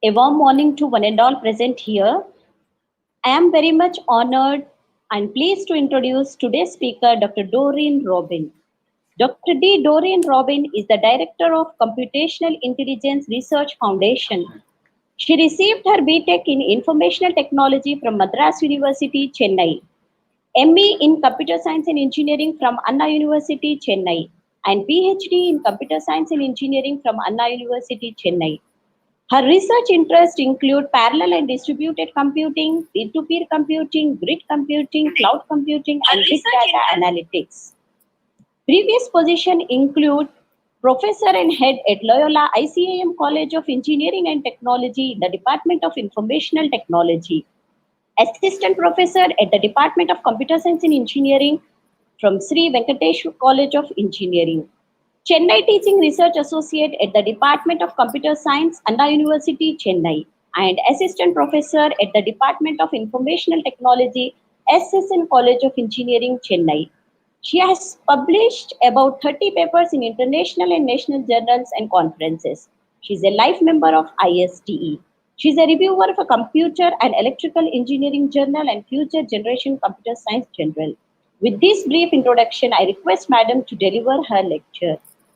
A warm morning to one and all present here. I am very much honored and pleased to introduce today's speaker, Dr. Doreen Robin. Dr. D. Doreen Robin is the Director of Computational Intelligence Research Foundation. She received her BTech in Informational Technology from Madras University, Chennai, ME in Computer Science and Engineering from Anna University, Chennai, and Ph.D. in Computer Science and Engineering from Anna University, Chennai. Her research interests include parallel and distributed computing, peer-to-peer computing, grid computing, cloud computing, and big data analytics. Previous positions include Professor and Head at Loyola ICAM College of Engineering and Technology, the Department of Informational Technology. Assistant Professor at the Department of Computer Science and Engineering from Sri Venkateshwar College of Engineering. Chennai Teaching Research Associate at the Department of Computer Science, Anna University, Chennai, and Assistant Professor at the Department of Informational Technology, SSN College of Engineering, Chennai. She has published about 30 papers in international and national journals and conferences. She is a life member of ISTE. She is a reviewer of a Computer and Electrical Engineering Journal and Future Generation Computer Science Journal. With this brief introduction, I request Madam to deliver her lecture.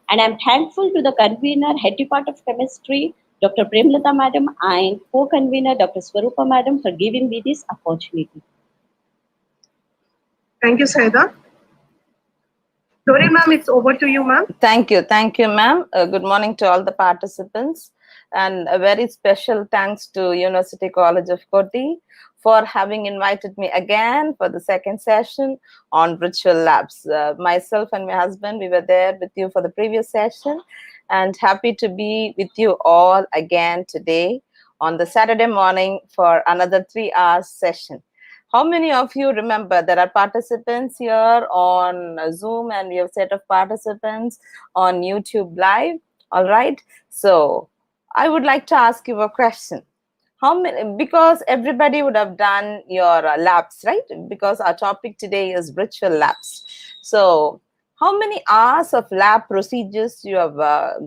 And I am thankful to the convener, Head Department of Chemistry, Dr. Premlata Madam, and co-convener, Dr. Swarupa Madam, for giving me this opportunity. Thank you, Saida. Doreen ma'am, it's over to you, ma'am. Thank you, ma'am. Good morning to all the participants, and a very special thanks to University College of Koti for having invited me again for the second session on virtual labs. Myself and my husband, we were there with you for the previous session, and happy to be with you all again today on the Saturday morning for another 3 hours session. How many of you remember there are participants here on Zoom, and we have set of participants on YouTube Live? All right. So I would like to ask you a question. How many, because everybody would have done your labs, right? Because our topic today is virtual labs. So how many hours of lab procedures you have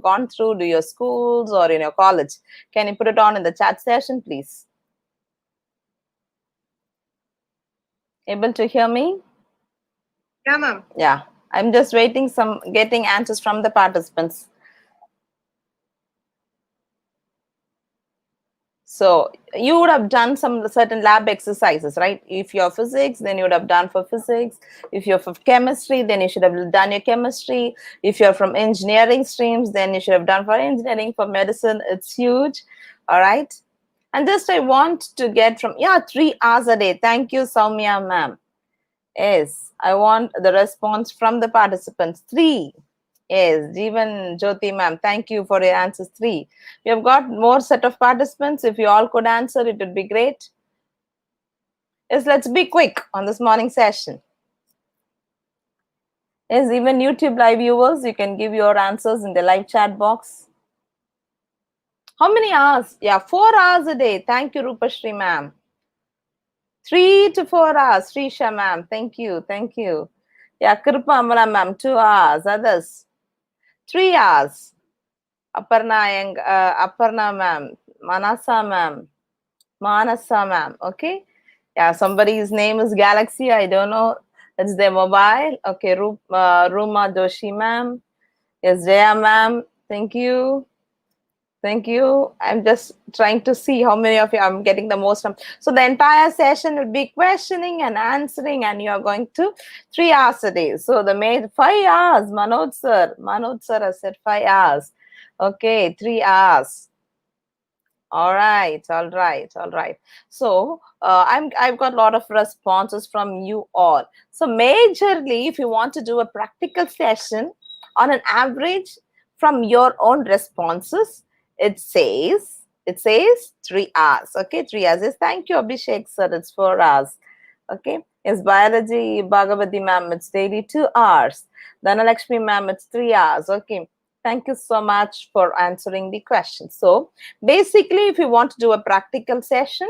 gone through to your schools or in your college? Can you put it on in the chat session, please? Able to hear me? Yeah, ma'am. Yeah, I'm just waiting getting answers from the participants. So you would have done some certain lab exercises, right? If you're physics, then you would have done for physics. If you're for chemistry, then you should have done your chemistry. If you're from engineering streams, then you should have done for engineering. For medicine, it's huge. All right. And just I want to get from, 3 hours a day. Thank you, Soumya ma'am. Yes, I want the response from the participants. 3. Yes, Jeevan Jyoti ma'am, thank you for your answers. 3. We have got more set of participants. If you all could answer, it would be great. Yes, let's be quick on this morning session. Yes, even YouTube live viewers, you can give your answers in the live chat box. How many hours? Yeah, 4 hours a day. Thank you, Rupashri ma'am. 3 to 4 hours. Srisha ma'am, thank you. Thank you. Yeah, Kripa Amala ma'am, 2 hours. Others, 3 hours. Aparna ma'am, Manasa ma'am. Okay. Yeah, somebody's name is Galaxy. I don't know. It's their mobile. Okay, Ruma Doshi ma'am. Yes, Jaya ma'am. Thank you. Thank you. I'm just trying to see how many of you I'm getting the most. So the entire session would be questioning and answering, and you are going to 3 hours a day. So the 5 hours. Manoj sir has said 5 hours. Okay, 3 hours. All right. So I've got a lot of responses from you all. So majorly, if you want to do a practical session, on an average, from your own responses, it says 3 hours. Okay, 3 hours. Yes, thank you, Abhishek sir. It's 4 hours. Okay. Yes, biology, Bhagavati ma'am, it's daily 2 hours. Dhanalakshmi ma'am, it's 3 hours. Okay. Thank you so much for answering the question. So basically, if you want to do a practical session,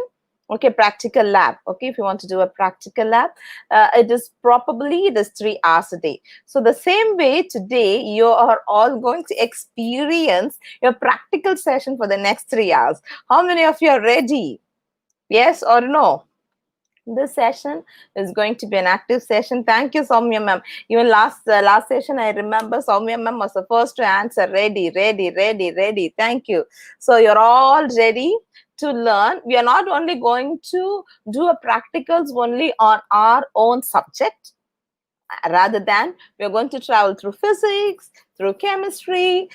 Okay, practical lab. Okay, if you want to do a practical lab, it is 3 hours a day. So the same way today, you are all going to experience your practical session for the next 3 hours. How many of you are ready? Yes or no? This session is going to be an active session. Thank you, Soumya ma'am. Even last session, I remember Soumya ma'am was the first to answer. Ready, ready, ready, ready. Thank you. So you're all ready to learn. We are not only going to do a practicals only on our own subject. Rather than we are going to travel through physics, through chemistry,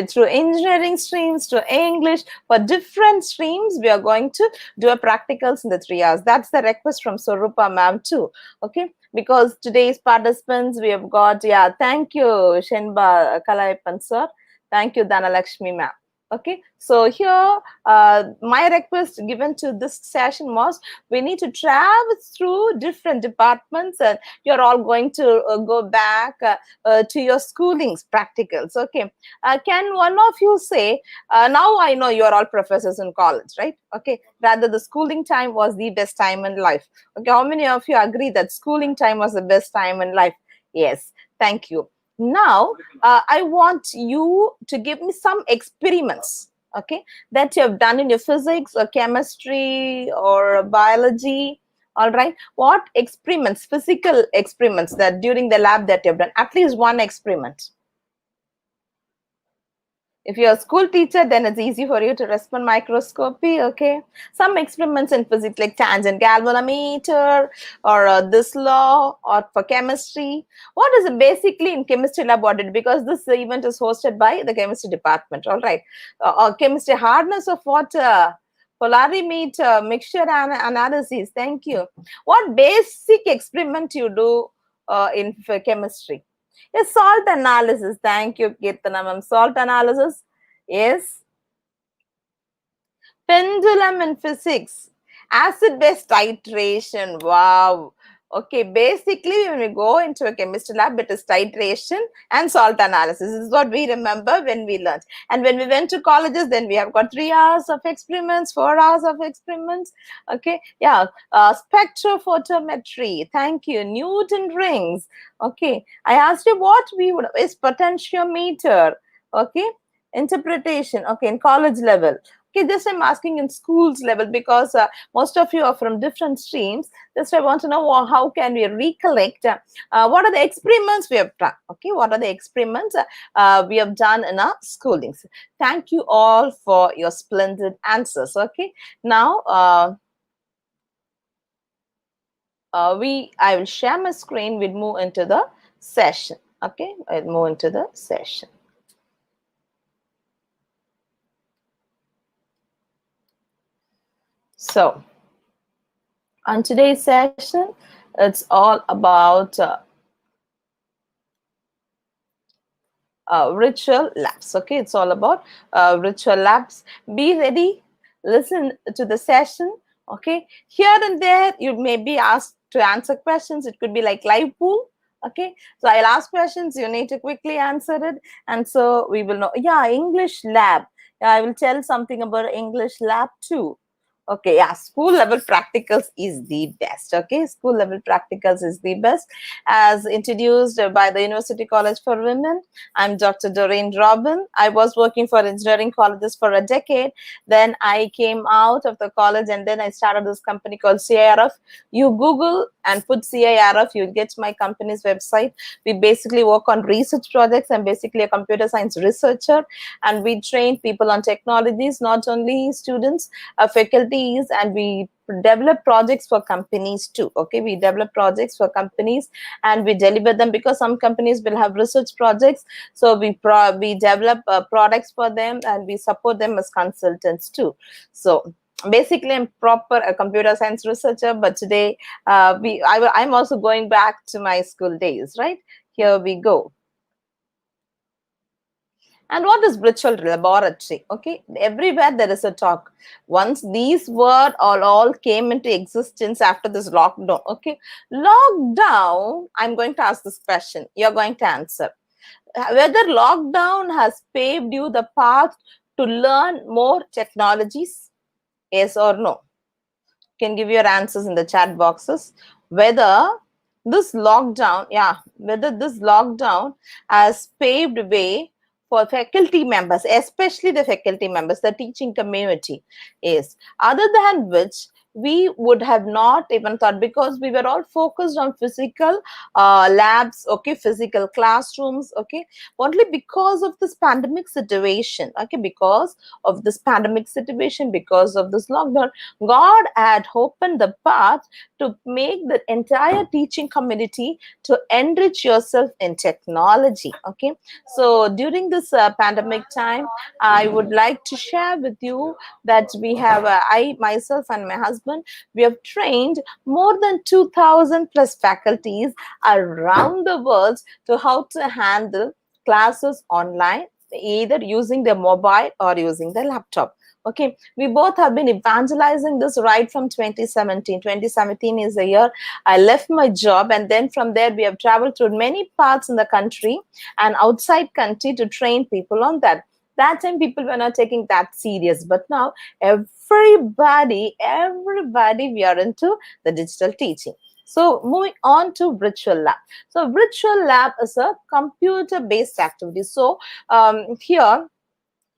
through engineering streams, to English. For different streams, we are going to do a practicals in the 3 hours. That's the request from Swarupa ma'am too. Okay, because today's participants we have got, yeah, thank you, Shenba Kalaipan sir. Thank you, Dhanalakshmi ma'am. Okay, so here my request given to this session was we need to travel through different departments, and you're all going to go back to your schooling's practicals. Okay, can one of you say, now I know you're all professors in college, right? Okay, rather the schooling time was the best time in life. Okay, how many of you agree that schooling time was the best time in life? Yes, thank you. Now I want you to give me some experiments, okay, that you have done in your physics or chemistry or biology. All right, what experiments, physical experiments, that during the lab that you've done, at least one experiment. If you're a school teacher, then it's easy for you to respond microscopy, okay? Some experiments in physics like tangent galvanometer or this law, or for chemistry. What is it basically in chemistry lab? What did, because this event is hosted by the chemistry department, all right? Chemistry, hardness of water, polarimeter, mixture analysis. Thank you. What basic experiment you do in chemistry? Yes, salt analysis. Thank you, Kirtana ma'am. Salt analysis. Yes. Pendulum in physics. Acid-base titration. Wow. Okay, basically when we go into a chemistry lab, it is titration and salt analysis. This is what we remember when we learned. And when we went to colleges, then we have got 3 hours of experiments, 4 hours of experiments. Okay, yeah. Spectrophotometry. Thank you. Newton rings. Okay, I asked you what we would, is potentiometer. Okay, interpretation. Okay, in college level. Okay, just I'm asking in schools level, because most of you are from different streams. Just I want to know how can we recollect what are the experiments we have done. Okay, what are the experiments we have done in our schoolings. Thank you all for your splendid answers. Okay, now I will share my screen. We'll move into the session. Okay, I'll move into the session. So on today's session, it's all about ritual labs. Okay, it's all about ritual labs. Be ready, listen to the session. Okay, here and there you may be asked to answer questions. It could be like live pool. Okay, so I'll ask questions, you need to quickly answer it, and so we will know. Yeah, English lab. Yeah, I will tell something about English lab too. Okay, yeah, school level practicals is the best. Okay, school level practicals is the best, as introduced by the University College for Women. I'm Dr. Doreen Robin. I was working for engineering colleges for a decade. Then I came out of the college and then I started this company called CIRF. You Google and put CIRF, you'll get my company's website. We basically work on research projects. I'm basically a computer science researcher, and we train people on technologies, not only students, faculties, and we develop projects for companies too. Okay, we develop projects for companies and we deliver them, because some companies will have research projects, so we develop products for them and we support them as consultants too. So basically I'm proper a computer science researcher, but today I'm also going back to my school days. Right, here we go. And what is virtual laboratory? Okay, everywhere there is a talk. Once these words all came into existence after this lockdown. Okay, lockdown, I'm going to ask this question. You're going to answer. Whether lockdown has paved you the path to learn more technologies? Yes or no? can give your answers in the chat boxes. Whether this lockdown, whether this lockdown has paved way for faculty members, especially the faculty members, the teaching community, is other than which we would have not even thought, because we were all focused on physical labs, okay, physical classrooms, okay, only because of this pandemic situation, okay, because of this pandemic situation, because of this lockdown, God had opened the path to make the entire teaching community to enrich yourself in technology, okay. So during this pandemic time, I would like to share with you that we have, I myself and my husband, we have trained more than 2,000 plus faculties around the world to how to handle classes online, either using their mobile or using their laptop. Okay, we both have been evangelizing this right from 2017. 2017 is the year I left my job, and then from there we have traveled through many parts in the country and outside country to train people on that. That time people were not taking that serious, but now everybody, we are into the digital teaching. So moving on to virtual lab. So virtual lab is a computer-based activity. So here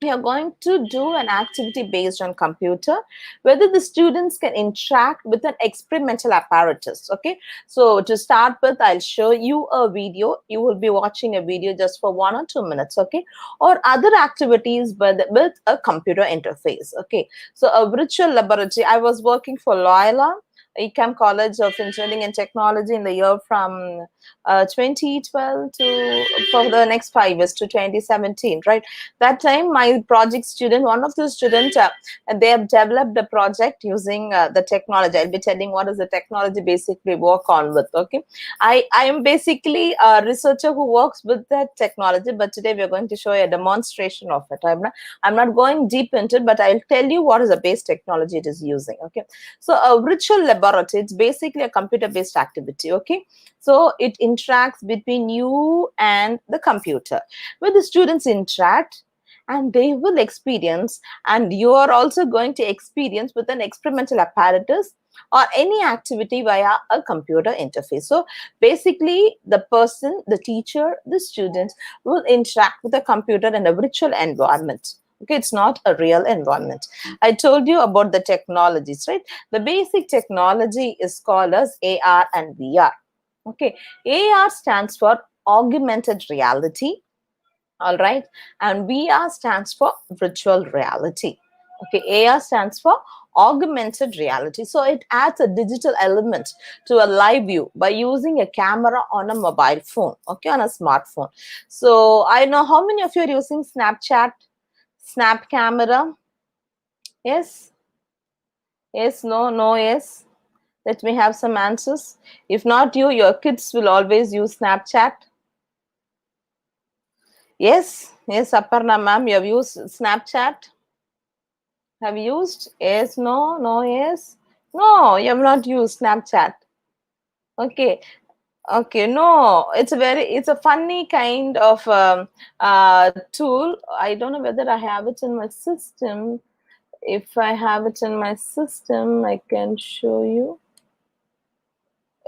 we are going to do an activity based on computer, whether the students can interact with an experimental apparatus. Okay, so to start with, I'll show you a video. You will be watching a video just for 1 or 2 minutes, okay, or other activities with a computer interface. Okay, so a virtual laboratory. I was working for Loyola Ecam College of Engineering and Technology in the year from 2012 to, for the next 5 years, to 2017, right? That time my project student, one of the students, they have developed a project using the technology. I'll be telling what is the technology basically work on with. Okay, I am basically a researcher who works with that technology, but today we're going to show you a demonstration of it. I'm not going deep into it, but I'll tell you what is the base technology it is using. Okay, so a virtual laboratory, it's basically a computer based activity. Okay, so it interacts between you and the computer, where the students interact and they will experience, and you are also going to experience with an experimental apparatus or any activity via a computer interface. So basically the person, the teacher, the student will interact with the computer in a virtual environment. Okay, it's not a real environment. I told you about the technologies, right? The basic technology is called as AR and VR. Okay, AR stands for augmented reality, all right, and VR stands for virtual reality. Okay, AR stands for augmented reality. So it adds a digital element to a live view by using a camera on a mobile phone, okay, on a smartphone. So I know how many of you are using Snapchat, Snap camera? Yes, yes, no, no, yes. Let me have some answers. If not you, your kids will always use Snapchat. Yes, yes, Aparna ma'am, you have used Snapchat? Have you used? Yes, no, no, yes. No, you have not used Snapchat. Okay, okay, no, it's a funny kind of tool. I don't know whether I have it in my system. If I have it in my system, I can show you.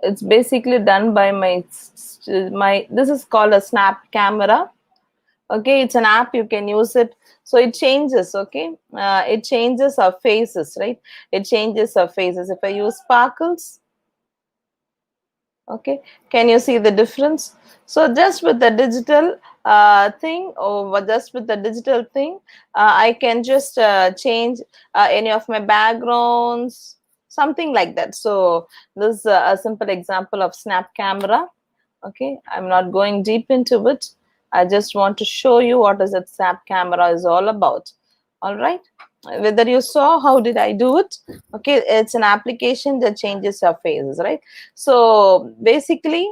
It's basically done by this is called a Snap camera. Okay, it's an app, you can use it. So it changes, okay, it changes our faces, right? It changes our faces. If I use sparkles, okay, can you see the difference? So just with the digital thing, or just with the digital thing, I can just change any of my backgrounds, something like that. So this is a simple example of Snap camera. Okay, I'm not going deep into it. I just want to show you what is that Snap camera is all about. All right, whether you saw how did I do it. Okay, it's an application that changes your faces, right? So basically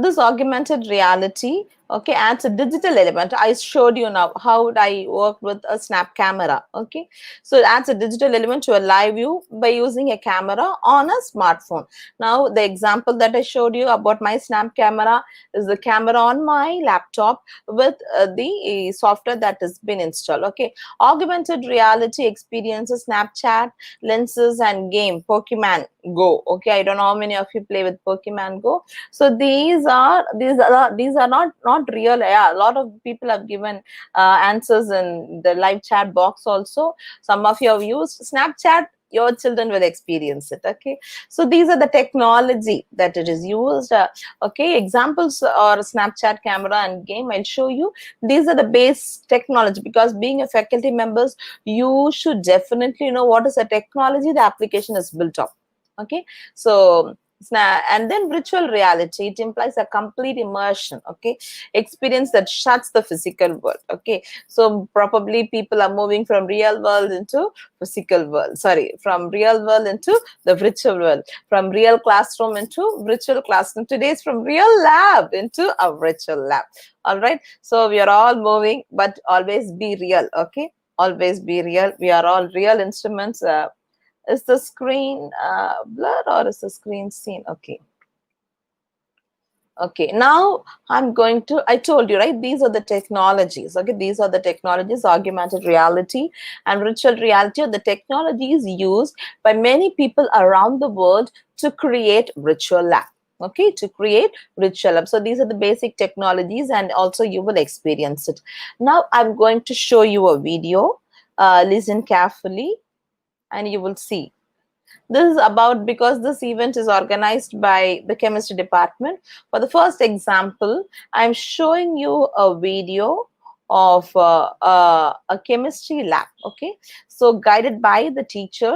this augmented reality, okay, adds a digital element. I showed you now how I worked with a snap camera. Okay, so it adds a digital element to a live view by using a camera on a smartphone. Now the example that I showed you about my snap camera is the camera on my laptop with the software that has been installed. Okay, augmented reality experiences, Snapchat, lenses, and game Pokemon Go. Okay, I don't know how many of you play with Pokemon Go. So these are not real. Yeah, a lot of people have given answers in the live chat box also. Some of you have used Snapchat, your children will experience it. Okay, so these are the technology that it is used. Okay, examples or Snapchat camera and game I'll show you. These are the base technology, because being a faculty members, you should definitely know what is the technology the application is built on. Okay, so and then virtual reality, it implies a complete immersion, okay, experience that shuts the physical world. Okay, so probably people are moving from real world into physical world, sorry, from real world into the virtual world, from real classroom into virtual classroom. Today's from real lab into a virtual lab. All right, so we are all moving, but always be real. Okay, always be real. We are all real instruments. Is the screen blurred or is the screen seen? Okay. Okay, now I'm going to, I told you, right, these are the technologies. Okay, these are the technologies, augmented reality and virtual reality are the technologies used by many people around the world to create virtual lab. Okay, to create virtual lab. So these are the basic technologies, and also you will experience it. Now I'm going to show you a video. Listen carefully and you will see. This is about, because this event is organized by the chemistry department. For the first example, I'm showing you a video of a chemistry lab. Okay, so guided by the teacher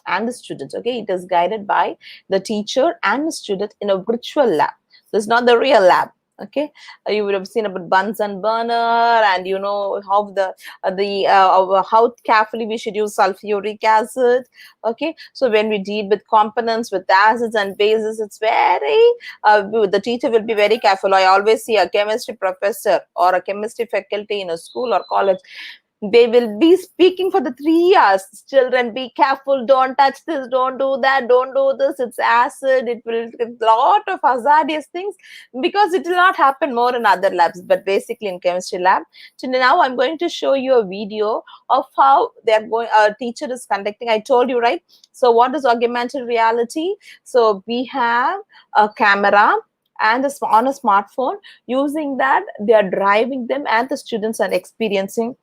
and the student. Okay, it is guided by the teacher and the student in a virtual lab. This is not the real lab. Okay, you would have seen about Bunsen burner, and you know how how carefully we should use sulfuric acid. Okay, so when we deal with components, with acids and bases, it's very the teacher will be very careful. I always see a chemistry professor or a chemistry faculty in a school or college, they will be speaking for the 3 hours. Children, be careful, don't touch this, don't do that, don't do this, it's acid, it will a lot of hazardous things, because it will not happen more in other labs, but basically in chemistry lab. So now I'm going to show you a video of how they're going, our teacher is conducting. I told you, right? So what is augmented reality? So we have a camera and on a smartphone. Using that, they are driving them, and the students are experiencing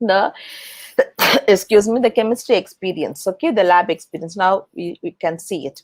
the excuse me, the chemistry experience. Okay, the lab experience. Now we can see it.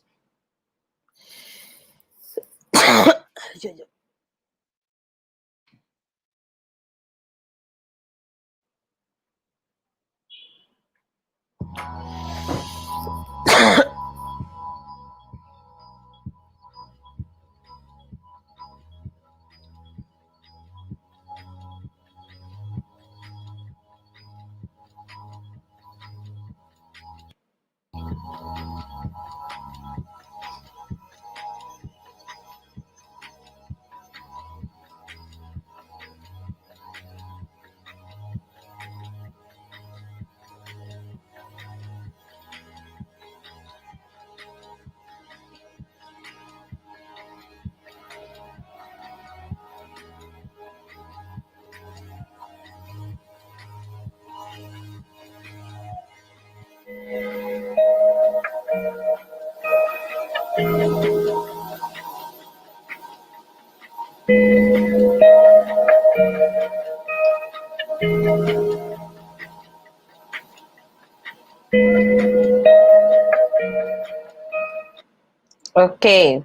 Okay,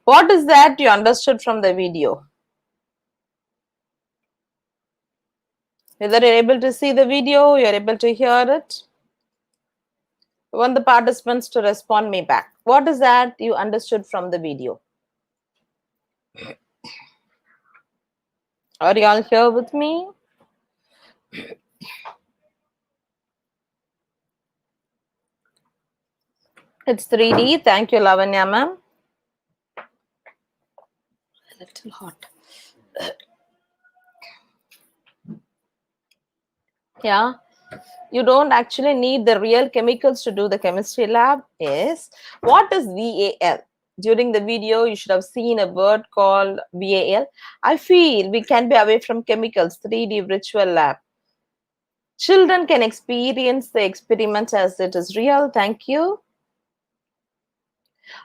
what is that you understood from the video? Whether you're able to see the video, you're able to hear it. I want the participants to respond me back. What is that you understood from the video? Are you all here with me? It's 3D. Thank you, Lavanya ma'am. A little hot. Yeah, you don't actually need the real chemicals to do the chemistry lab. Yes. What is VAL? During the video, you should have seen a word called VAL. I feel we can be away from chemicals, 3D virtual lab. Children can experience the experiment as it is real. Thank you.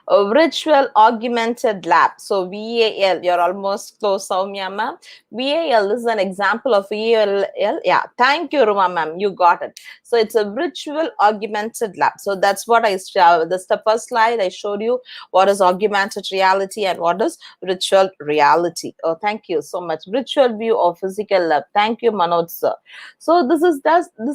A virtual augmented lab. So VAL, you're almost close, Soumya ma'am. VAL is an example of VAL. Yeah, thank you, Ruma ma'am. You got it. So it's a virtual augmented lab. So that's what that's the first slide I showed you. What is augmented reality and what is virtual reality? Oh, thank you so much. Virtual view of physical lab. Thank you, Manoj sir. So this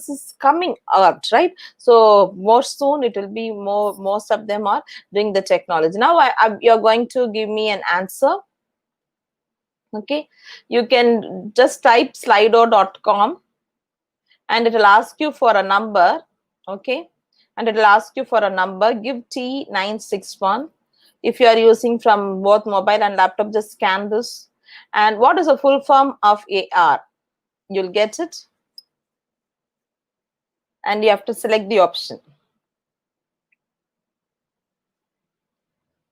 is coming out, right? So more soon it will be more. Most of them are doing the technology. Now you're going to give me an answer. Okay, you can just type slido.com and it will ask you for a number. Okay, and it will ask you for a number. Give T961. If you are using from both mobile and laptop, just scan this. And what is the full form of AR? You'll get it, and you have to select the option.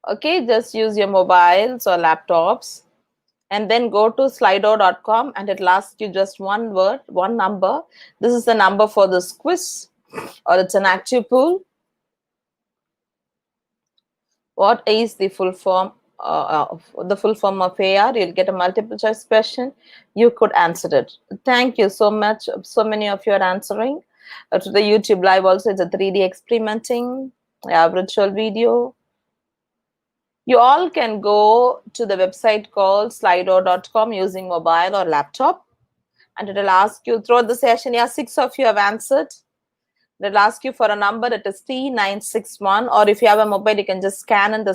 Okay, just use your mobiles or laptops and then go to slido.com and it'll ask you just one word, one number. This is the number for this quiz, or it's an active pool. What is the full form of AR? You'll get a multiple choice question. You could answer it. Thank you so much. So many of you are answering. To the YouTube live also, it's a 3D experimenting, virtual video. You all can go to the website called slido.com using mobile or laptop. And it will ask you throughout the session. Yeah, 6 of you have answered. It will ask you for a number. It is T961. Or if you have a mobile, you can just scan in the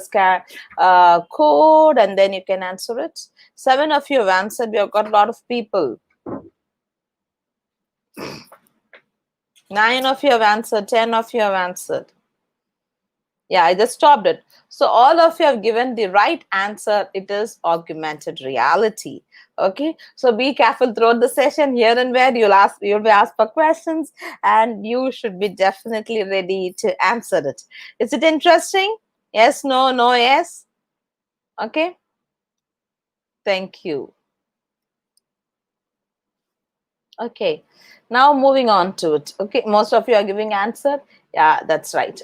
code and then you can answer it. 7 of you have answered. We have got a lot of people. 9 of you have answered. 10 of you have answered. Yeah, I just stopped it. So all of you have given the right answer. It is augmented reality. Okay, so be careful throughout the session. Here and where you'll be asked for questions, and you should be definitely ready to answer it. Is it interesting? Yes, no, no, yes. Okay. Thank you. Okay. Now moving on to it. Okay, most of you are giving answer. Yeah, that's right.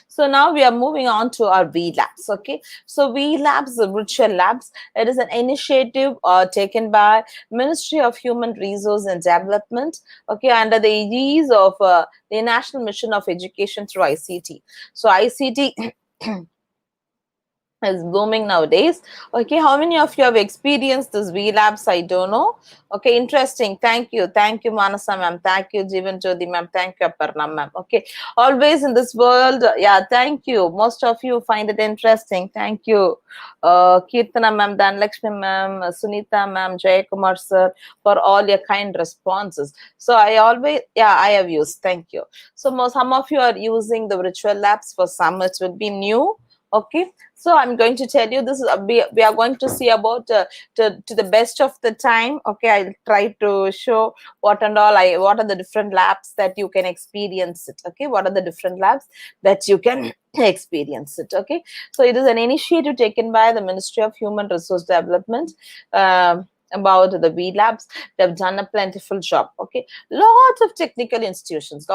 So now we are moving on to our V Labs. Okay, so V Labs, the virtual labs, it is an initiative taken by Ministry of Human Resource and Development. Okay, under the aegis of the National Mission of Education through ICT. So ICT is booming nowadays. Okay, how many of you have experienced this V Labs? I don't know. Okay, interesting. Thank you, Manasa ma'am. Thank you, Jeevan Jyoti ma'am. Thank you, Aparna ma'am. Okay, always in this world. Yeah, thank you. Most of you find it interesting. Thank you, Kirtana ma'am, Dhanlakshmi ma'am, Sunita ma'am, Jayakumar sir, for all your kind responses. So I have used. Thank you. So some of you are using the virtual labs. For some, it will be new. Okay, so I'm going to tell you this is we are going to see about to the best of the time. Okay, I'll try to show what are the different labs that you can experience it. Okay, what are the different labs that you can experience it. Okay, so it is an initiative taken by the Ministry of Human Resource Development. About the V Labs, they've done a plentiful job. Okay, lot of technical institutions, they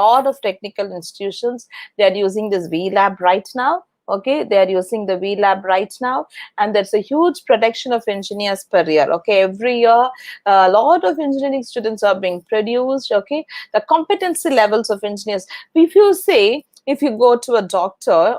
are using this V Lab right now. Okay, they are using the V Lab right now, and there's a huge production of engineers per year. Okay, every year a lot of engineering students are being produced. Okay, the competency levels of engineers, if you go to a doctor,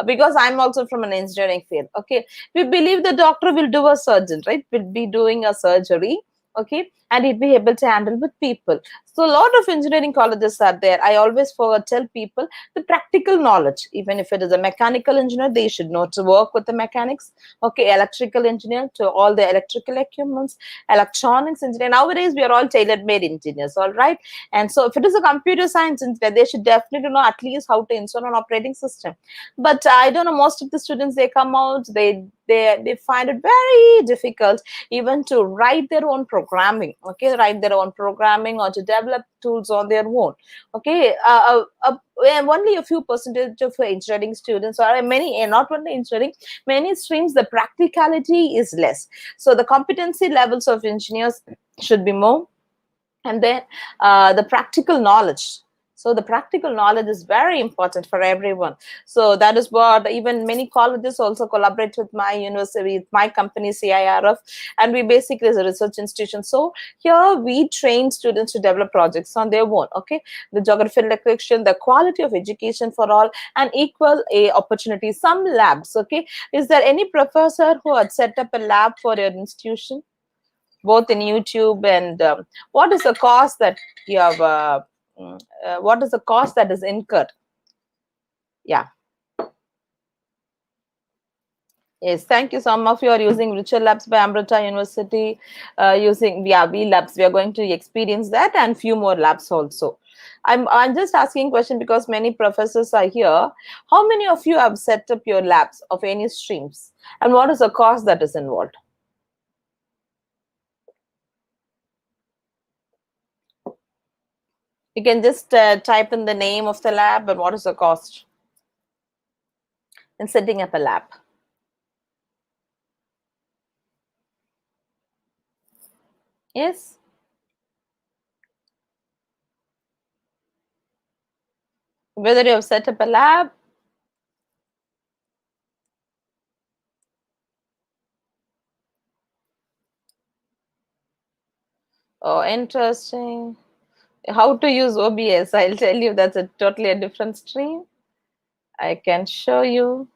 because I'm also from an engineering field. Okay, we believe the doctor will do a surgeon, right? Will be doing a surgery. Okay, and he'd be able to handle with people. So a lot of engineering colleges are there. I always tell people the practical knowledge. Even if it is a mechanical engineer, they should know to work with the mechanics. Okay, electrical engineer to all the electrical equipments, electronics engineer. Nowadays, we are all tailor-made engineers, all right? And so if it is a computer science engineer, they should definitely know at least how to install an operating system. But I don't know, most of the students, they come out, they find it very difficult even to write their own programming. okay, write their own programming or to develop tools on their own. Okay, only a few percentage of engineering students, or many, not only engineering, many streams, the practicality is less. So the competency levels of engineers should be more. And then the practical knowledge. So the practical knowledge is very important for everyone. So that is what even many colleges also collaborate with my university, with my company CIRF, and we basically is a research institution. So here we train students to develop projects on their own. Okay, the geographical location, the quality of education for all, and equal opportunity. Some labs. Okay, is there any professor who had set up a lab for your institution, both in YouTube, and what is the cost that you have? What is the cost that is incurred? Yeah. Yes, thank you. Some of you are using Virtual Labs by Amrita University, using V Labs. We are going to experience that and few more labs also. I'm just asking question because many professors are here. How many of you have set up your labs of any streams, and what is the cost that is involved? You can just type in the name of the lab and what is the cost in setting up a lab. Yes. Whether you have set up a lab. Oh, interesting. How to use OBS? I'll tell you, that's a totally a different stream. I can show you.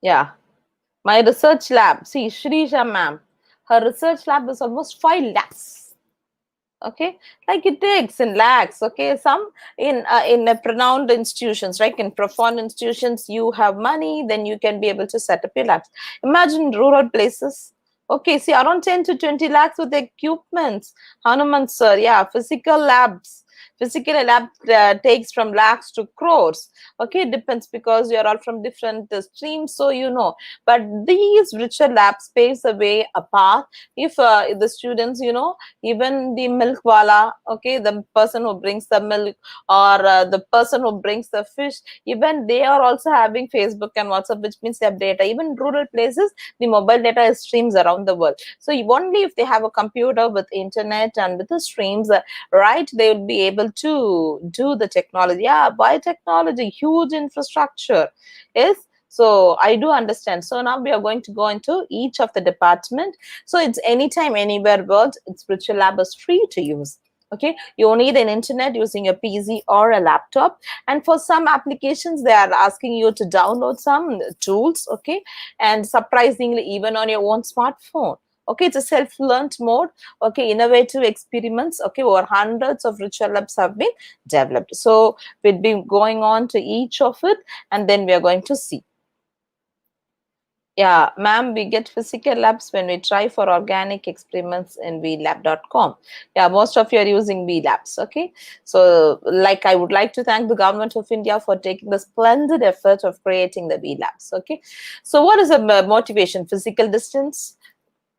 Yeah. My research lab. See, Shrisha ma'am. Her research lab is almost 5 lakhs. Okay, like it takes in lakhs. Okay, some in renowned institutions, right? In profound institutions, you have money, then you can be able to set up your labs. Imagine rural places. Okay, see, around 10 to 20 lakhs with equipments. Hanuman sir, yeah, physical labs. Physical lab takes from lakhs to crores. Okay, it depends because you are all from different streams, so you know. But these richer labs paves the way, a path. If the students, you know, even the milk wala, okay, the person who brings the milk, or the person who brings the fish, even they are also having Facebook and WhatsApp, which means they have data. Even rural places, the mobile data is streams around the world. So only if they have a computer with internet and with the streams, right, they will be able to do the technology. Yeah, biotechnology, huge infrastructure. Yes. So I do understand. So now we are going to go into each of the department. So it's anytime, anywhere world. It's Virtual Lab is free to use. Okay, you need an internet using a PC or a laptop, and for some applications they are asking you to download some tools. Okay, and surprisingly even on your own smartphone. Okay, it's a self-learned mode. Okay, innovative experiments. Okay, over hundreds of Virtual Labs have been developed. So we'll be going on to each of it, and then we are going to see. Yeah, ma'am, we get physical labs when we try for organic experiments in vlab.com. Yeah, most of you are using vlabs. Okay, so like I would like to thank the government of India for taking the splendid effort of creating the vlabs. Okay, so what is the motivation? Physical distance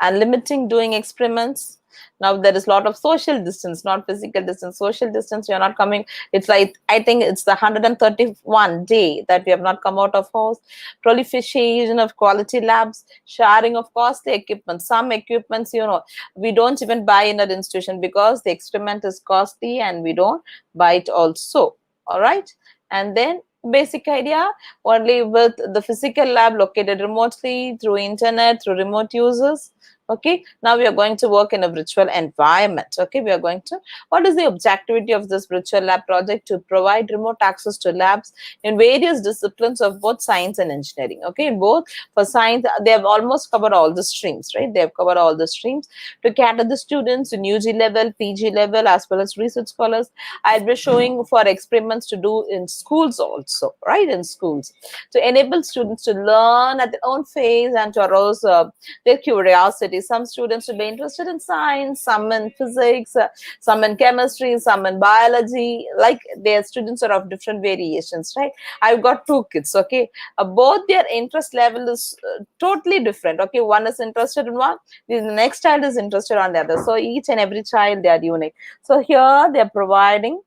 and limiting doing experiments. Now there is a lot of social distance, not physical distance. Social distance, you're not coming. It's like, I think it's the 131 day that we have not come out of house. Proliferation of quality labs, sharing of costly equipment. Some equipments, you know, we don't even buy in an institution because the experiment is costly and we don't buy it also. All right. And then basic idea, only with the physical lab located remotely through internet, through remote users. Okay, now we are going to work in a virtual environment. Okay, we are going to, what is the objectivity of this virtual lab project? To provide remote access to labs in various disciplines of both science and engineering. Okay, both for science, they have almost covered all the streams, right? They have covered all the streams to cater the students in UG level, PG level, as well as research scholars. I'll be showing for experiments to do in schools also, right? In schools, to enable students to learn at their own pace and to arouse their curiosity variety. Some students will be interested in science, some in physics, some in chemistry, some in biology. Like their students are of different variations, right? I've got 2 kids, okay? Both their interest level is totally different, okay? One is interested in one, the next child is interested on the other. So each and every child, they are unique. So here they're providing,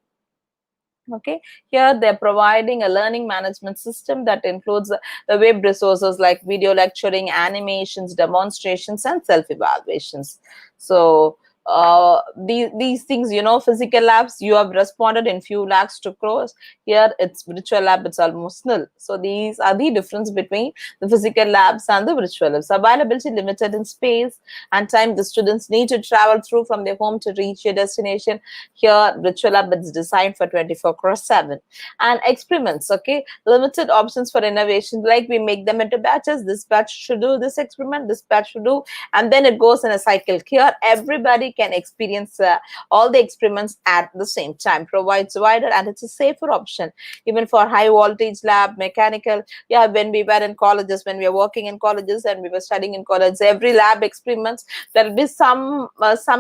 okay, here they're providing a learning management system that includes the web resources like video lecturing, animations, demonstrations, and self-evaluations. So these things, you know, physical labs, you have responded in few lakhs to crores. Here it's virtual lab, it's almost nil. So these are the difference between the physical labs and the virtual labs. Availability limited in space and time. The students need to travel through from their home to reach your destination. Here virtual lab is designed for 24/7. And experiments, okay, limited options for innovation, like we make them into batches. This batch should do this experiment, this batch should do, and then it goes in a cycle. Here everybody can experience all the experiments at the same time. Provides wider and it's a safer option even for high voltage lab, mechanical. Yeah, when we were in colleges, when we were working in colleges and we were studying in college, every lab experiments, there will be some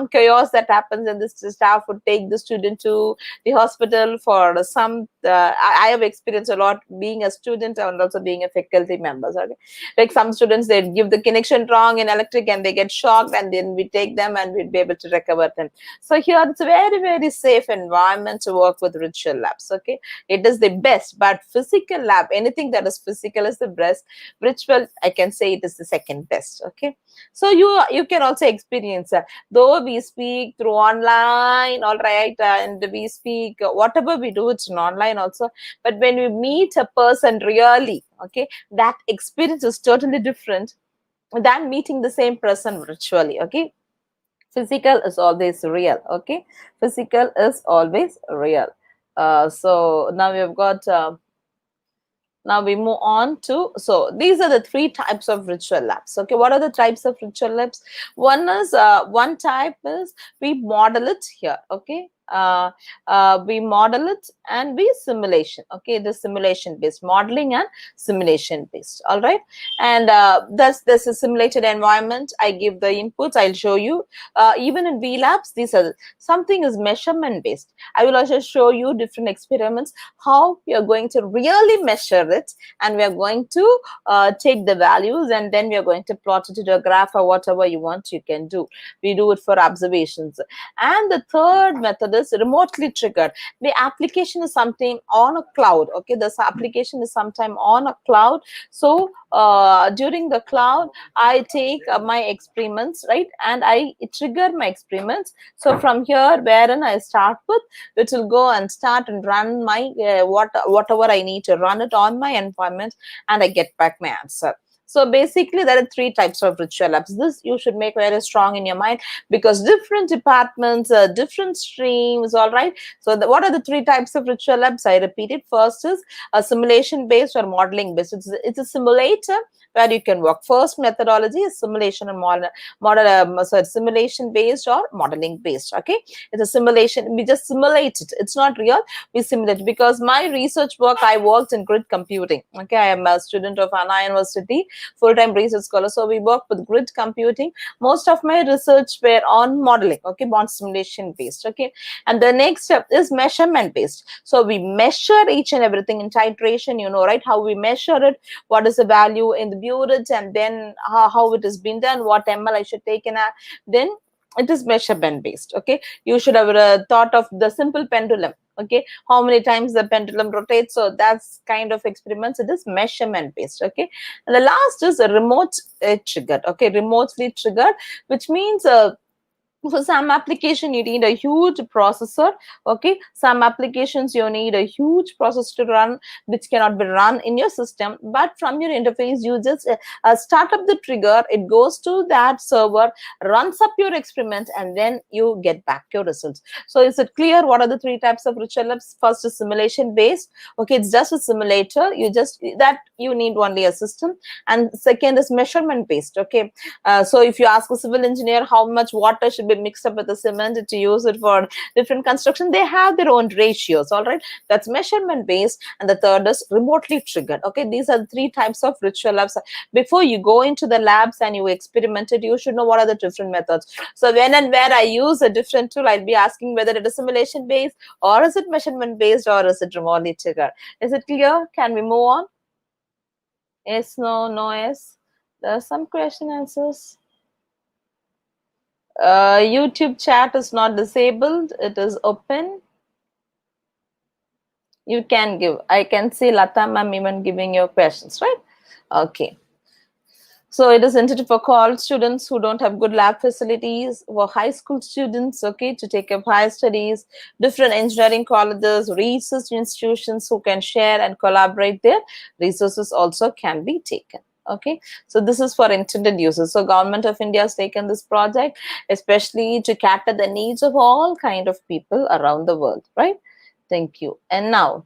chaos that happens, and this staff would take the student to the hospital for some I have experienced a lot being a student and also being a faculty member. Okay, like some students, they give the connection wrong in electric and they get shocked, and then we take them and we'll be able to recover them. So here it's a very, very safe environment to work with virtual labs. Okay, it is the best, but physical lab, anything that is physical is the best. Virtual, I can say it is the second best. Okay, so you can also experience though we speak through online, all right, and we speak whatever we do, it's online also, but when we meet a person really, okay, that experience is totally different than meeting the same person virtually. Okay, physical is always real. Okay, physical is always real. So now we've got now we move on to, so these are the 3 types of virtual labs. Okay, what are the types of virtual labs? One type is we model it here. Okay, we model it and we simulation. Okay, the simulation based modeling and simulation based. All right, and there's a simulated environment. I give the inputs, I'll show you. Even in V labs, these are something is measurement based. I will also show you different experiments, how we are going to really measure it, and we are going to take the values and then we are going to plot it to a graph or whatever you want, you can do. We do it for observations. And the third method is remotely triggered. The application is something on a cloud. Okay, this application is sometime on a cloud. So during the cloud, I take my experiments, right, and I trigger my experiments. So from here, wherein I start with, it will go and start and run my whatever I need to run it on my environment, and I get back my answer. So basically, there are 3 types of virtual labs. This you should make very strong in your mind, because different departments, different streams, all right. So what are the 3 types of virtual labs? I repeat it. First is a simulation based or modeling based. It's a simulator where you can work. First methodology is simulation and simulation based or modeling based. Okay, it's a simulation. We just simulate it. It's not real. We simulate, because my research work, I worked in grid computing. Okay, I am a student of Anna University, full-time research scholar. So we work with grid computing. Most of my research were on modeling. Okay, on simulation based. Okay, and the next step is measurement based. So we measure each and everything in titration. You know, right? How we measure it, what is the value in the burette, and then how it has been done, what ml I should take in a, then it is measurement based. Okay, you should have thought of the simple pendulum. Okay, how many times the pendulum rotates. So that's kind of experiments. It is measurement based. Okay, and the last is a remote triggered. Okay, remotely triggered, which means for some application you need a huge processor. Okay, some applications you need a huge processor to run, which cannot be run in your system, but from your interface you just start up the trigger, it goes to that server, runs up your experiment, and then you get back your results. So is it clear what are the 3 types of virtual labs? First is simulation based. Okay, it's just a simulator, you just that you need only a system. And second is measurement based. Okay, so if you ask a civil engineer how much water should be mixed up with the cement, to use it for different construction. They have their own ratios, all right? That's measurement based. And the third is remotely triggered. Okay, these are the three types of ritual labs. Before you go into the labs and you experiment it, you should know what are the different methods. So when and where I use a different tool, I'll be asking whether it is simulation based, or is it measurement based, or is it remotely triggered. Is it clear? Can we move on? Yes, no, no, yes. There are some question answers. YouTube chat is not disabled. It is open. You can give. I can see Lata ma'am even giving your questions, right? Okay. So it is intended for college students who don't have good lab facilities, for high school students, okay, to take up higher studies, different engineering colleges, research institutions who can share and collaborate. Their resources also can be taken. Okay, so this is for intended uses. So Government of India has taken this project especially to cater the needs of all kind of people around the world, right? Thank you. And now,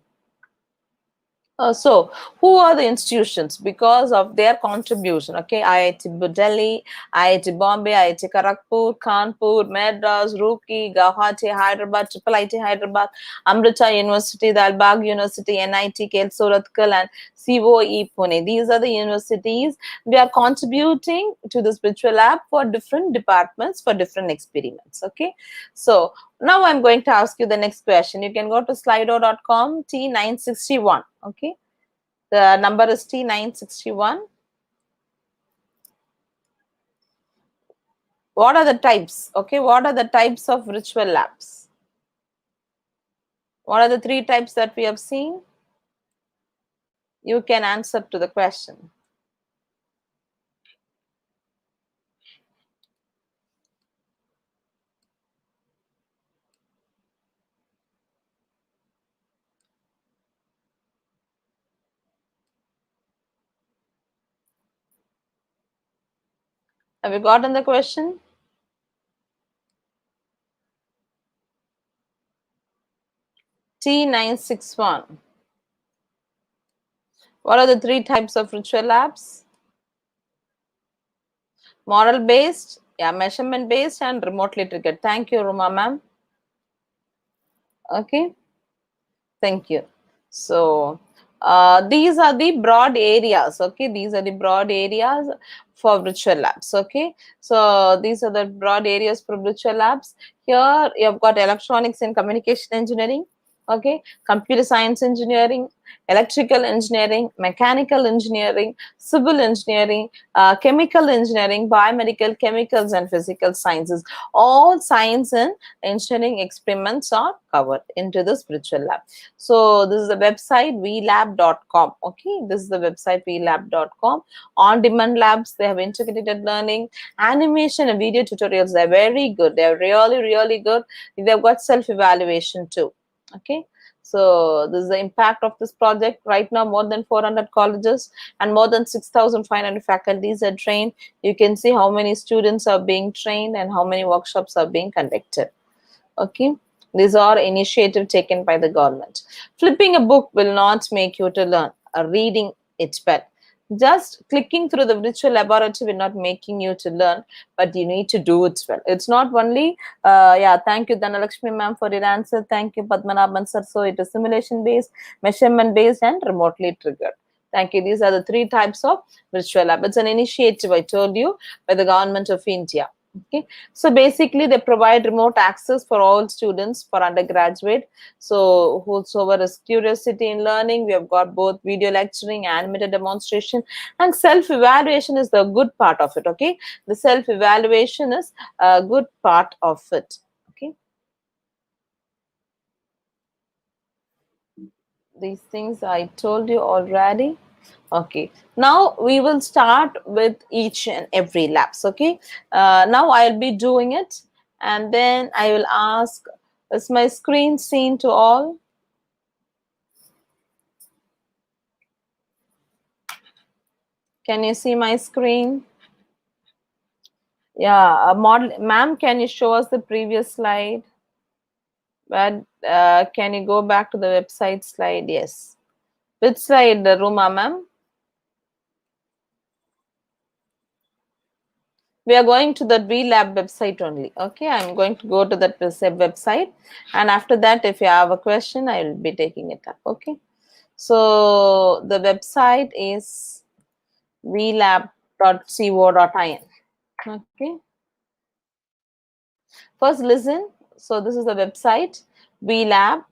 so who are the institutions because of their contribution? Okay, IIT Delhi, IIT Bombay, IIT Kharagpur, Kanpur, Madras, Roorkee, Guwahati, Hyderabad, Triple IT Hyderabad, Amrita University, Dalbag University, NIT, KL Surathkal, and COE Pune. These are the universities. They are contributing to the spiritual lab for different departments, for different experiments. Okay, so now I'm going to ask you the next question. You can go to slido.com T961. Okay, the number is T961. What are the types? Okay, what are the types of ritual labs? What are the three types that we have seen? You can answer to the question. Have you gotten the question? T961. What are the three types of ritual labs? Moral based, yeah, measurement based, and remotely triggered. Thank you, Ruma ma'am. Okay, thank you. So these are the broad areas. Okay, these are the broad areas for virtual labs. Okay, so these are the broad areas for virtual labs. Here you have got electronics and communication engineering, okay, computer science engineering, electrical engineering, mechanical engineering, civil engineering, chemical engineering, biomedical, chemicals, and physical sciences. All science and engineering experiments are covered into the spiritual lab. So this is the website vlab.com. Okay, this is the website vlab.com. On demand labs, they have integrated learning, animation, and video tutorials. They're very good. They're really, really good. They've got self-evaluation too. Okay, so this is the impact of this project. Right now, more than 400 colleges and more than 6,500 faculties are trained. You can see how many students are being trained and how many workshops are being conducted. Okay, these are initiative taken by the government. Flipping a book will not make you to learn. Reading it well. Just clicking through the virtual laboratory will not making you to learn, but you need to do it well. It's not only, yeah, thank you Dhanalakshmi ma'am for your answer. Thank you Padmanabhan sir. So it is simulation based, measurement based, and remotely triggered. Thank you. These are the three types of virtual lab. It's an initiative, I told you, by the government of India. Okay, so basically they provide remote access for all students for undergraduate. So whosoever is curiosity in learning, we have got both video lecturing, animated demonstration, and self-evaluation is the good part of it. Okay, the self-evaluation is a good part of it. Okay, these things I told you already. Okay, now we will start with each and every labs. Okay, now I'll be doing it, and then I will ask, is my screen seen to all? Can you see my screen? Yeah, model ma'am, can you show us the previous slide? But can you go back to the website slide? Yes, which slide, Ruma ma'am? We are going to the VLab website only. Okay, I'm going to go to that website, and after that, if you have a question, I will be taking it up. Okay, so the website is vlab.co.in. Okay, first listen. So this is the website vlab.co.in.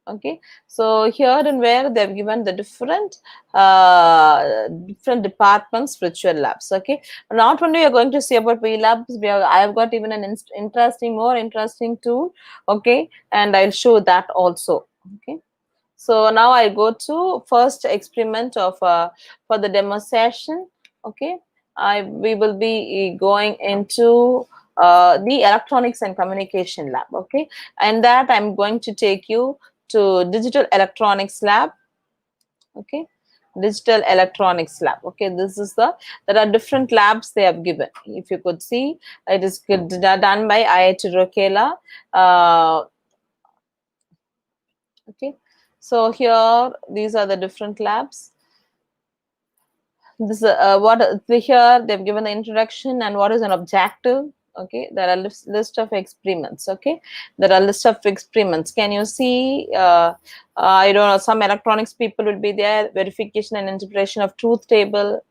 Okay, so here and where they've given the different departments virtual labs. Okay, not only you're going to see about VLabs, I have got even an more interesting tool. Okay, and I'll show that also. Okay, so now I go to first experiment of for the demo session. Okay, we will be going into the electronics and communication lab. Okay, and that I'm going to take you to digital electronics lab. Okay, digital electronics lab. Okay, this is there are different labs they have given. If you could see, it is done by IIT Rourkela. Okay, so here these are the different labs. This what here they've given the introduction and what is an objective. Okay, there are list of experiments. Okay, there are list of experiments. Can you see I don't know, some electronics people will be there, verification and interpretation of truth table,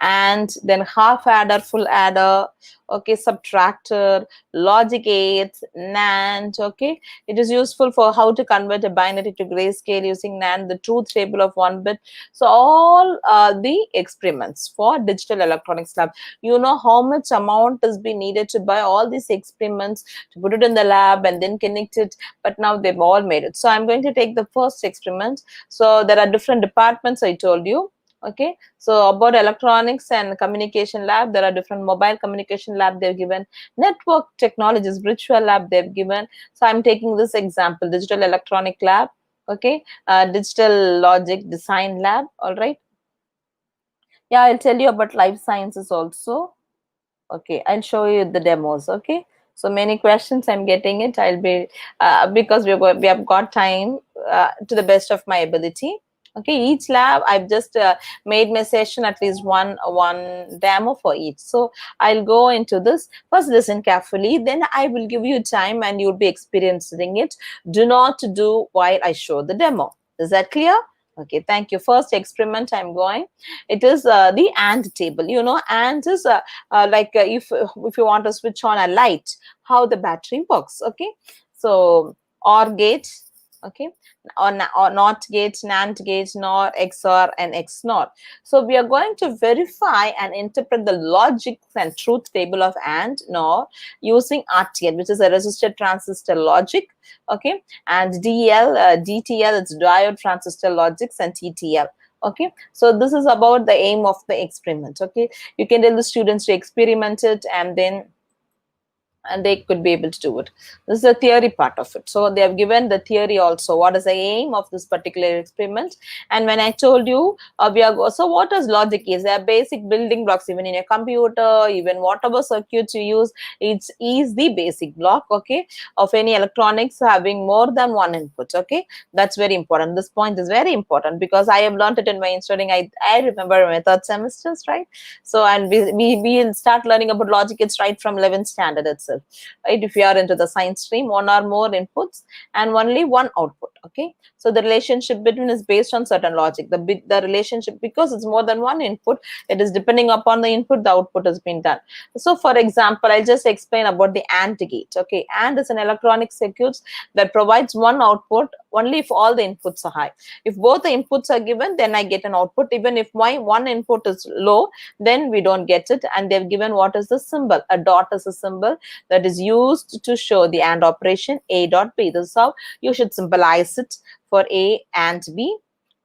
and then half adder, full adder, okay, subtractor, logic gates, NAND. Okay, it is useful for how to convert a binary to grayscale using NAND, the truth table of 1 bit. So all the experiments for digital electronics lab. You know how much amount is being needed to buy all these experiments to put it in the lab and then connect it, but now they've all made it. So I'm going to take the first experiment. So there are different departments I told you. Okay, so about electronics and communication lab, there are different mobile communication lab they've given, network technologies virtual lab they've given. So I'm taking this example, digital electronic lab. Okay, digital logic design lab. All right, yeah, I'll tell you about life sciences also. Okay, I'll show you the demos. Okay, so many questions I'm getting it. I'll be because we have got time to the best of my ability. Okay, each lab I've just made my session at least one demo for each. So I'll go into this. First, listen carefully. Then I will give you time and you'll be experiencing it. Do not do while I show the demo. Is that clear? Okay, thank you. First experiment I'm going. It is the AND table. You know, AND is if you want to switch on a light, how the battery works. Okay, so OR gate. Okay, or NOT gate, NAND gate, NOR, XOR, and XNOR. So we are going to verify and interpret the logic and truth table of AND NOR using RTL, which is a resistor transistor logic. Okay, and DTL, it's diode transistor logics, and TTL. Okay, so this is about the aim of the experiment. Okay, you can tell the students to experiment it and they could be able to do it. This is the theory part of it. So they have given the theory also. What is the aim of this particular experiment? And when I told you, so what is logic is? They are basic building blocks, even in a computer, even whatever circuits you use, it is the basic block, okay, of any electronics having more than one input. Okay, that's very important. This point is very important because I have learned it in my studying. I remember my third semesters, right? So, and we will start learning about logic. It's right from 11th standard itself, right? If you are into the science stream, one or more inputs and only one output. Okay, so the relationship between is based on certain logic. The relationship, because it's more than one input, it is depending upon the input, the output has been done. So for example, I'll just explain about the AND gate. Okay, AND is an electronic circuit that provides one output only if all the inputs are high. If both the inputs are given, then I get an output. Even if my one input is low, then we don't get it. And they've given what is the symbol. A dot is a symbol that is used to show the AND operation, A dot B. This is how you should symbolize it for A and B,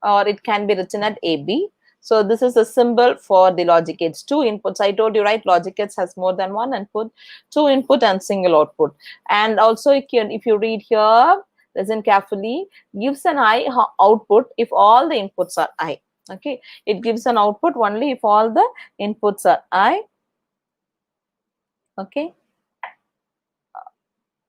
or it can be written at AB. So this is a symbol for the logic gates. Two inputs. I told you, right? Logic gates has more than one input, two input and single output. And also, if you read here, listen carefully, gives an I output if all the inputs are I. Okay, it gives an output only if all the inputs are I. Okay,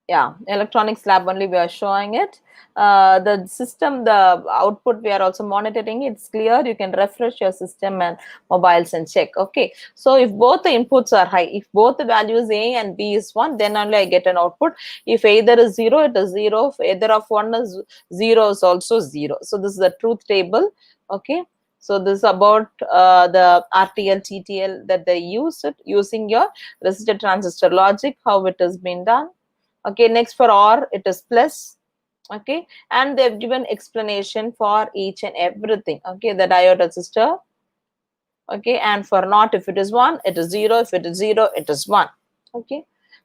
Yeah, electronics lab only we are showing it. The system, the output we are also monitoring. It's clear. You can refresh your system and mobiles and check. Okay, so if both the inputs are high, if both the values A and B is 1, then only I get an output. If either is 0, it is 0. If either of 1 is 0, is also 0. So this is the truth table. Okay, so this is about the RTL TTL that they use it using your resistor transistor logic, how it has been done. Okay, next for OR it is plus. Okay, and they've given explanation for each and everything. Okay, the diode resistor. Okay, and for not, if it is 1 it is 0, if it is 0 it is 1. Okay,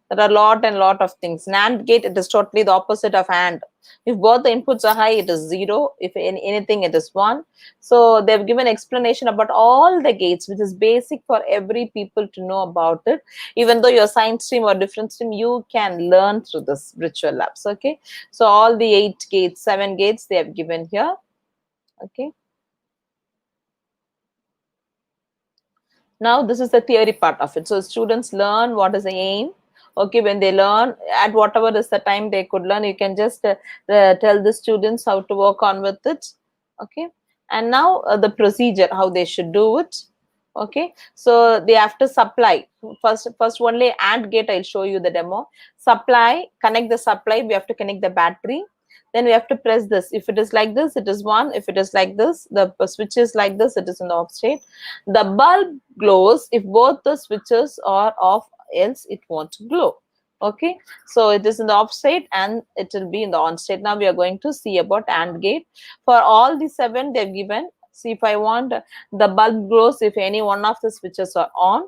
there are lot of things. NAND gate, it is totally the opposite of AND. If both the inputs are high, it is 0. If anything, it is 1. So they've given explanation about all the gates, which is basic for every people to know about it. Even though you're science stream or different stream, you can learn through this virtual labs. Okay, so all the 8 gates, 7 gates they have given here. Okay, now this is the theory part of it. So students learn what is the aim. Okay, when they learn at whatever is the time they could learn, you can just tell the students how to work on with it. Okay, and now the procedure, how they should do it. Okay, so they have to supply first only AND gate. I'll show you the demo. Supply, connect the supply, we have to connect the battery. Then we have to press this. If it is like this, it is 1. If it is like this, the switch is like this, it is in the off state. The bulb glows if both the switches are off, else it won't glow. Okay, so it is in the off state and it will be in the on state. Now we are going to see about AND gate. For all the 7 they've given. See, if I want the bulb glows if any one of the switches are on.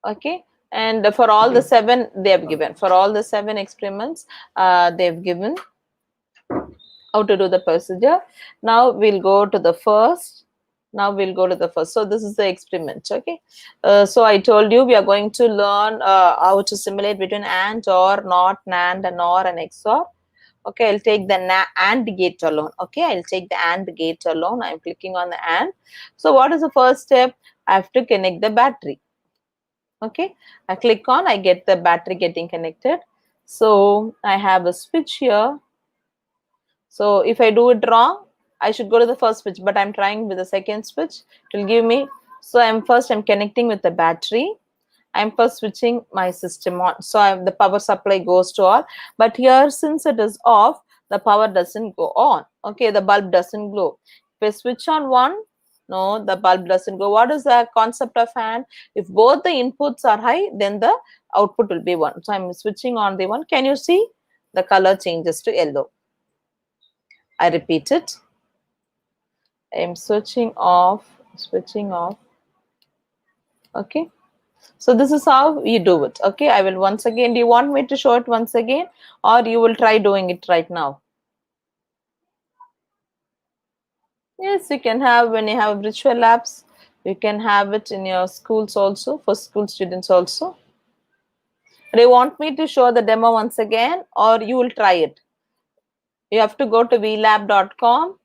Okay, and for all the 7 they have given, for all the 7 experiments they've given how to do the procedure. Now we'll go to the first. So this is the experiment. Okay, so I told you we are going to learn how to simulate between AND, OR, NOT, NAND, and OR and XOR. Okay, I'll take the AND gate alone. Okay, I'll take the AND gate alone. I'm clicking on the AND. So what is the first step? I have to connect the battery. Okay, I click on, I get the battery getting connected. So I have a switch here. So if I do it wrong, I should go to the first switch, but I'm trying with the second switch. It will give me. So I'm connecting with the battery. I'm first switching my system on. So the power supply goes to all. But here, since it is off, the power doesn't go on. Okay, the bulb doesn't glow. If I switch on one, no, the bulb doesn't go. What is the concept of AND? If both the inputs are high, then the output will be 1. So I'm switching on the 1. Can you see? The color changes to yellow. I repeat it. I'm switching off. Okay. So this is how you do it. Okay, I will once again. Do you want me to show it once again, or you will try doing it right now? Yes, you can have, when you have virtual labs, you can have it in your schools also, for school students also. Do you want me to show the demo once again, or you will try it? You have to go to vlab.com.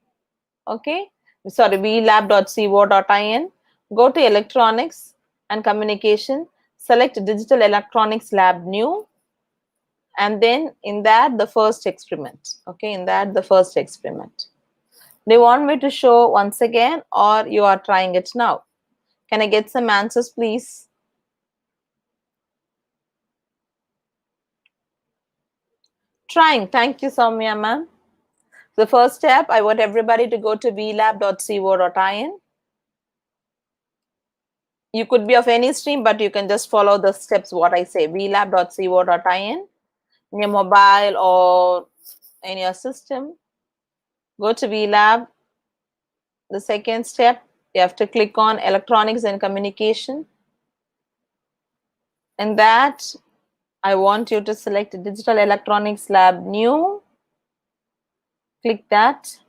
Okay, sorry, vlab.co.in. Go to electronics and communication. Select digital electronics lab new. And then in that the first experiment. Okay, in that the first experiment. Do you want me to show once again, or you are trying it now? Can I get some answers, please? Trying. Thank you, Soumya ma'am. The first step, I want everybody to go to vlab.co.in. You could be of any stream, but you can just follow the steps what I say. vlab.co.in in your mobile or in your system. Go to VLab. The second step, you have to click on electronics and communication. In that, I want you to select digital electronics lab new. Click that.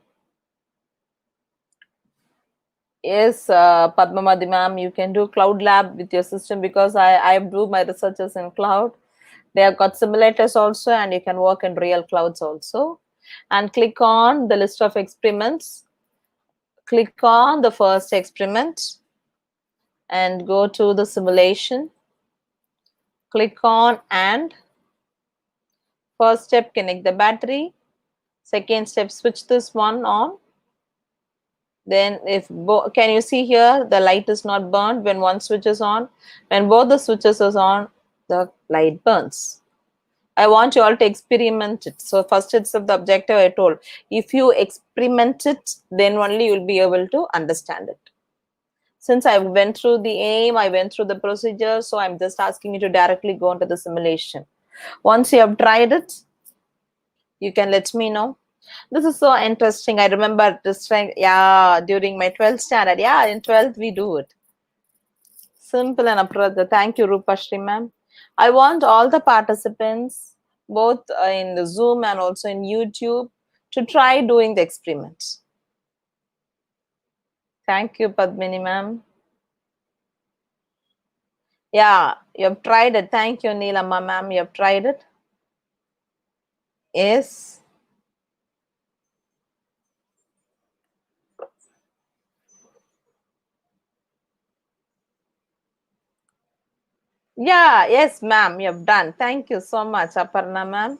Yes, Padmamadi ma'am, you can do cloud lab with your system, because I do my researches in cloud. They have got simulators also, and you can work in real clouds also. And click on the list of experiments. Click on the first experiment and go to the simulation. Click on AND. First step, connect the battery. Second step, switch this one on. Then if can you see here the light is not burned when one switch is on? When both the switches is on, the light burns. I want you all to experiment it. So first itself the objective I told. If you experiment it, then only you will be able to understand it. Since I went through the aim, I went through the procedure, so I'm just asking you to directly go into the simulation. Once you have tried it, you can let me know. This is so interesting. I remember this trying, yeah, during my 12th standard. Yeah, in 12th we do it. Simple and approach. Thank you, Rupashri ma'am. I want all the participants, both in the Zoom and also in YouTube, to try doing the experiments. Thank you, Padmini ma'am. Yeah, you have tried it. Thank you, Neelamma ma'am. You have tried it. Yes. Yeah, yes, ma'am. You have done. Thank you so much, Aparna ma'am.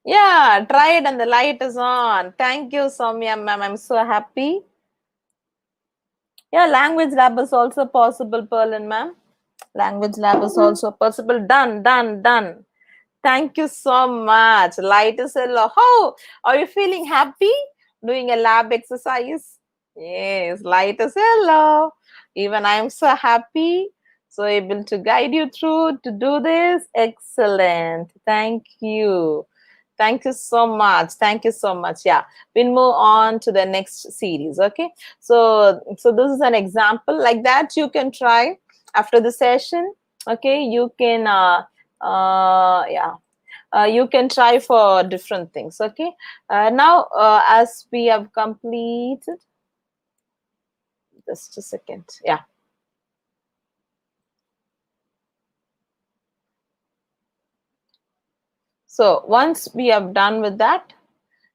Yeah, try it and the light is on. Thank you, Soumya ma'am. I'm so happy. Yeah, language lab is also possible, Perlin ma'am. Language lab is also possible. Done, done, done. Thank you so much. Light is hello. How are you feeling happy doing a lab exercise? Yes, light is hello. Even I am so happy. So able to guide you through to do this. Excellent. Thank you. Thank you so much. Thank you so much. Yeah, we'll move on to the next series. Okay. So this is an example like that. You can try after the session. Okay. You can, yeah, you can try for different things. Okay. Now, as we have completed, just a second. Yeah. So once we have done with that,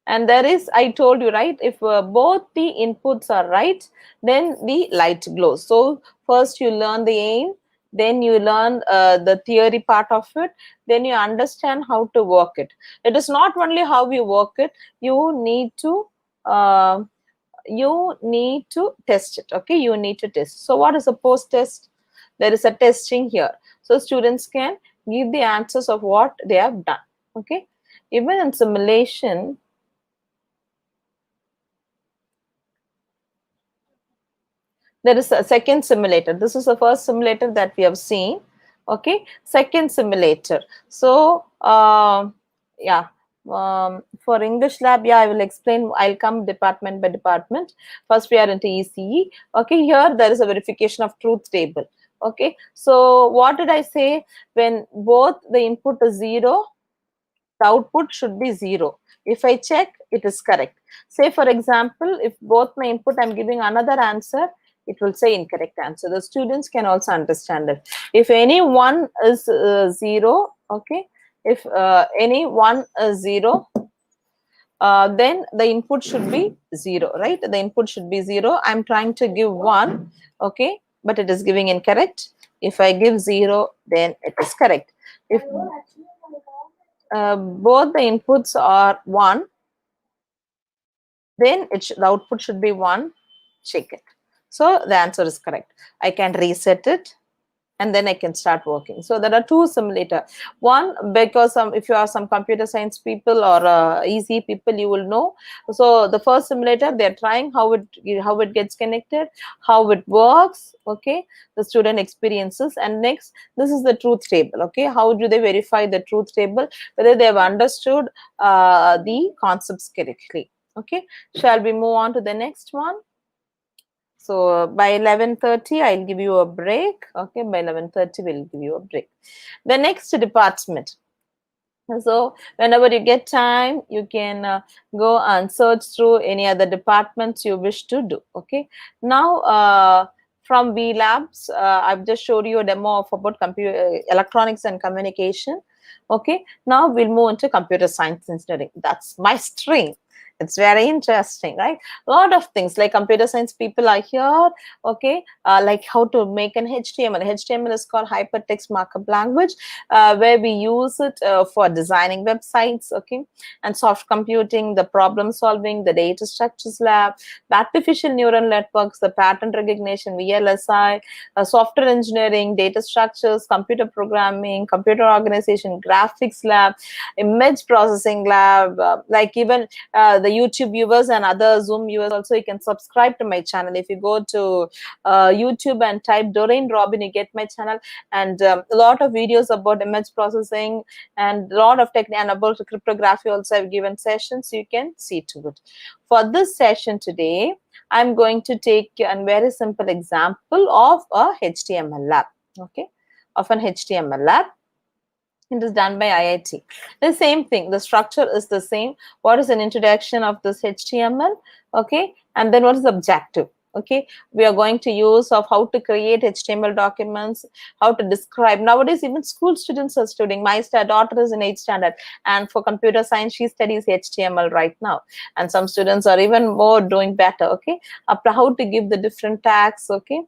and there is, I told you, right, if both the inputs are right, then the light glows. So first you learn the aim, then you learn the theory part of it, then you understand how to work it. It is not only how you work it, you need to uh, test it. Okay, you need to test. So what is a post test? There is a testing here, so students can give the answers of what they have done. Okay, even in simulation, there is a second simulator. This is the first simulator that we have seen. Okay, second simulator. So yeah, for English lab, yeah, I will explain. I'll come department by department. First we are into ECE. Okay, here there is a verification of truth table. Okay, so what did I say? When both the input is 0, the output should be 0. If I check, it is correct. Say for example, if both my input I'm giving another answer, it will say incorrect answer. The students can also understand it. If any one is 0, okay, if any one is 0, then the input should be 0, right? The input should be 0. I'm trying to give 1, okay, but it is giving incorrect. If I give 0, then it is correct. If both the inputs are 1, then the output should be 1. Check it. So the answer is correct. I can reset it and then I can start working. So there are two simulator. One, because if you are some computer science people or easy people, you will know. So the first simulator, they're trying how it gets connected, how it works. Okay, the student experiences. And next, this is the truth table. Okay, how do they verify the truth table, whether they have understood the concepts correctly. Okay, shall we move on to the next one? So by 11:30, I'll give you a break. Okay, by 11:30, we'll give you a break. The next department. So whenever you get time, you can go and search through any other departments you wish to do. Okay. Now, from B Labs, I've just showed you a demo of about electronics and communication. Okay. Now we'll move into computer science engineering. That's my stream. It's very interesting, right? A lot of things like computer science people are here, okay, like how to make an HTML. HTML is called hypertext markup language, where we use it for designing websites, okay, and soft computing, the problem solving, the data structures lab, the artificial neural networks, the pattern recognition, VLSI, software engineering, data structures, computer programming, computer organization, graphics lab, image processing lab, like even the YouTube viewers and other Zoom viewers also, you can subscribe to my channel. If you go to YouTube and type Doreen Robin, you get my channel, and a lot of videos about image processing and a lot of technique and about cryptography also I've given sessions. You can see to it. For this session today, I'm going to take a very simple example of a HTML lab, okay, of an HTML lab. It is done by IIT. The same thing, the structure is the same. What is an introduction of this HTML? Okay, and then what is the objective? Okay, we are going to use of how to create HTML documents, how to describe. Nowadays, even school students are studying. My daughter is in 8th standard, and for computer science, she studies HTML right now. And some students are even more doing better. Okay, up to how to give the different tags. Okay,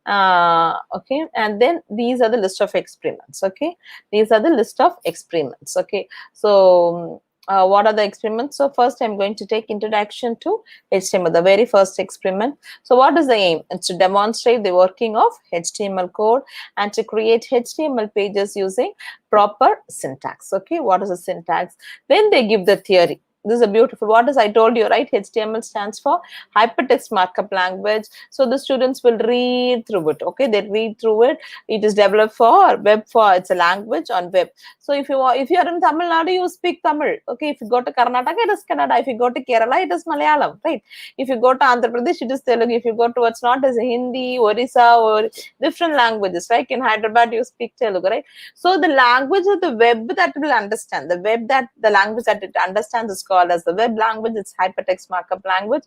okay, and then these are the list of experiments. Okay, these are the list of experiments. Okay, so what are the experiments? So first I'm going to take introduction to HTML, the very first experiment. So what is the aim? It's to demonstrate the working of HTML code and to create HTML pages using proper syntax. Okay, what is the syntax? Then they give the theory. This is a beautiful, what is I told you, right? HTML stands for hypertext markup language. So the students will read through it. Okay, they read through it. It is developed for web, for it's a language on web. So if you are in Tamil Nadu, you speak Tamil. Okay, if you go to Karnataka, it is Kannada. If you go to Kerala, it is Malayalam, right? If you go to Andhra Pradesh, it is Telugu. If you go to what's not as Hindi, Orissa, or different languages, right? In Hyderabad, you speak Telugu, right? So the language of the web that will understand, the language that it understands is called as the web language. It's hypertext markup language.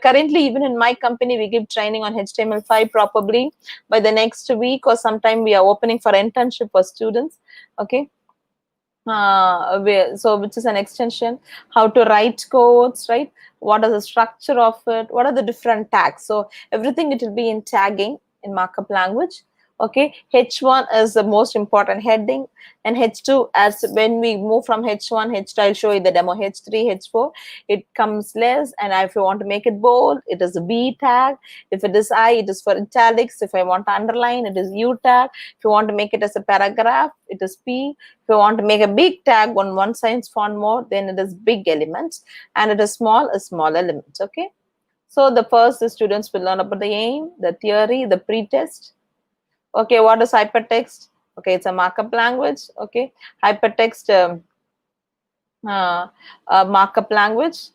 Currently, even in my company, we give training on HTML5. Probably by the next week or sometime, we are opening for internship for students. Okay. So which is an extension, how to write codes, right? What is the structure of it? What are the different tags? So everything it will be in tagging in markup language. Okay, H1 is the most important heading, and H2, as when we move from H1, H2, I'll show you the demo, H3, H4, it comes less, and if you want to make it bold, it is a B tag. If it is I, it is for italics. If I want to underline, it is U tag. If you want to make it as a paragraph, it is P. If you want to make a big tag on one size font more, then it is big elements, and it is small elements. Okay, so the first, the students will learn about the aim, the theory, the pretest. Okay, what is hypertext? Okay, it's a markup language. Okay, hypertext markup language.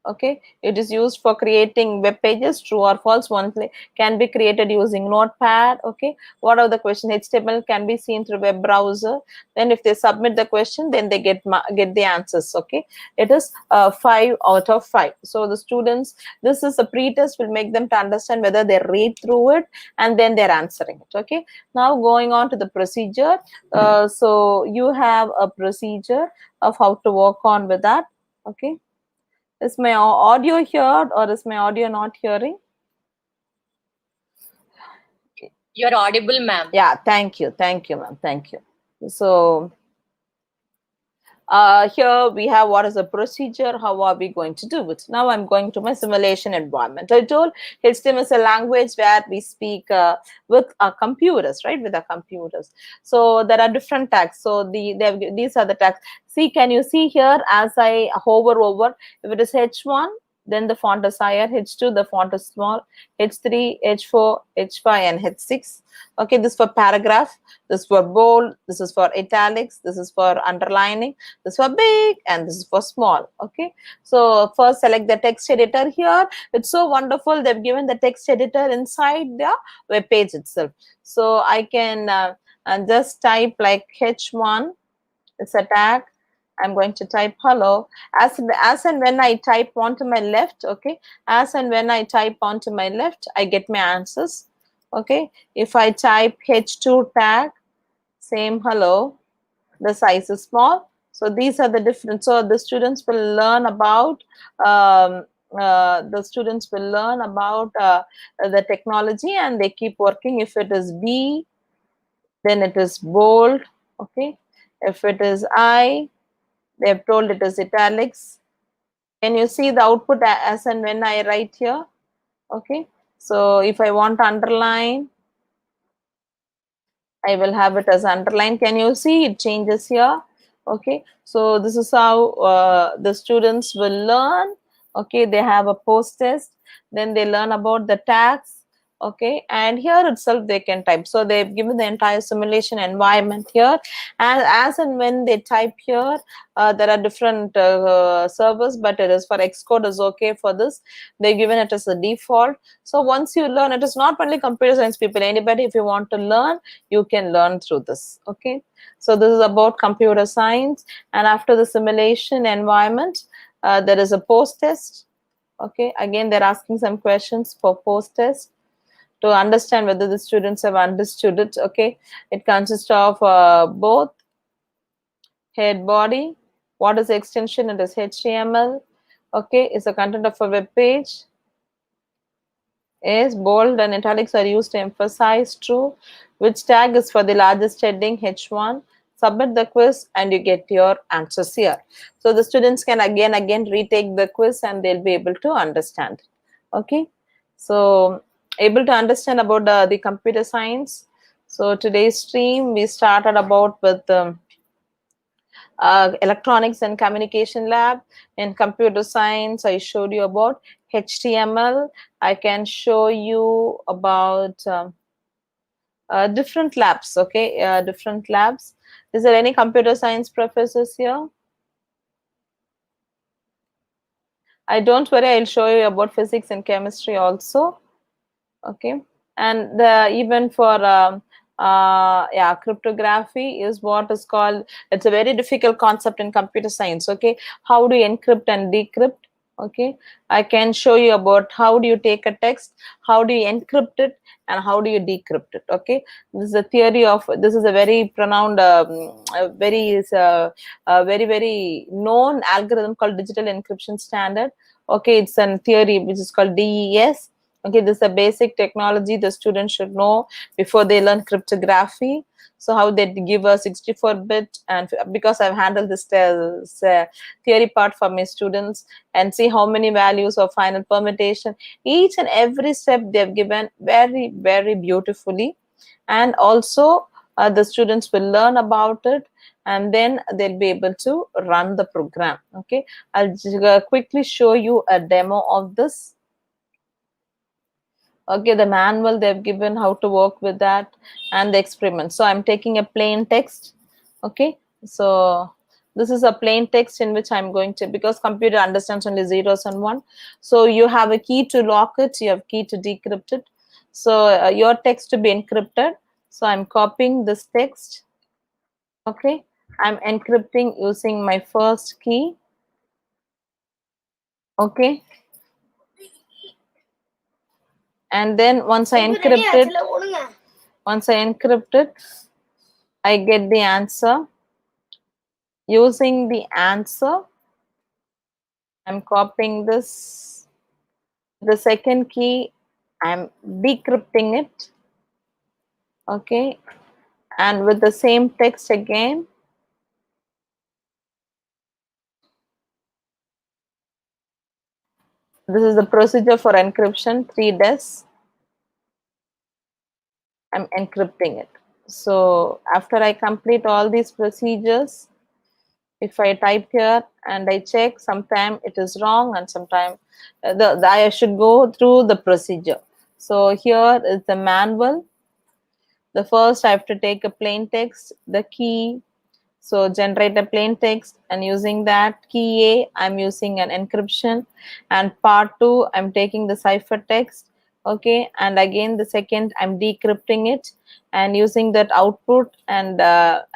Okay, it is used for creating web pages. True or false? One can be created using Notepad. Okay, what are the question? HTML can be seen through web browser. Then if they submit the question, then they get the answers. Okay, it is 5 out of 5. So the students, this is a pretest, will make them to understand whether they read through it and then they're answering it. Okay, now going on to the procedure. So you have a procedure of how to work on with that. Okay, is my audio heard or is my audio not hearing? You're audible, ma'am. Yeah, thank you, ma'am, thank you. So here we have what is the procedure, how are we going to do it. Now I'm going to my simulation environment. I told HTML is a language where we speak with our computers, right, with our computers. So there are different tags. So these are the tags. See, can you see here as I hover over, if it is H1, then the font is higher, H2, the font is small, H3, H4, H5, and H6. Okay, this is for paragraph, this is for bold, this is for italics, this is for underlining, this is for big, and this is for small. Okay, so first select the text editor here. It's so wonderful, they've given the text editor inside the web page itself. So I can just type like H1, it's a tag. I'm going to type hello. As and when I type onto my left, okay, as and when I type onto my left, I get my answers. Okay, if I type H2 tag, same hello, the size is small, So these are the different. So the students will learn about the technology, and they keep working. If it is B, then it is bold. Okay. If it is I, they have told it is italics. Can you see the output as and when I write here? Okay. So if I want to underline, I will have it as underline. Can you see it changes here? Okay. So this is how the students will learn. Okay. They have a post test. Then they learn about the tags. Okay. And here itself they can type. So they've given the entire simulation environment here. And as and when they type here, there are different servers, but it is for Xcode is okay for this. They've given it as a default. So once you learn, it is not only computer science people, anybody, if you want to learn, you can learn through this. Okay. So this is about computer science. And after the simulation environment, there is a post test. Okay. Again, they're asking some questions for post test to understand whether the students have understood it. Okay. It consists of both head, body. What is the extension? It is HTML. Okay. Is the content of a web page. Is bold and italics are used to emphasize true. Which tag is for the largest heading? H1. Submit the quiz and you get your answers here. So the students can again retake the quiz and they'll be able to understand. Okay. So able to understand about the computer science. So today's stream we started about with electronics and communication lab. In computer science, I showed you about HTML. I can show you about different labs. Okay, different labs. Is there any computer science professors here? I don't worry, I'll show you about physics and chemistry also. Okay. And even for yeah, cryptography is what is called, it's a very difficult concept in computer science. Okay, how do you encrypt and decrypt? Okay, I can show you about how do you take a text, how do you encrypt it, and how do you decrypt it. Okay, this is a theory of, this is a very pronounced very known algorithm called digital encryption standard. Okay, it's a theory which is called DES. Okay, this is a basic technology the students should know before they learn cryptography. So how they give a 64-bit, and because I've handled this theory part for my students, and see how many values of final permutation, each and every step they've given very beautifully. And also the students will learn about it, and then they'll be able to run the program. Okay, I'll just, quickly show you a demo of this. Okay, the manual they've given how to work with that, and the experiment. So I'm taking a plain text. Okay, so this is a plain text in which I'm going to, because computer understands only zeros and one, so you have a key to lock it, you have key to decrypt it. So your text to be encrypted, so I'm copying this text. Okay, I'm encrypting using my first key. Okay, and then once I encrypt it, I get the answer. Using the answer, I'm copying this. The second key, I'm decrypting it. Okay, and with the same text again, this is the procedure for encryption, 3 des. I'm encrypting it. So after I complete all these procedures, if I type here and I check, sometime it is wrong and sometime I should go through the procedure. So here is the manual. The first I have to take a plain text, the key. So generate a plain text, and using that key A, I'm using an encryption, and part 2, I'm taking the cipher text. Okay, and again the second, I'm decrypting it and using that output, and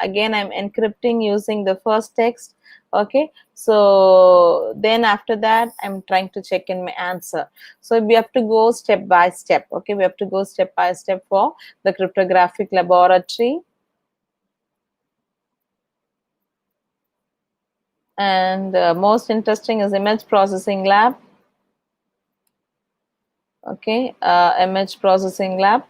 again I'm encrypting using the first text. Okay, so then after that, I'm trying to check in my answer. So we have to go step by step. Okay, we have to go step by step for the cryptographic laboratory. And most interesting is image processing lab. Okay, image processing lab.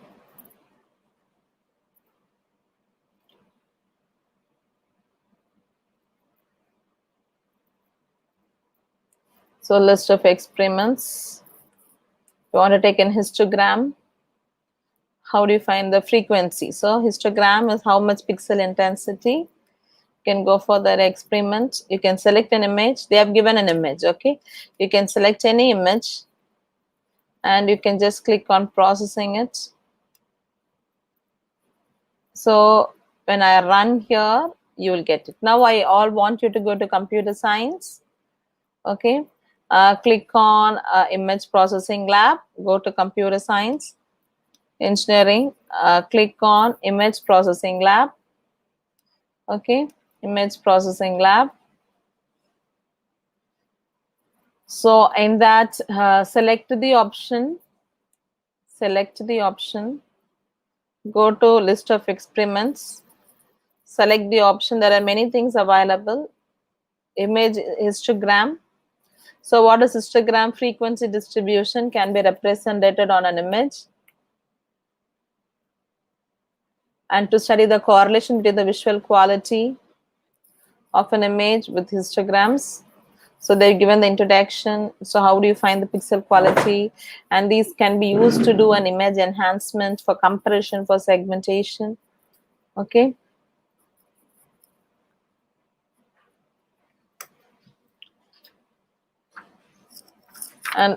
So list of experiments. You want to take an histogram. How do you find the frequency? So histogram is how much pixel intensity. You can go for the experiment. You can select an image. They have given an image. Okay, you can select any image and you can just click on processing it. So when I run here, you will get it. Now I all want you to go to computer science. Okay, click on image processing lab, go to computer science, engineering, click on image processing lab. Okay, image processing lab. So in that, select the option, go to list of experiments, select the option. There are many things available. Image histogram. So what is histogram? Frequency distribution can be represented on an image. And to study the correlation between the visual quality of an image with histograms. So they're given the introduction. So how do you find the pixel quality? And these can be used to do an image enhancement, for compression, for segmentation. Okay. And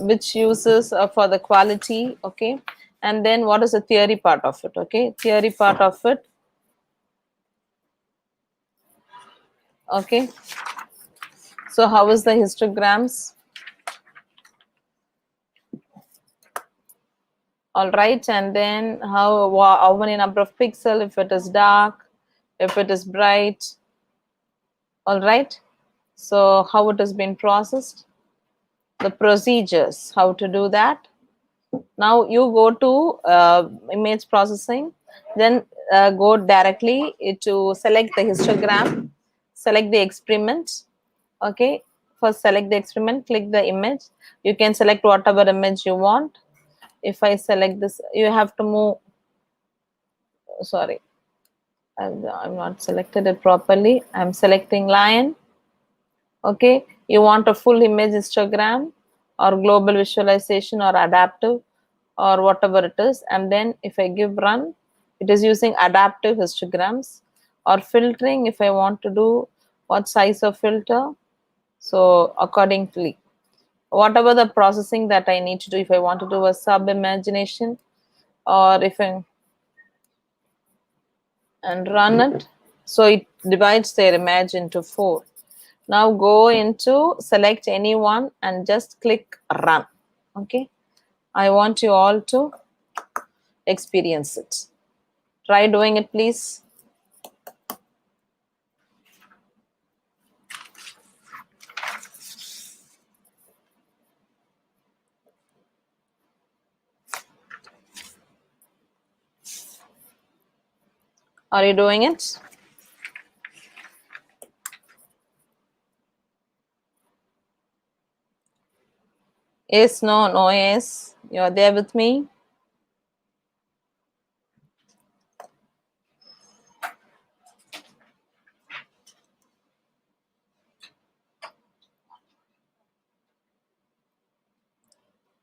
which uses for the quality. Okay. And then what is the theory part of it? Okay. Theory part of it. Okay. So how is the histograms? All right. And then how many number of pixel, if it is dark, if it is bright. All right. So how it has been processed, the procedures, how to do that. Now you go to image processing, then go directly to select the histogram, select the experiment. Okay, first select the experiment, click the image. You can select whatever image you want. If I select this, you have to move. Sorry, I'm not selected it properly. I'm selecting lion. Okay, you want a full image histogram or global visualization or adaptive or whatever it is. And then if I give run, it is using adaptive histograms. Or filtering, if I want to do what size of filter. So accordingly, whatever the processing that I need to do, if I want to do a sub imagination, or if I and run it, so it divides their image into 4. Now go into select any one and just click run. Okay, I want you all to experience it. Try doing it, please. Are you doing it? Yes, no, no, yes. You're there with me?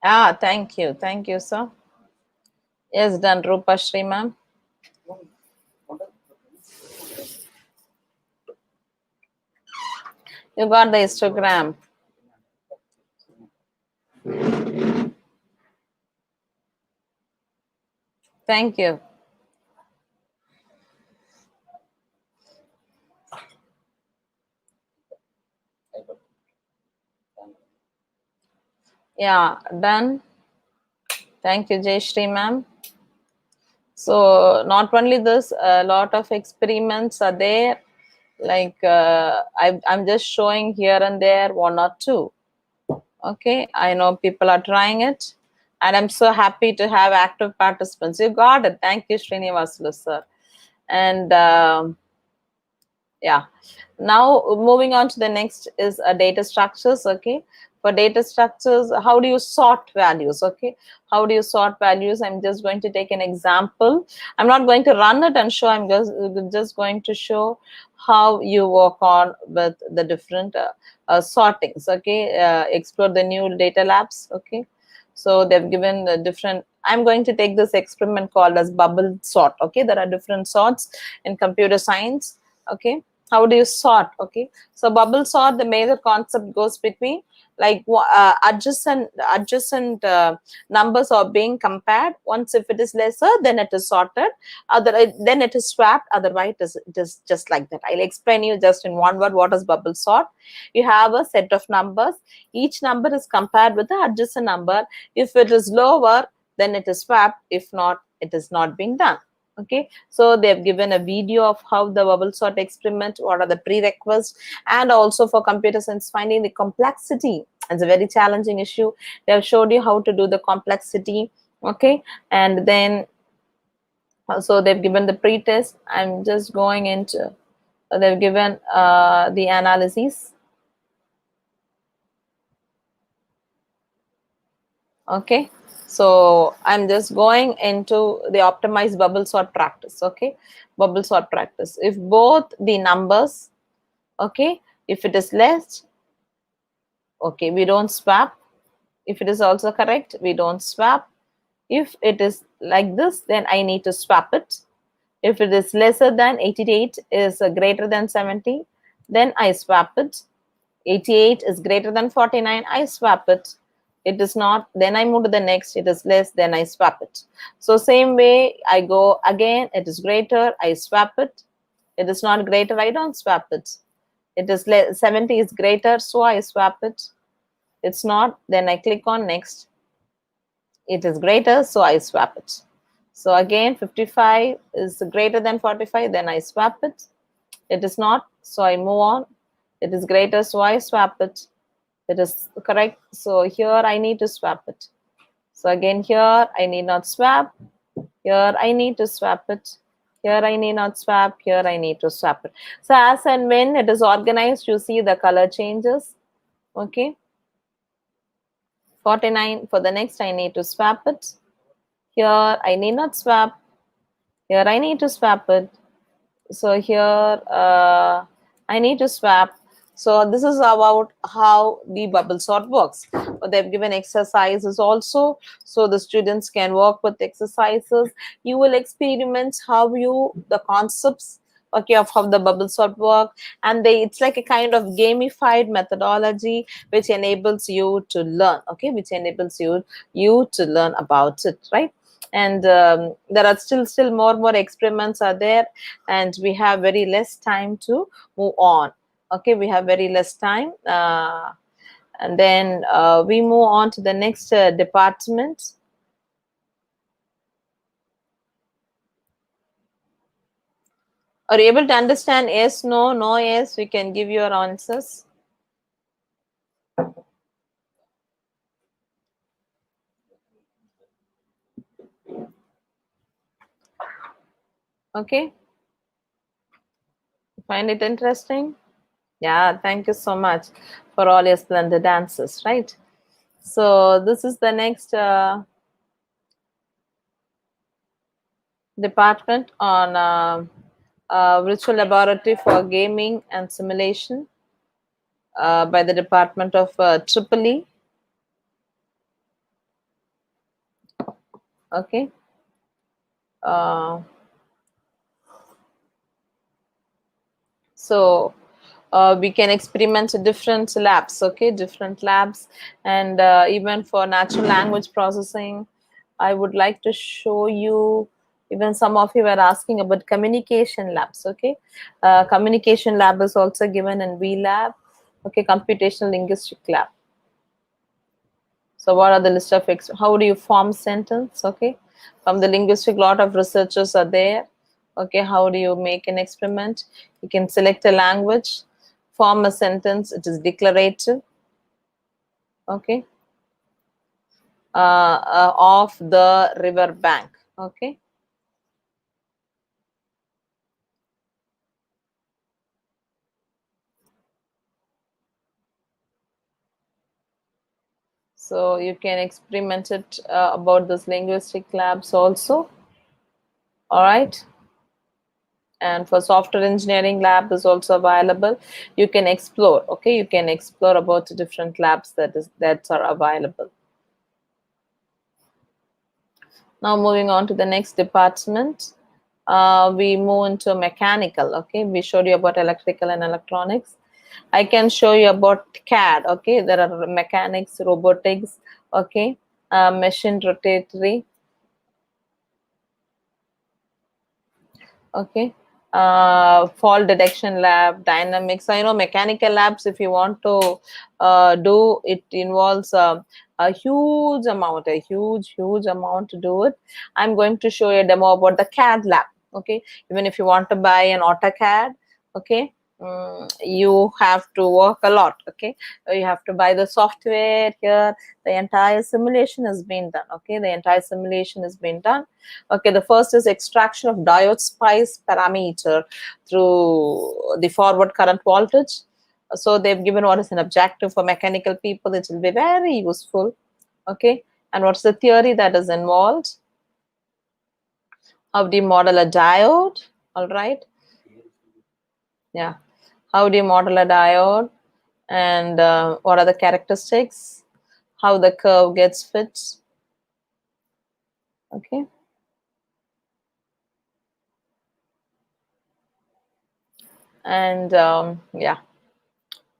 Ah, thank you. Thank you, sir. Yes, done, Rupa Shri, ma'am. You got the histogram. Thank you. Yeah, done. Thank you, Jay Shri, ma'am. So not only this, a lot of experiments are there. Like I'm just showing here and there 1 or 2. Okay, I know people are trying it, and I'm so happy to have active participants. You got it. Thank you, Srinivasulu sir. And Yeah. Now moving on to the next is data structures. Okay, for data structures, how do you sort values? Okay, how do you sort values? I'm just going to take an example. I'm not going to run it and show. I'm just going to show how you work on with the different sortings. Okay, explore the new data labs. Okay, so they've given the different. I'm going to take this experiment called as bubble sort. Okay, there are different sorts in computer science. Okay, how do you sort? Okay, so bubble sort, the major concept goes between like adjacent numbers are being compared. Once if it is lesser, then it is sorted, other then it is swapped, otherwise it is just like that. I'll explain you just in one word what is bubble sort. You have a set of numbers, each number is compared with the adjacent number. If it is lower, then it is swapped, if not, it is not being done. Okay, so they've given a video of how the bubble sort experiment, what are the prerequisites, and also for computer science finding the complexity. It's a very challenging issue. They have showed you how to do the complexity. Okay, and then so they've given the pre-test. I'm just going into they've given the analyses. Okay, so I'm just going into the optimized bubble sort practice. Okay, bubble sort practice, if both the numbers, okay, if it is less, okay, we don't swap. If it is also correct, we don't swap. If it is like this, then I need to swap it. If it is lesser than 88 is greater than 70, then I swap it. 88 is greater than 49, I swap it. It is not, then I move to the next. It is less, then I swap it. So same way I go again. It is greater, I swap it. It is not greater, I don't swap it. It is 70 is greater, so I swap it. It's not, then I click on next. It is greater, so I swap it. So again, 55 is greater than 45, then I swap it. It is not, so I move on. It is greater, so I swap it. It is correct, so here I need to swap it. So again, here I need not swap. Here I need to swap it. Here I need not swap. Here I need to swap it. So as and when it is organized, you see the color changes. Okay. 49 for the next, I need to swap it. Here I need not swap. Here I need to swap it. So here I need to swap. So this is about how the bubble sort works. But they've given exercises also, so the students can work with exercises. You will experiment how you the concepts, okay, of how the bubble sort work, and it's like a kind of gamified methodology which enables you to learn. Okay, which enables you to learn about it, right? And there are still more experiments are there, and we have very less time to move on. Okay, we have very less time, and then we move on to the next department. Are you able to understand? Yes, no, no, yes? We can give your answers. Okay, find it interesting? Yeah, thank you so much for all your splendid answers, right? So this is the next department on virtual laboratory for gaming and simulation by the Department of Tripoli. Okay. So we can experiment different labs, okay, different labs, and even for natural language processing, I would like to show you. Even some of you were asking about communication labs, okay. Communication lab is also given in V lab, okay, computational linguistic lab. So what are the list of how do you form sentence? Okay, from the linguistic, lot of researchers are there. Okay, how do you make an experiment? You can select a language, form a sentence. It is declarative. Okay, of the river bank. Okay. So you can experiment it about this linguistic labs also. All right. And for software engineering lab is also available. You can explore. Okay, you can explore about the different labs that are available. Now moving on to the next department, we move into mechanical. Okay, we showed you about electrical and electronics. I can show you about CAD. Okay, there are mechanics, robotics. Okay, machine rotatory. Okay, fault detection lab, dynamics. So, you know, mechanical labs, if you want to do it, involves a huge amount to do it. I'm going to show you a demo about the CAD lab. Okay, even if you want to buy an AutoCAD, okay, you have to work a lot. Okay, you have to buy the software. Here the entire simulation has been done. Okay, the entire simulation has been done. Okay, the first is extraction of diode spice parameter through the forward current voltage. So they've given what is an objective for mechanical people. It will be very useful. Okay, and what's the theory that is involved? How do you model a diode? All right. Yeah. How do you model a diode? And what are the characteristics? How the curve gets fit? Okay. And yeah,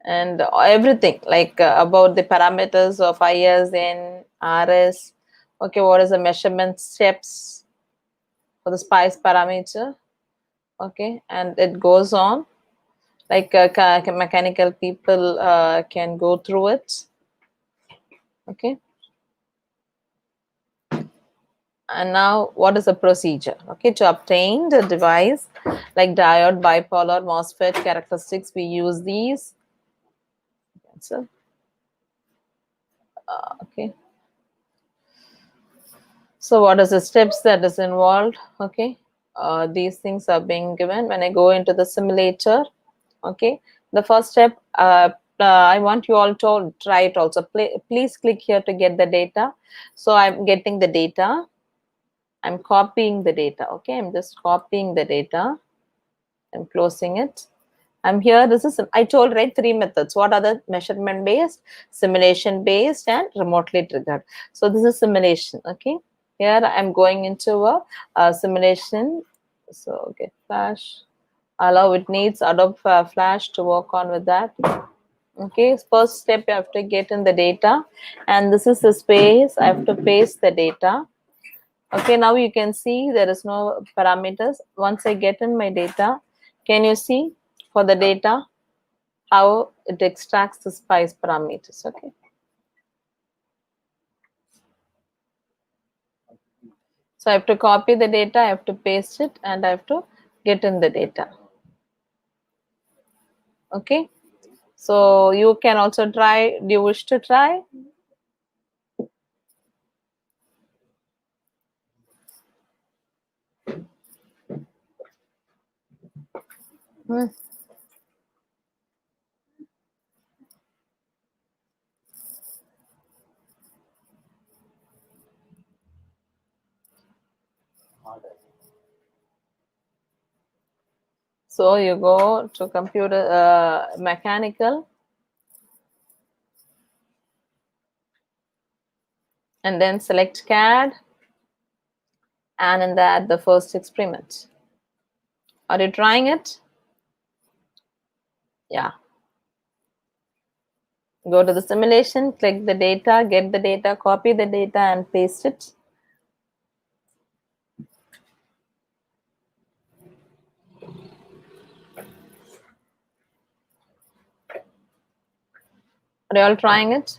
and everything like about the parameters of IS and RS. Okay, what is the measurement steps for the spice parameter? Okay, and it goes on like mechanical people can go through it. Okay, and now what is the procedure? Okay, to obtain the device like diode, bipolar, MOSFET characteristics, we use these. So okay, so what is the steps that is involved? Okay, these things are being given when I go into the simulator. Okay, the first step, I want you all to try it also. Please click here to get the data. So I'm getting the data, I'm copying the data. Okay, I'm just copying the data, I'm closing it. I'm here. This is, I told, right, 3 methods. What are the? Measurement based, simulation based, and remotely triggered. So this is simulation. Okay, here I'm going into a simulation. So okay, Flash, allow, it needs Adobe Flash to work on with that. Okay, first step, you have to get in the data, and this is the space. I have to paste the data. Okay, now you can see there is no parameters. Once I get in my data, can you see for the data how it extracts the spice parameters? Okay, so I have to copy the data, I have to paste it, and I have to get in the data. Okay, so you can also try. Do you wish to try? So you go to computer mechanical, and then select CAD, and in that the first experiment. Are you trying it? Yeah. Go to the simulation, click the data, get the data, copy the data, and paste it. Are you all trying it?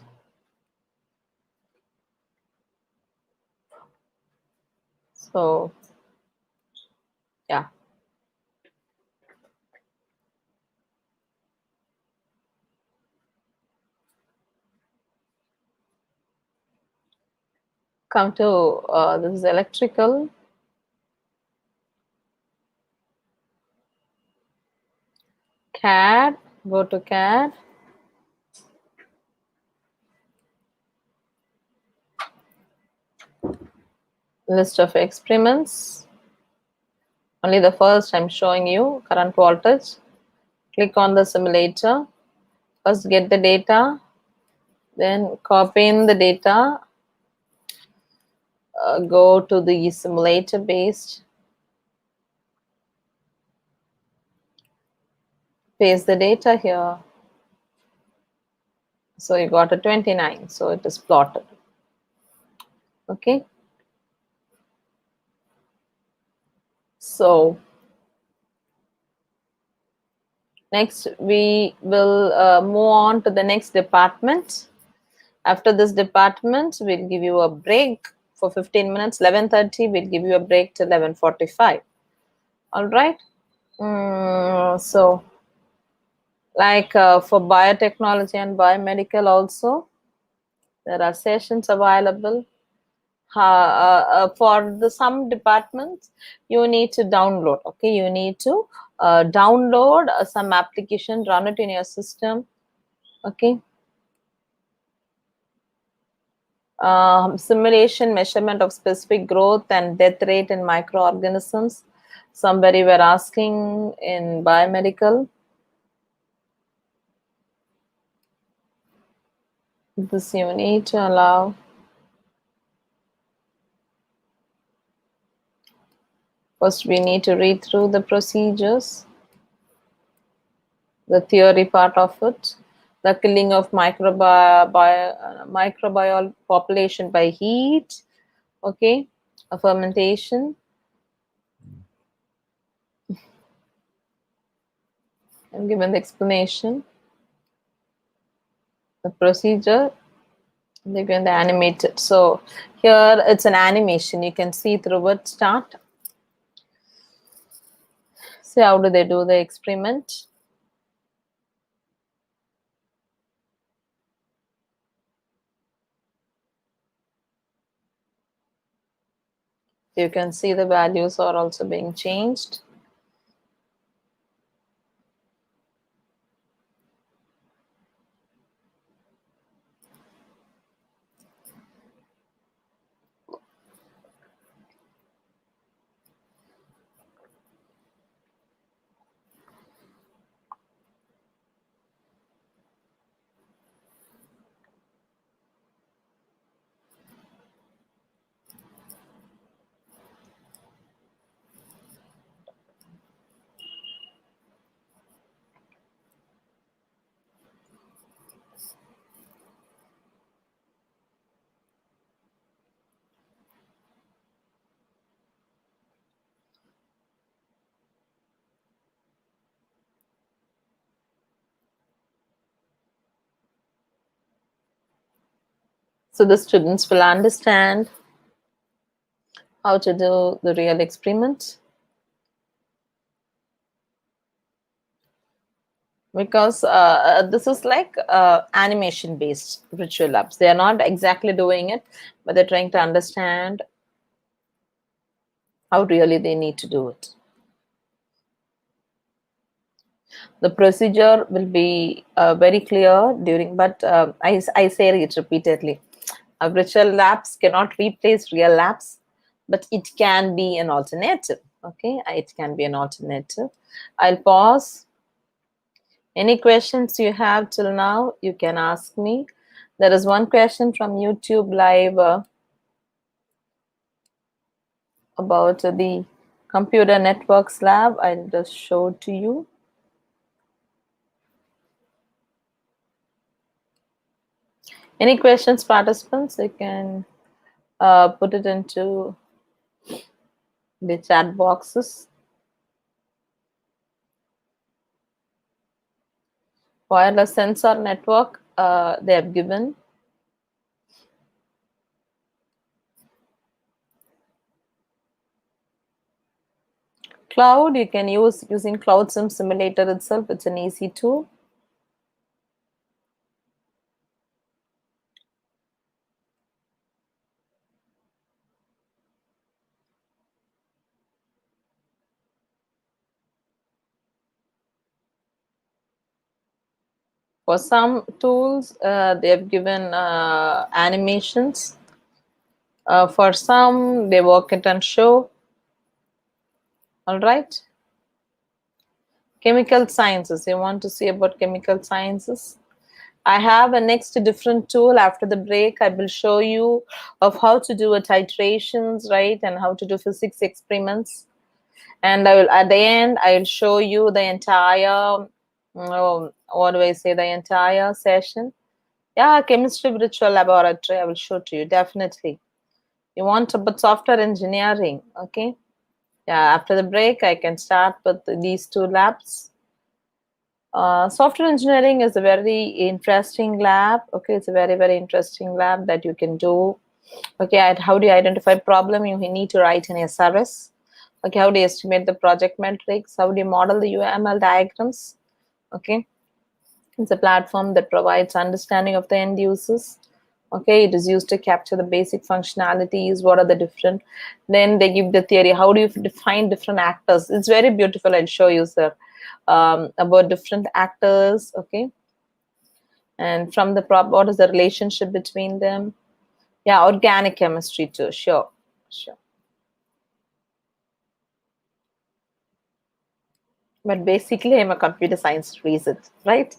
So, yeah. Come to this is electrical. CAD, go to CAD. list of experiments. Only the first I'm showing you, current voltage. Click on the simulator. First get the data, then copy in the data, go to the simulator based, paste the data here. So you got a 29, so it is plotted. Okay. So next we will move on to the next department. After this department, we'll give you a break for 15 minutes. 11:30, we'll give you a break till 11:45. All right. So like for biotechnology and biomedical also, there are sessions available. For the some departments, you need to download. Okay, you need to download some application, run it in your system. Okay. Simulation measurement of specific growth and death rate in microorganisms. Somebody were asking in biomedical. This you need to allow. First, we need to read through the procedures, the theory part of it, the killing of microbial population by heat, okay, a fermentation, and given the explanation, the procedure, they're going to animate it. So here it's an animation. You can see through it. Start. See how do they do the experiment. You can see the values are also being changed. So the students will understand how to do the real experiment. Because this is like animation based virtual labs. They are not exactly doing it, but they're trying to understand how really they need to do it. The procedure will be very clear during, but I say it repeatedly. Virtual labs cannot replace real labs, but it can be an alternative. Okay, it can be an alternative. I'll pause. Any questions you have till now, you can ask me. There is one question from YouTube Live about the computer networks lab. I'll just show to you. Any questions, participants? You can put it into the chat boxes. Wireless sensor network, they have given. Cloud, you can use using Cloud Sim Simulator itself. It's an easy tool. For some tools, they have given animations. For some, they work it and show. All right. Chemical sciences. You want to see about chemical sciences? I have a next different tool after the break. I will show you of how to do a titrations, right, and how to do physics experiments. And I will, at the end, I'll show you the entire, what do I say, the entire session. Yeah, chemistry virtual laboratory. I will show to you definitely. You want about software engineering, okay? Yeah, after the break, I can start with these two labs. Software engineering is a very interesting lab. Okay, it's a very, very interesting lab that you can do. Okay, how do you identify problem? You need to write an SRS. Okay, how do you estimate the project metrics? How do you model the UML diagrams? Okay, it's a platform that provides understanding of the end users. Okay, it is used to capture the basic functionalities. What are the different? Then they give the theory. How do you define different actors? It's very beautiful. I'll show you, sir, about different actors. Okay, and from the what is the relationship between them? Yeah, organic chemistry too. Sure, sure. But basically, I'm a computer science reason, right?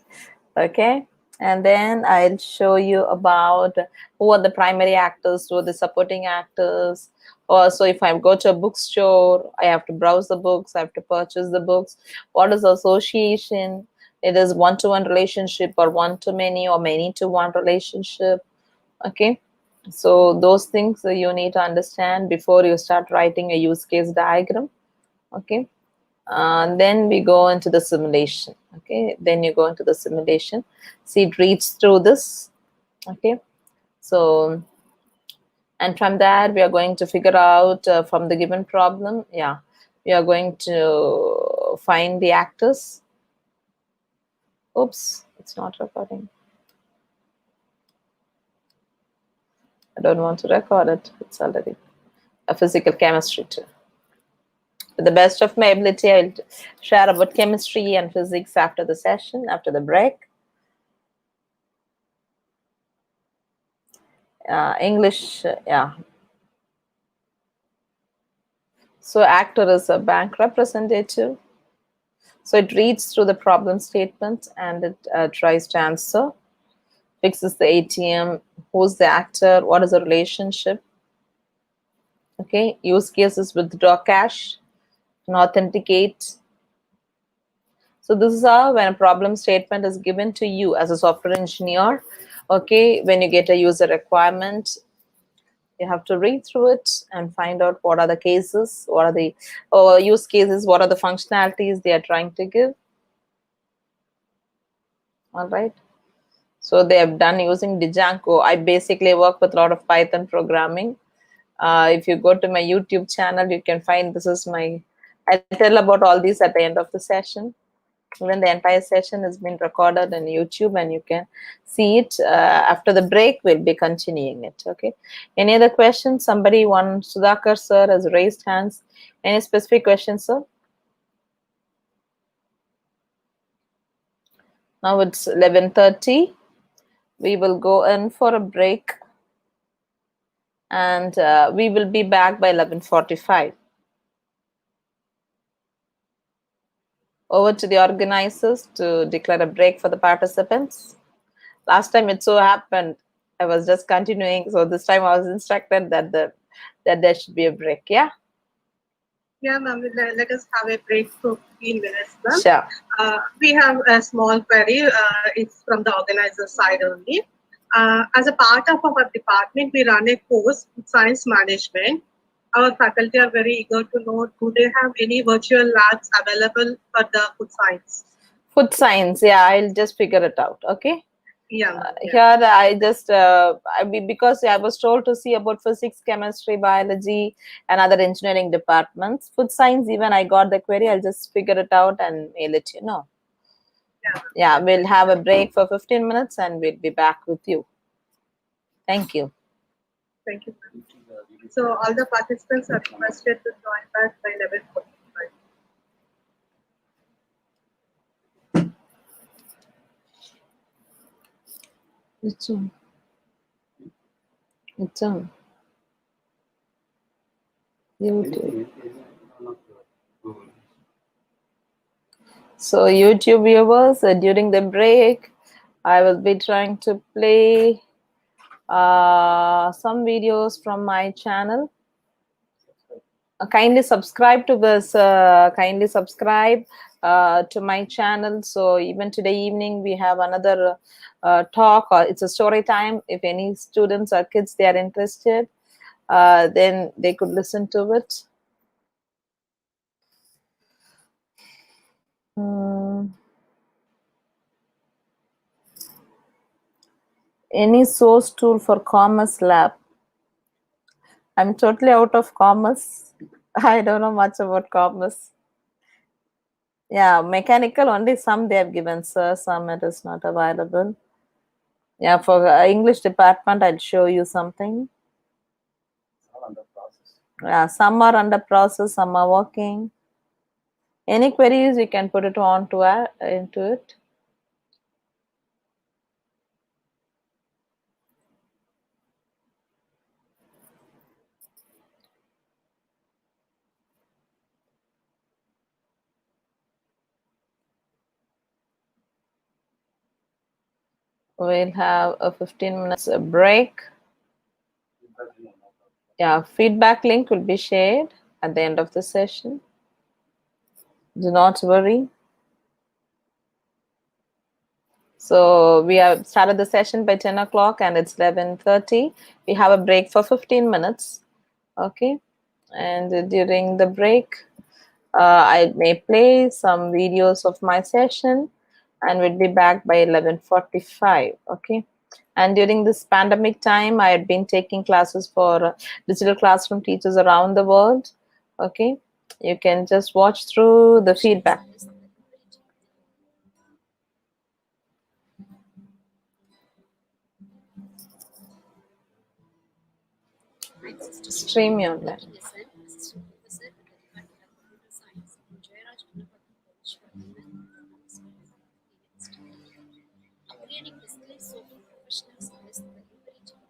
Okay. And then I'll show you about who are the primary actors, who are the supporting actors. Or so if I go to a bookstore, I have to browse the books, I have to purchase the books. What is association? It is one-to-one relationship or one-to-many or many-to-one relationship. Okay. So those things you need to understand before you start writing a use case diagram. Okay. Then we go into the simulation. Okay, then you go into the simulation. See, it reads through this. Okay, so and from there we are going to figure out from the given problem. Yeah, we are going to find the actors. Oops, it's not recording. I don't want to record it. It's already a physical chemistry too. To the best of my ability, I'll share about chemistry and physics after the session, after the break. English, yeah. So actor is a bank representative. So it reads through the problem statement and it tries to answer, fixes the ATM, who's the actor, what is the relationship. Okay, use cases, withdraw cash, and authenticate. So this is how when a problem statement is given to you as a software engineer. Okay, when you get a user requirement, you have to read through it and find out what are the cases, what are the use cases, what are the functionalities they are trying to give. All right. So they have done using Django. I basically work with a lot of Python programming. If you go to my YouTube channel, you can find this is my, I tell about all these at the end of the session. Even the entire session has been recorded on YouTube and you can see it. After the break, we'll be continuing it. Okay. Any other questions? Somebody, one Sudhakar sir has raised hands. Any specific questions, sir? Now it's 11:30. We will go in for a break and we will be back by 11:45. Over to the organizers to declare a break for the participants. Last time it so happened, I was just continuing. So this time I was instructed that there should be a break. Yeah. Yeah, ma'am. Let us have a break for 15 minutes, ma'am. Sure. We have a small query. It's from the organizer side only. As a part of our department, we run a course, Science Management. Our faculty are very eager to know, do they have any virtual labs available for the food science? Food science. Yeah, I'll just figure it out. Okay. Yeah. Here I just because I was told to see about physics, chemistry, biology, and other engineering departments. Food science, even I got the query. I'll just figure it out and mail it. You know. Yeah, we'll have a break for 15 minutes and we'll be back with you. Thank you. Thank you, ma'am. So all the participants are requested to join back by 11:45. It's on. It's on. YouTube. So YouTube viewers, during the break, I will be trying to play some videos from my channel. Kindly subscribe to this. Kindly subscribe to my channel. So even today evening we have another talk. It's a story time. If any students or kids they are interested, then they could listen to it. Any source tool for commerce lab? I'm totally out of commerce. I don't know much about commerce. Yeah, mechanical only some they have given, sir. Some it is not available. Yeah, for English department, I'll show you something. Yeah, some are under process, some are working. Any queries, you can put it on to into it. We'll have a 15 minutes break. Yeah, feedback link will be shared at the end of the session. Do not worry. So we have started the session by 10 o'clock and it's 11:30. We have a break for 15 minutes. Okay. And during the break, I may play some videos of my session and we'll be back by 11:45. Okay. And during this pandemic time, I had been taking classes for digital classroom teachers around the world. Okay. You can just watch through the feedback. Stream your online. Upgrading the skills of professionals is the delivery job.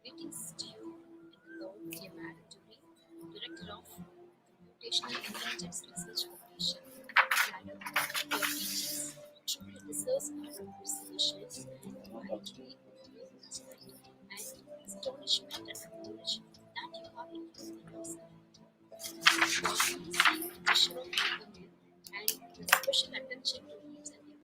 Greetings to you, Dr. Doreen, Director of Computational Intelligence Research Foundation, Hyderabad. Your teachers truly deserves our appreciation and mighty achievement and astonishment and acknowledge that you have included yourself. Seeing the show and the special attention to each and every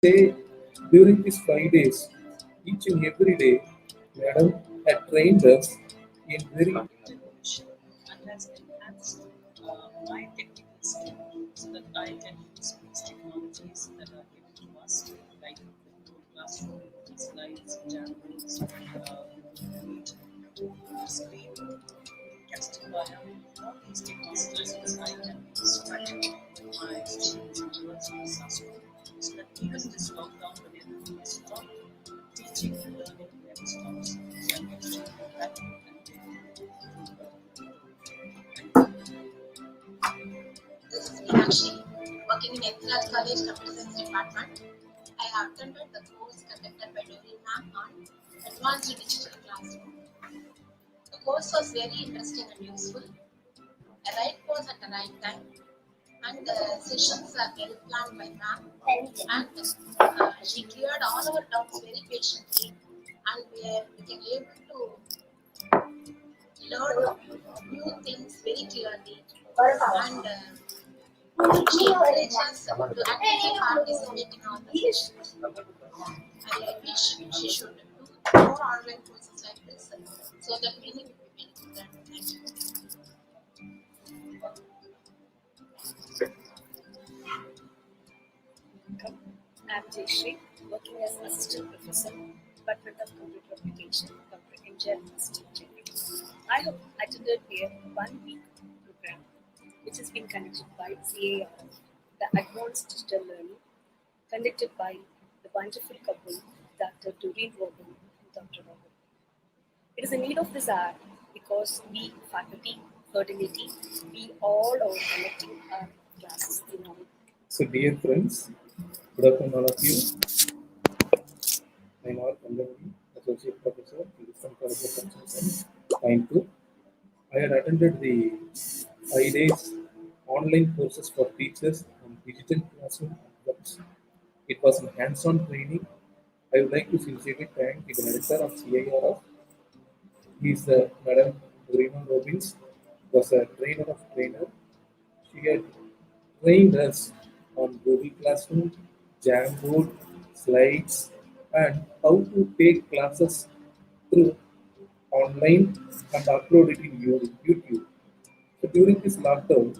say during these 5 days, each and every day, Madam had trained us in very and has enhanced my technical skill so that I can use these technologies that are given to us, like Google Classroom, slides, Jamboards, screen, Castify, all these technologies I can instruct my students and towards this school so that even this lockdown, when everything is stopped, teaching and learning never stops. So I'm extremely happy This is Meenakshi, working in NCR College Computer Science Department. I have attended the course conducted by Doreen ma'am on Advanced Digital Classroom. The course was very interesting and useful. The right course at the right time, and the sessions are well planned by ma'am. And she cleared all our doubts very patiently, and we became able to learn new things very clearly. And she encourages us to actively participate in all the sessions. I wish she should do more online courses like this so that many will be benefited. Thank you. I'm Jayashree, working as Assistant Professor, Department of Computer Application, Dr. Engineering Chennai. I have attended a 1 week program which has been conducted by CIRF, the Advanced Digital Learning, conducted by the wonderful couple, Dr.Doreen and Dr. Robin. It is a need of this hour because we, faculty, fraternity, we all are conducting our classes in online. So, dear friends, good afternoon, all of you. I am R. Kandavari, Associate Professor in the College of Construction, Line 2. I had attended the 5 days online courses for teachers on digital classroom works. It was a hands-on training. I would like to sincerely thank the director of CIRF. He is the Madam Doreen Robbins, was a trainer of trainer. She had trained us on Google Classroom, Jamboard, slides, and how to take classes through online and upload it in YouTube. So during this lockdown,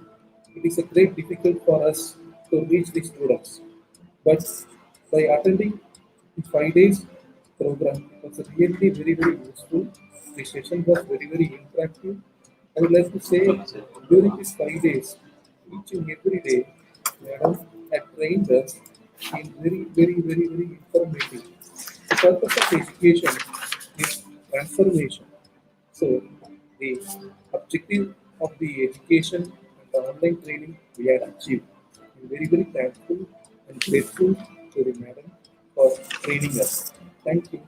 it is a great difficult for us to reach the students. But by attending the 5 days program, it was really very useful. The session was very interactive. I would like to say during these 5 days, each and every day, Madam had trained us in very informative. The purpose of education is transformation. So the objective of the education and the online training we had achieved. I'm very thankful and grateful to the madam for training us. Thank you.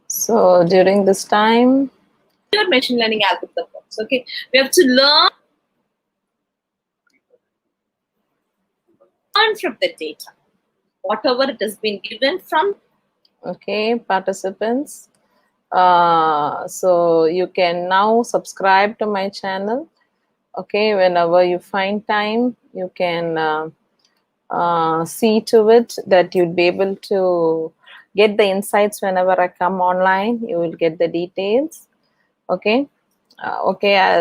So during this time, Your machine learning algorithms. Okay, we have to learn from the data, whatever it has been given from. okay, participants. So you can now subscribe to my channel. Okay, whenever you find time, you can see to it that you'd be able to get the insights whenever I come online. You will get the details. Okay.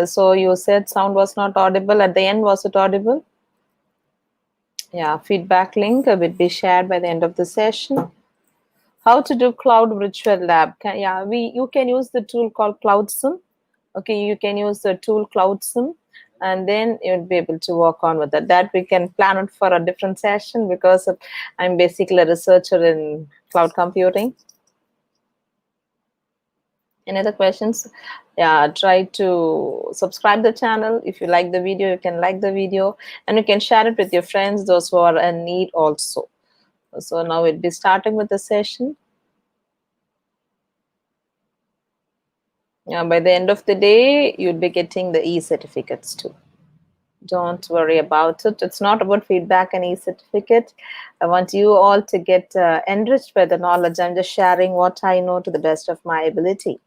So you said sound was not audible. At the end, was it audible? Yeah, feedback link will be shared by the end of the session. How to do cloud virtual lab? You can use the tool called CloudSim. Okay, you can use the tool CloudSim, and then you'll be able to work on with that. That we can plan it for a different session because I'm basically a researcher in cloud computing. Any other questions? Yeah, try to subscribe the channel. If you like the video, you can like the video, and you can share it with your friends, those who are in need also. So now we'll be starting with the session. By the end of the day, you'll be getting the e-certificates too. Don't worry about it. It's not about feedback and e-certificate. I want you all to get enriched by the knowledge. I'm just sharing what I know to the best of my ability.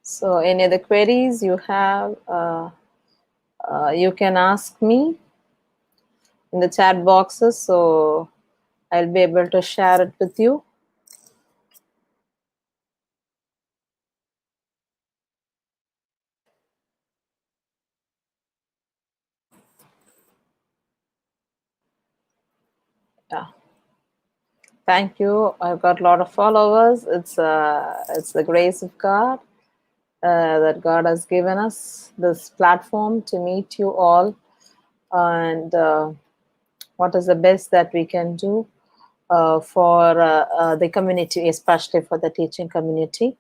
So any other queries you have, you can ask me in the chat boxes. So I'll be able to share it with you. Yeah. Thank you. I've got a lot of followers. It's the grace of God that God has given us this platform to meet you all, and what is the best that we can do for the community, especially for the teaching community.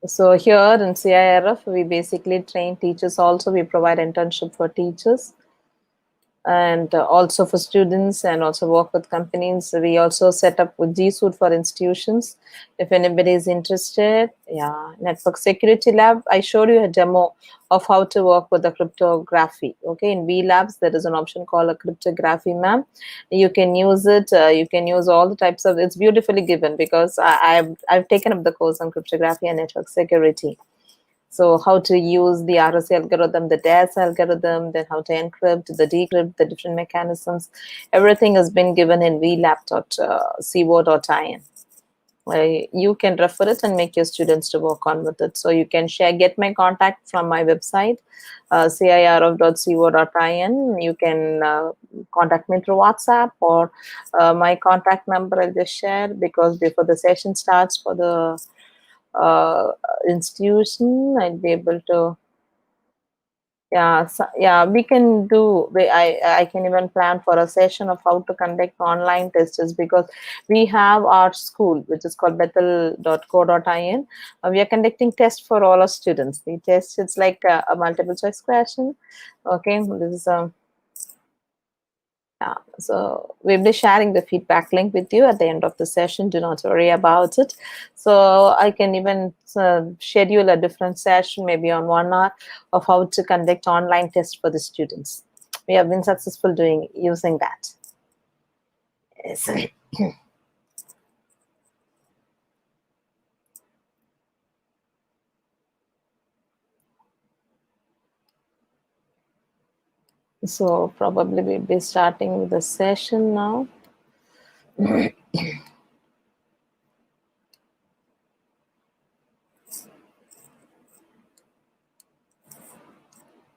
So here in CIRF, we basically train teachers. Also, we provide internship for teachers, and also for students, and also work with companies. We also set up with G Suite for institutions. If anybody is interested, yeah, network security lab. I showed you a demo of how to work with the cryptography. Okay, in B Labs there is an option called a cryptography, ma'am. You can use it. You can use all the types of. It's beautifully given because I've taken up the course on cryptography and network security. So how to use the RSA algorithm, the DAS algorithm, then how to encrypt, the decrypt, the different mechanisms. Everything has been given in vlab.co.in. You can refer it and make your students to work on with it. So you can get my contact from my website, cirf.co.in. You can contact me through WhatsApp, or my contact number I'll just share, because before the session starts for the institution, I'd be able to, yeah, so, yeah, we can do, I can even plan for a session of how to conduct online tests, because we have our school, which is called bethel.co.in. We are conducting tests for all our students. The test, it's like a multiple choice question. Okay, this is yeah, so we'll be sharing the feedback link with you at the end of the session. Do not worry about it. So I can even schedule a different session, maybe on 1 hour, of how to conduct online tests for the students. We have been successful using that. Yes. So probably we'll be starting with the session now.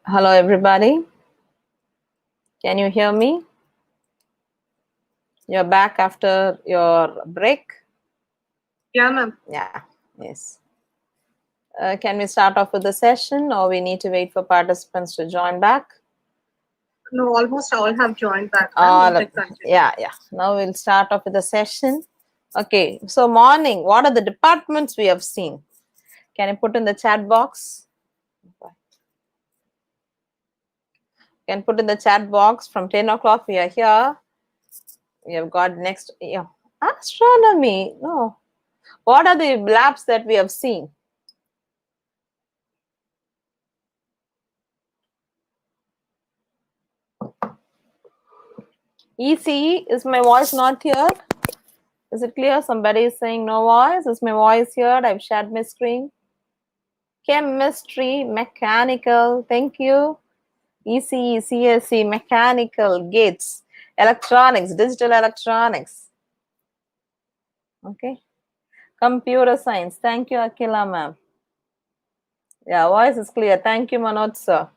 Hello, everybody. Can you hear me? You're back after your break? Yeah, ma'am. Yeah, yes. Can we start off with the session, or we need to wait for participants to join back? No, almost all have joined back. Yeah. Now we'll start off with the session. Okay, so morning, what are the departments we have seen? Can you put in the chat box? Can put in the chat box. From 10 o'clock we are here. We have got next, yeah, astronomy. No. What are the labs that we have seen? ECE, is my voice not here? Is it clear? Somebody is saying no voice. Is my voice here? I've shared my screen. Chemistry, mechanical, thank you. ECE, CSE, mechanical, gates, electronics, digital electronics. Okay. Computer science, thank you, Akila ma'am. Yeah, voice is clear. Thank you, Manoj sir.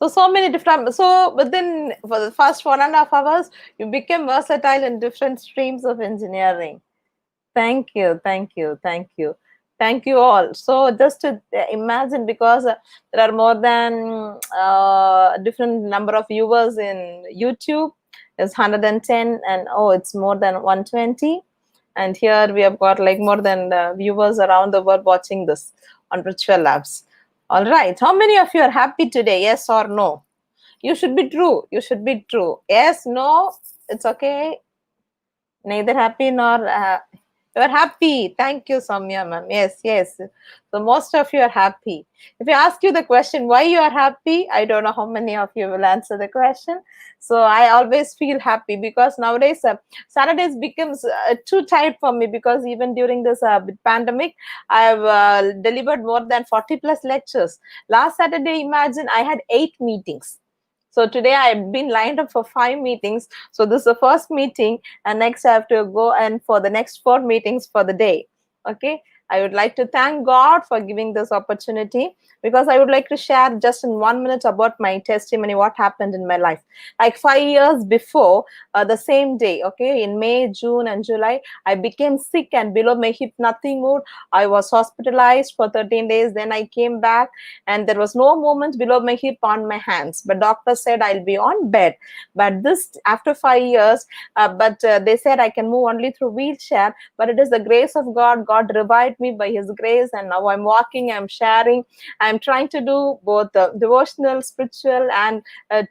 So many different, so within, for the first 1.5 hours, you became versatile in different streams of engineering. Thank you, thank you, thank you. Thank you all. So just to imagine, because there are more than different number of viewers in YouTube. There's 110, and oh, it's more than 120. And here we have got like more than viewers around the world watching this on Virtual Labs. All right. How many of you are happy today? Yes or no? You should be true. You should be true. Yes, no, it's okay. Neither happy nor you're happy. Thank you, Samya ma'am. Yes, yes. So most of you are happy. If I ask you the question why you are happy, I don't know how many of you will answer the question. So I always feel happy because nowadays Saturdays becomes too tight for me, because even during this pandemic, I've delivered more than 40 plus lectures. Last Saturday, imagine I had 8 meetings. So today I've been lined up for 5 meetings. So this is the first meeting, and next I have to go and for the next 4 meetings for the day. Okay. I would like to thank God for giving this opportunity, because I would like to share just in 1 minute about my testimony, what happened in my life. Like 5 years before, the same day, okay, in May, June, and July, I became sick and below my hip nothing moved. I was hospitalized for 13 days. Then I came back and there was no movement below my hip on my hands. But doctor said I'll be on bed. But this after 5 years, they said I can move only through wheelchair. But it is the grace of God. God revived me by His grace, and now I'm walking. I'm sharing. I'm trying to do both devotional, spiritual, and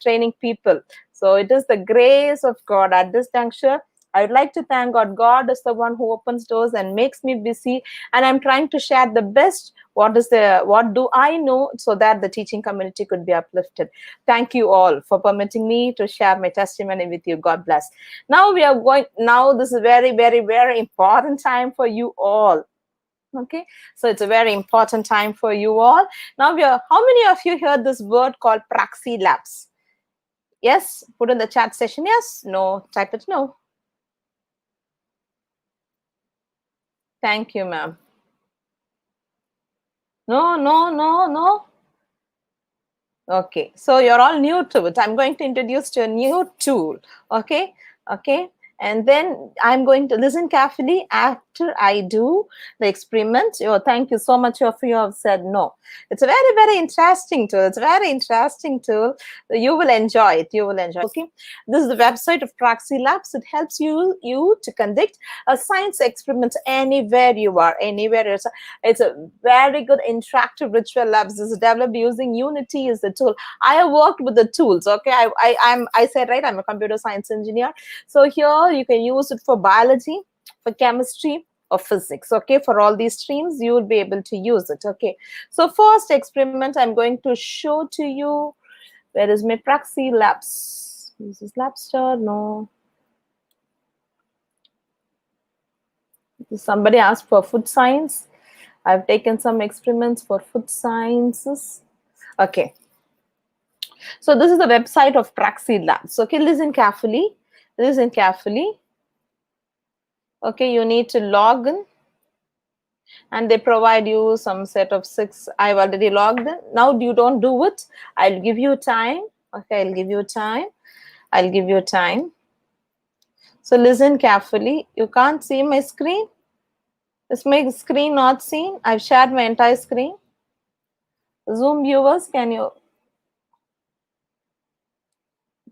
training people. So it is the grace of God at this juncture. I would like to thank God. God is the one who opens doors and makes me busy, and I'm trying to share the best. What do I know, so that the teaching community could be uplifted. Thank you all for permitting me to share my testimony with you. God bless. Now this is very, very, very important time for you all. Okay, so it's a very important time for you all. Now how many of you heard this word called Praxi Labs? Yes, put in the chat session. Yes, no, type it no. Thank you, ma'am. No. Okay, so you're all new to it. I'm going to introduce you a new tool. Okay. And then I'm going to listen carefully after I do the experiment. Thank you so much of you have said no. It's a very, very interesting tool. It's a very interesting tool. You will enjoy it. Okay. This is the website of Praxi Labs. It helps you to conduct a science experiment anywhere you are, anywhere. It's a very good interactive ritual labs. This is developed using Unity as the tool. I have worked with the tools. Okay. I said, right, I'm a computer science engineer. So here you can use it for biology, for chemistry, or physics. Okay, for all these streams you will be able to use it. Okay, so first experiment I'm going to show to you. Where is my Praxi Labs? This is Labster. No, somebody asked for food science. I've taken some experiments for food sciences. Okay, so this is the website of Praxi Labs. Okay, listen carefully. Okay, you need to log in, and they provide you some set of 6. I've already logged in. Now you don't do it. I'll give you time. Okay, I'll give you time. So listen carefully. You can't see my screen. Is my screen not seen? I've shared my entire screen. Zoom viewers, can you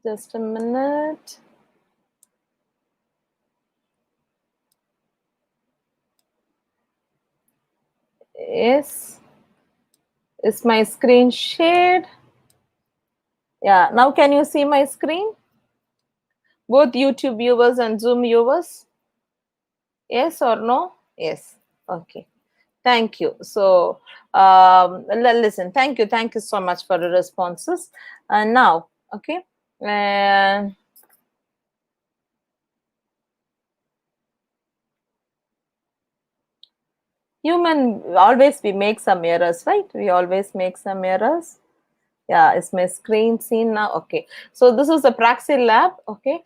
just a minute? Yes. Is my screen shared? Yeah. Now can you see my screen? Both YouTube viewers and Zoom viewers? Yes or no? Yes. Okay. Thank you. So listen, thank you so much for the responses. And now, okay. Human, always we make some errors, right? We always make some errors. Yeah, is my screen seen now? Okay, so this is the Praxi Lab. Okay,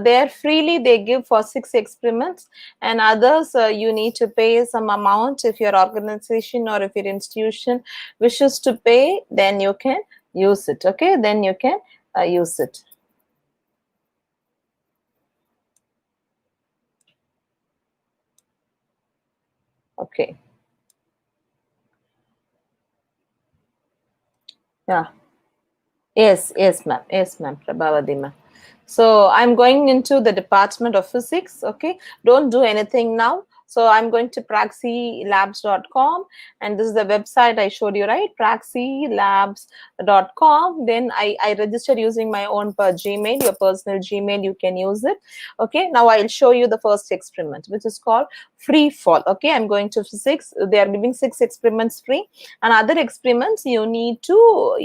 there freely they give for 6 experiments, and others you need to pay some amount. If your organization or if your institution wishes to pay, then you can use it. Okay, then you can use it. Okay. Yeah. Yes, ma'am. Yes, ma'am. Prabhavati, ma'am. So I'm going into the Department of Physics. Okay, don't do anything now. So I'm going to praxilabs.com, and this is the website I showed you, right? praxilabs.com. Then I registered using my own Gmail, your personal Gmail, you can use it. Okay, now I'll show you the first experiment, which is called free fall. Okay, I'm going to physics. They are giving 6 experiments free, and other experiments you need to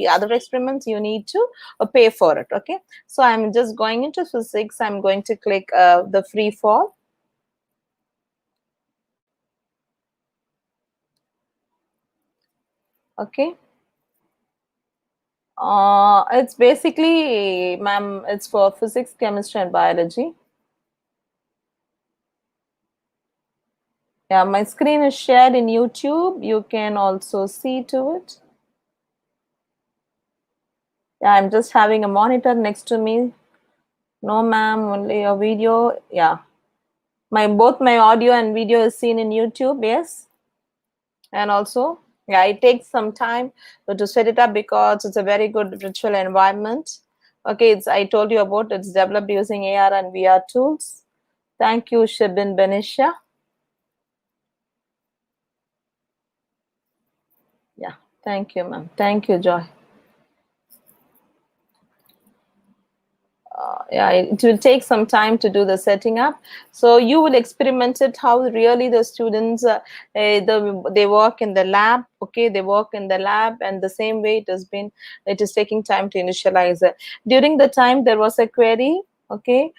pay for it. Okay, so I'm just going into physics. I'm going to click the free fall. Okay, it's basically, ma'am, it's for physics, chemistry, and biology. Yeah, my screen is shared in YouTube. You can also see to it. Yeah, I'm just having a monitor next to me. No, ma'am, only a video. Yeah, both my audio and video is seen in YouTube. Yes, and also, yeah, it takes some time to set it up because it's a very good virtual environment. Okay, I told you about it's developed using AR and VR tools. Thank you, Shibin Benisha. Yeah, thank you, ma'am. Thank you, Joy. Yeah, it will take some time to do the setting up. So you will experiment it how really the students they work in the lab. Okay, they work in the lab, and the same way it is taking time to initialize it. During the time there was a query, okay,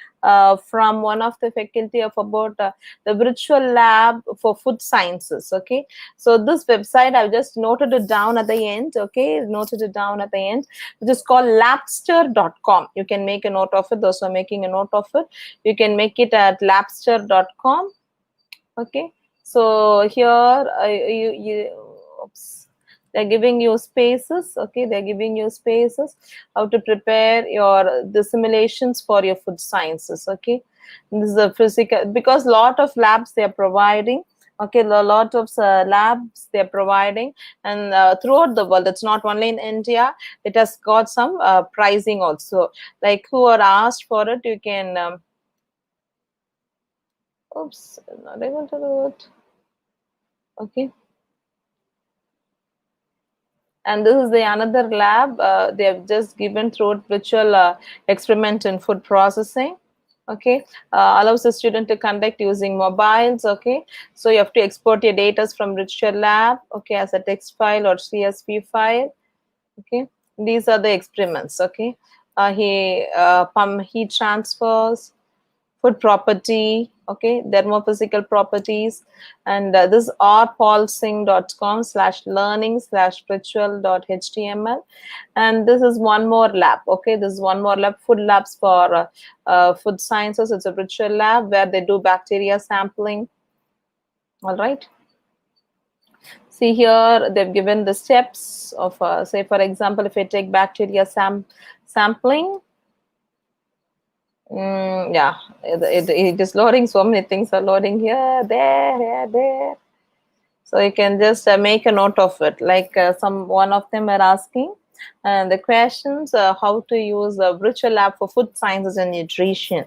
from one of the faculty of about the virtual lab for food sciences. Okay, so this website I've just noted it down at the end. Okay, noted it down at the end, which is called labster.com. You can make a note of it. Those who are making a note of it, you can make it at labster.com. Okay, so here oops, they're giving you spaces. Okay, they're giving you spaces how to prepare the simulations for your food sciences. Okay, and this is a physical, because lot of labs they are providing. Okay, a lot of labs they're providing, and throughout the world, it's not only in India. It has got some pricing also. Like who are asked for it, you can oops, not able to do it. Okay, and this is the another lab they have just given through virtual experiment in food processing. Okay, allows the student to conduct using mobiles. Okay, so you have to export your data from virtual lab, okay, as a text file or CSV file. Okay, these are the experiments. Okay, pump heat transfers, food property, okay, thermophysical properties, and this is rpaulsing.com/learning/virtual.html, and this is one more lab. Okay, this is one more lab, food labs for food sciences. It's a virtual lab where they do bacteria sampling. All right. See here, they've given the steps of, say, for example, if I take bacteria sampling, yeah, it is loading. So many things are loading here, there. So you can just make a note of it. Like one of them are asking the questions, how to use a virtual lab for food sciences and nutrition.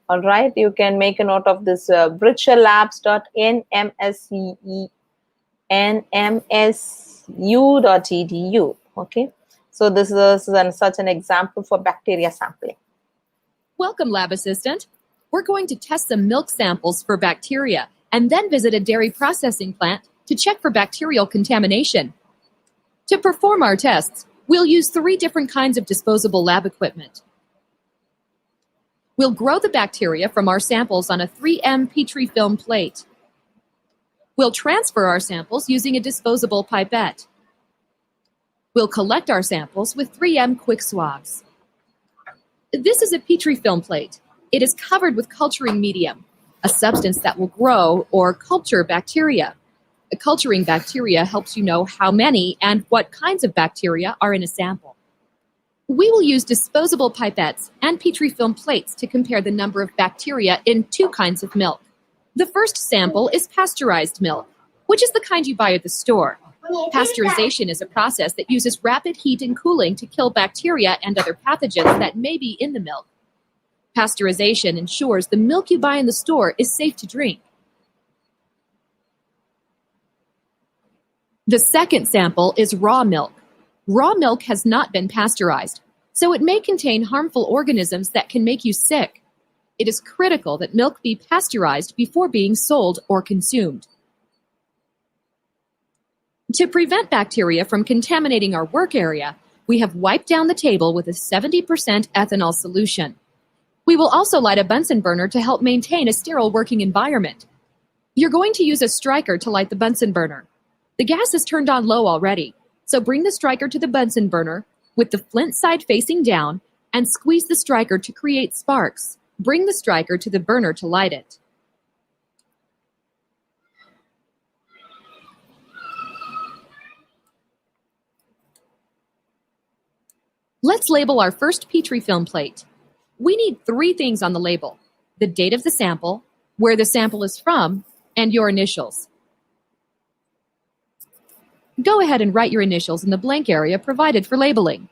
All right, you can make a note of this virtuallabs.nmsu.edu. Okay, so this is such an example for bacteria sampling. Welcome, lab assistant. We're going to test some milk samples for bacteria and then visit a dairy processing plant to check for bacterial contamination. To perform our tests, we'll use 3 different kinds of disposable lab equipment. We'll grow the bacteria from our samples on a 3M Petri film plate. We'll transfer our samples using a disposable pipette. We'll collect our samples with 3M quick swabs. This is a Petri film plate. It is covered with culturing medium, a substance that will grow or culture bacteria. Culturing bacteria helps you know how many and what kinds of bacteria are in a sample. We will use disposable pipettes and Petri film plates to compare the number of bacteria in 2 kinds of milk. The first sample is pasteurized milk, which is the kind you buy at the store. Pasteurization is a process that uses rapid heat and cooling to kill bacteria and other pathogens that may be in the milk. Pasteurization ensures the milk you buy in the store is safe to drink. The second sample is raw milk. Raw milk has not been pasteurized, so it may contain harmful organisms that can make you sick. It is critical that milk be pasteurized before being sold or consumed. To prevent bacteria from contaminating our work area, we have wiped down the table with a 70% ethanol solution. We will also light a Bunsen burner to help maintain a sterile working environment. You're going to use a striker to light the Bunsen burner. The gas is turned on low already, so bring the striker to the Bunsen burner with the flint side facing down and squeeze the striker to create sparks. Bring the striker to the burner to light it. Let's label our first Petri film plate. We need 3 things on the label: the date of the sample, where the sample is from, and your initials. Go ahead and write your initials in the blank area provided for labeling.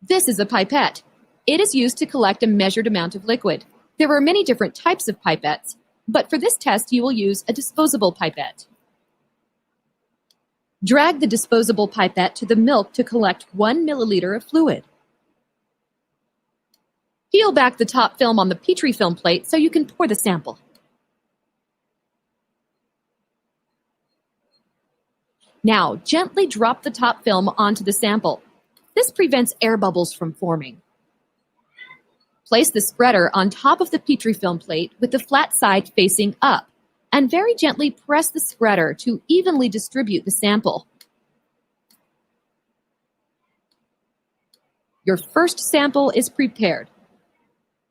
This is a pipette. It is used to collect a measured amount of liquid. There are many different types of pipettes, but for this test you will use a disposable pipette. Drag the disposable pipette to the milk to collect 1 milliliter of fluid. Peel back the top film on the Petri film plate so you can pour the sample. Now, gently drop the top film onto the sample. This prevents air bubbles from forming. Place the spreader on top of the Petri film plate with the flat side facing up, and very gently press the spreader to evenly distribute the sample. Your first sample is prepared.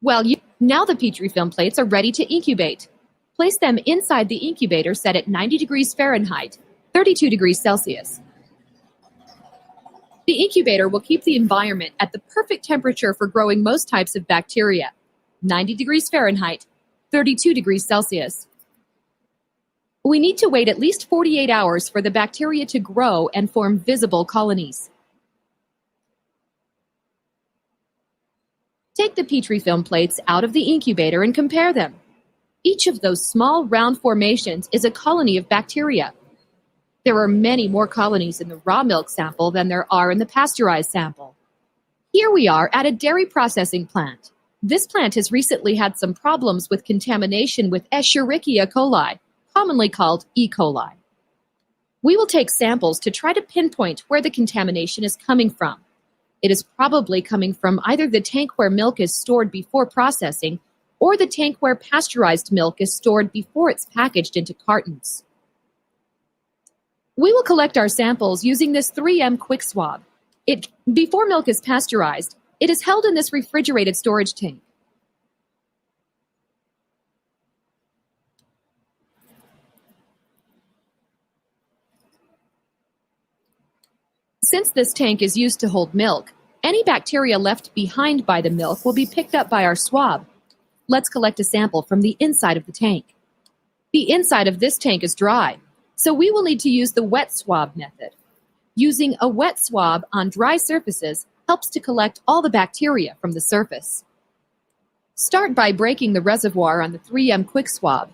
Now the Petri film plates are ready to incubate. Place them inside the incubator set at 90 degrees Fahrenheit, 32 degrees Celsius. The incubator will keep the environment at the perfect temperature for growing most types of bacteria, 90 degrees Fahrenheit, 32 degrees Celsius. We need to wait at least 48 hours for the bacteria to grow and form visible colonies. Take the Petri film plates out of the incubator and compare them. Each of those small round formations is a colony of bacteria. There are many more colonies in the raw milk sample than there are in the pasteurized sample. Here we are at a dairy processing plant. This plant has recently had some problems with contamination with Escherichia coli, commonly called E. coli. We will take samples to try to pinpoint where the contamination is coming from. It is probably coming from either the tank where milk is stored before processing or the tank where pasteurized milk is stored before it's packaged into cartons. We will collect our samples using this 3M quick swab. Before milk is pasteurized, it is held in this refrigerated storage tank. Since this tank is used to hold milk, any bacteria left behind by the milk will be picked up by our swab. Let's collect a sample from the inside of the tank. The inside of this tank is dry, so we will need to use the wet swab method. Using a wet swab on dry surfaces helps to collect all the bacteria from the surface. Start by breaking the reservoir on the 3M quick swab.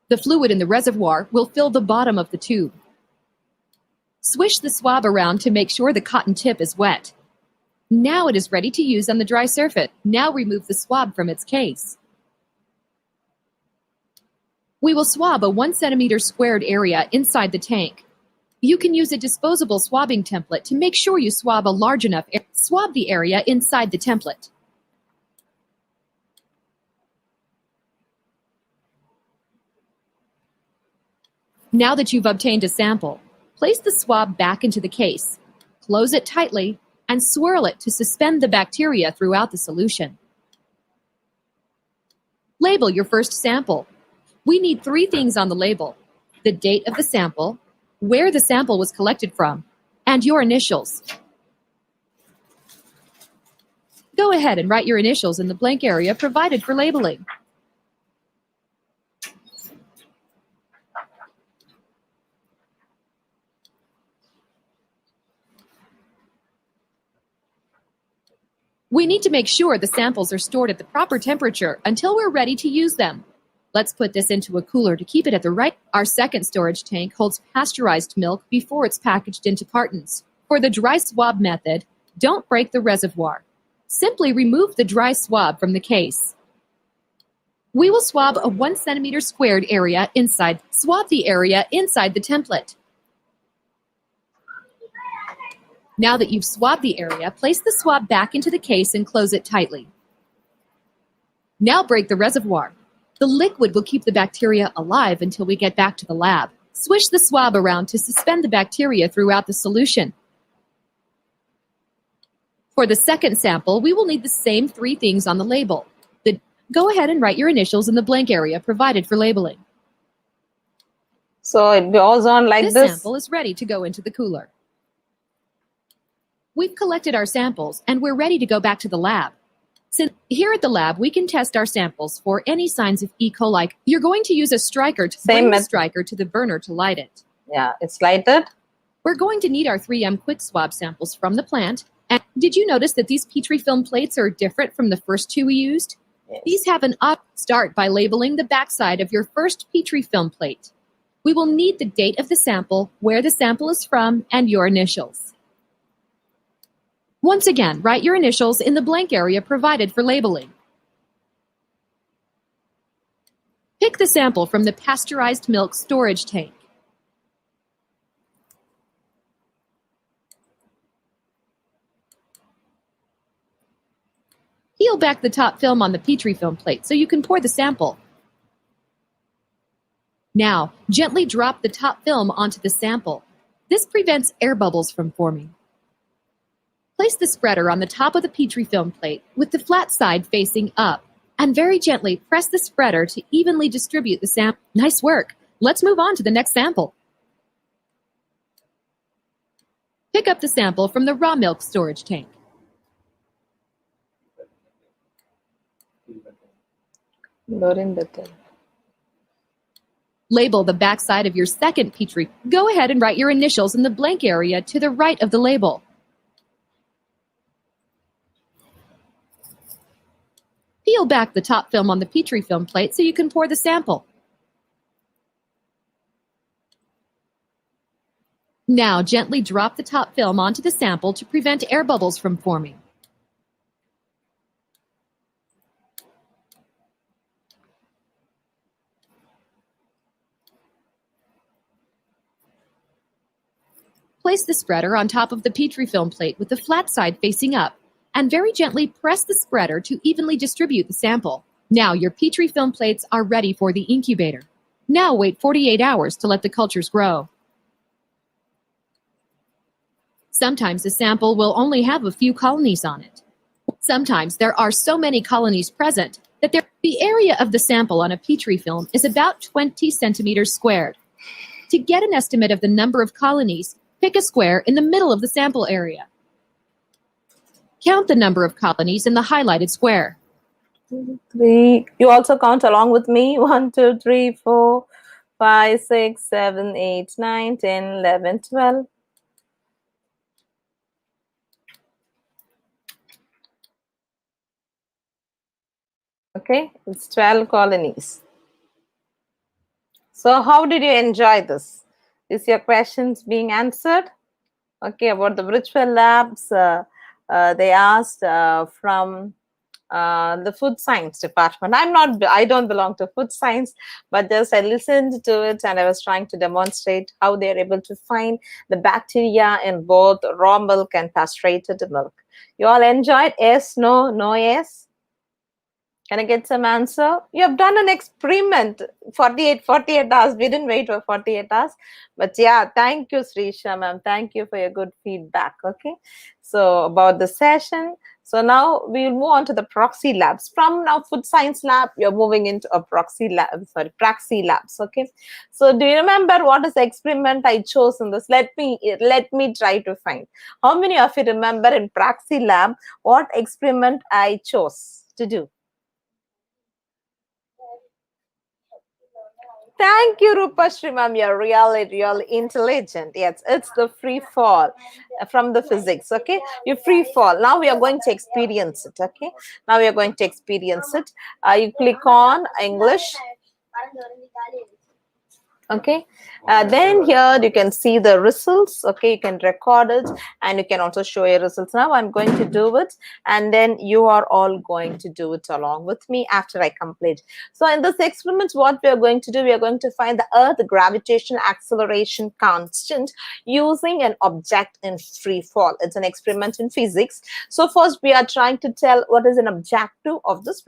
The fluid in the reservoir will fill the bottom of the tube. Swish the swab around to make sure the cotton tip is wet. Now it is ready to use on the dry surface. Now remove the swab from its case. We will swab a 1 centimeter squared area inside the tank. You can use a disposable swabbing template to make sure you swab a large enough area. Swab the area inside the template. Now that you've obtained a sample, place the swab back into the case, close it tightly, and swirl it to suspend the bacteria throughout the solution. Label your first sample. We need 3 things on the label: the date of the sample, where the sample was collected from, and your initials. Go ahead and write your initials in the blank area provided for labeling. We need to make sure the samples are stored at the proper temperature until we're ready to use them. Let's put this into a cooler to keep it at the right. Our second storage tank holds pasteurized milk before it's packaged into cartons. For the dry swab method, don't break the reservoir. Simply remove the dry swab from the case. We will swab a 1 centimeter squared area inside. Swab the area inside the template. Now that you've swabbed the area, place the swab back into the case and close it tightly. Now break the reservoir. The liquid will keep the bacteria alive until we get back to the lab. Swish the swab around to suspend the bacteria throughout the solution. For the second sample, we will need the same 3 things on the label. Go ahead and write your initials in the blank area provided for labeling. So it goes on like This this. sample is ready to go into the cooler. We've collected our samples and we're ready to go back to the lab. Since here at the lab, we can test our samples for any signs of E. coli. You're going to use a striker to bring the striker to the burner to light it. Yeah, it's lighted. We're going to need our 3M quick swab samples from the plant. And did you notice that these Petri film plates are different from the first 2 we used? Yes. These have an up. Start by labeling the backside of your first Petri film plate. We will need the date of the sample, where the sample is from, and your initials. Once again, write your initials in the blank area provided for labeling. Pick the sample from the pasteurized milk storage tank. Peel back the top film on the Petri film plate so you can pour the sample. Now, gently drop the top film onto the sample. This prevents air bubbles from forming. Place the spreader on the top of the Petri film plate with the flat side facing up, and very gently press the spreader to evenly distribute the sample. Nice work! Let's move on to the next sample. Pick up the sample from the raw milk storage tank. Doreen better. Label the backside of your second Petri. Go ahead and write your initials in the blank area to the right of the label. Peel back the top film on the Petri film plate so you can pour the sample. Now gently drop the top film onto the sample to prevent air bubbles from forming. Place the spreader on top of the Petri film plate with the flat side facing up, and very gently press the spreader to evenly distribute the sample. Now your Petri film plates are ready for the incubator. Now wait 48 hours to let the cultures grow. Sometimes the sample will only have a few colonies on it. Sometimes there are so many colonies present that the area of the sample on a Petri film is about 20 centimeters squared. To get an estimate of the number of colonies, pick a square in the middle of the sample area. Count the number of colonies in the highlighted square. 2, 3. You also count along with me. 1, 2, 3, 4, 5, 6, 7, 8, 9, 10, 11, 12. Okay, it's 12 colonies. So how did you enjoy this? Is your questions being answered? Okay, about the virtual labs, they asked from the food science department. I don't belong to food science, but just I listened to it and I was trying to demonstrate how they're able to find the bacteria in both raw milk and pasteurized milk. You all enjoyed? Yes, no, no, yes? Can I get some answer? You have done an experiment, 48 hours. We didn't wait for 48 hours. But yeah, thank you, Srisha ma'am. Thank you for your good feedback. Okay. So about the session. So now we will move on to the proxy labs. From now food science lab, you're moving into a praxi labs. Okay. So do you remember what is the experiment I chose in this? Let me try to find. How many of you remember in praxi lab what experiment I chose to do? Thank you, Rupashri ma'am. You're really intelligent. Yes, it's the free fall from the physics. Okay, you free fall. Now we are going to experience it. Okay, now we are going to experience it. You click on English. Okay, then here you can see the results. Okay, you can record it and you can also show your results. Now I'm going to do it and then you are all going to do it along with me after I complete. So in this experiment, what we are going to do, we are going to find the earth gravitational acceleration constant using an object in free fall. It's an experiment in physics. So first we are trying to tell what is an objective of this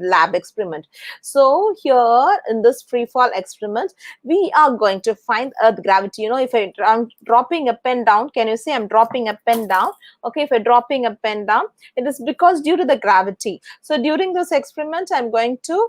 lab experiment. So here in this free fall experiment, we are going to find earth gravity. You know, if I'm dropping a pen down, can you see I'm dropping a pen down? Okay, if I'm dropping a pen down, it is because due to the gravity. So during this experiment, I'm going to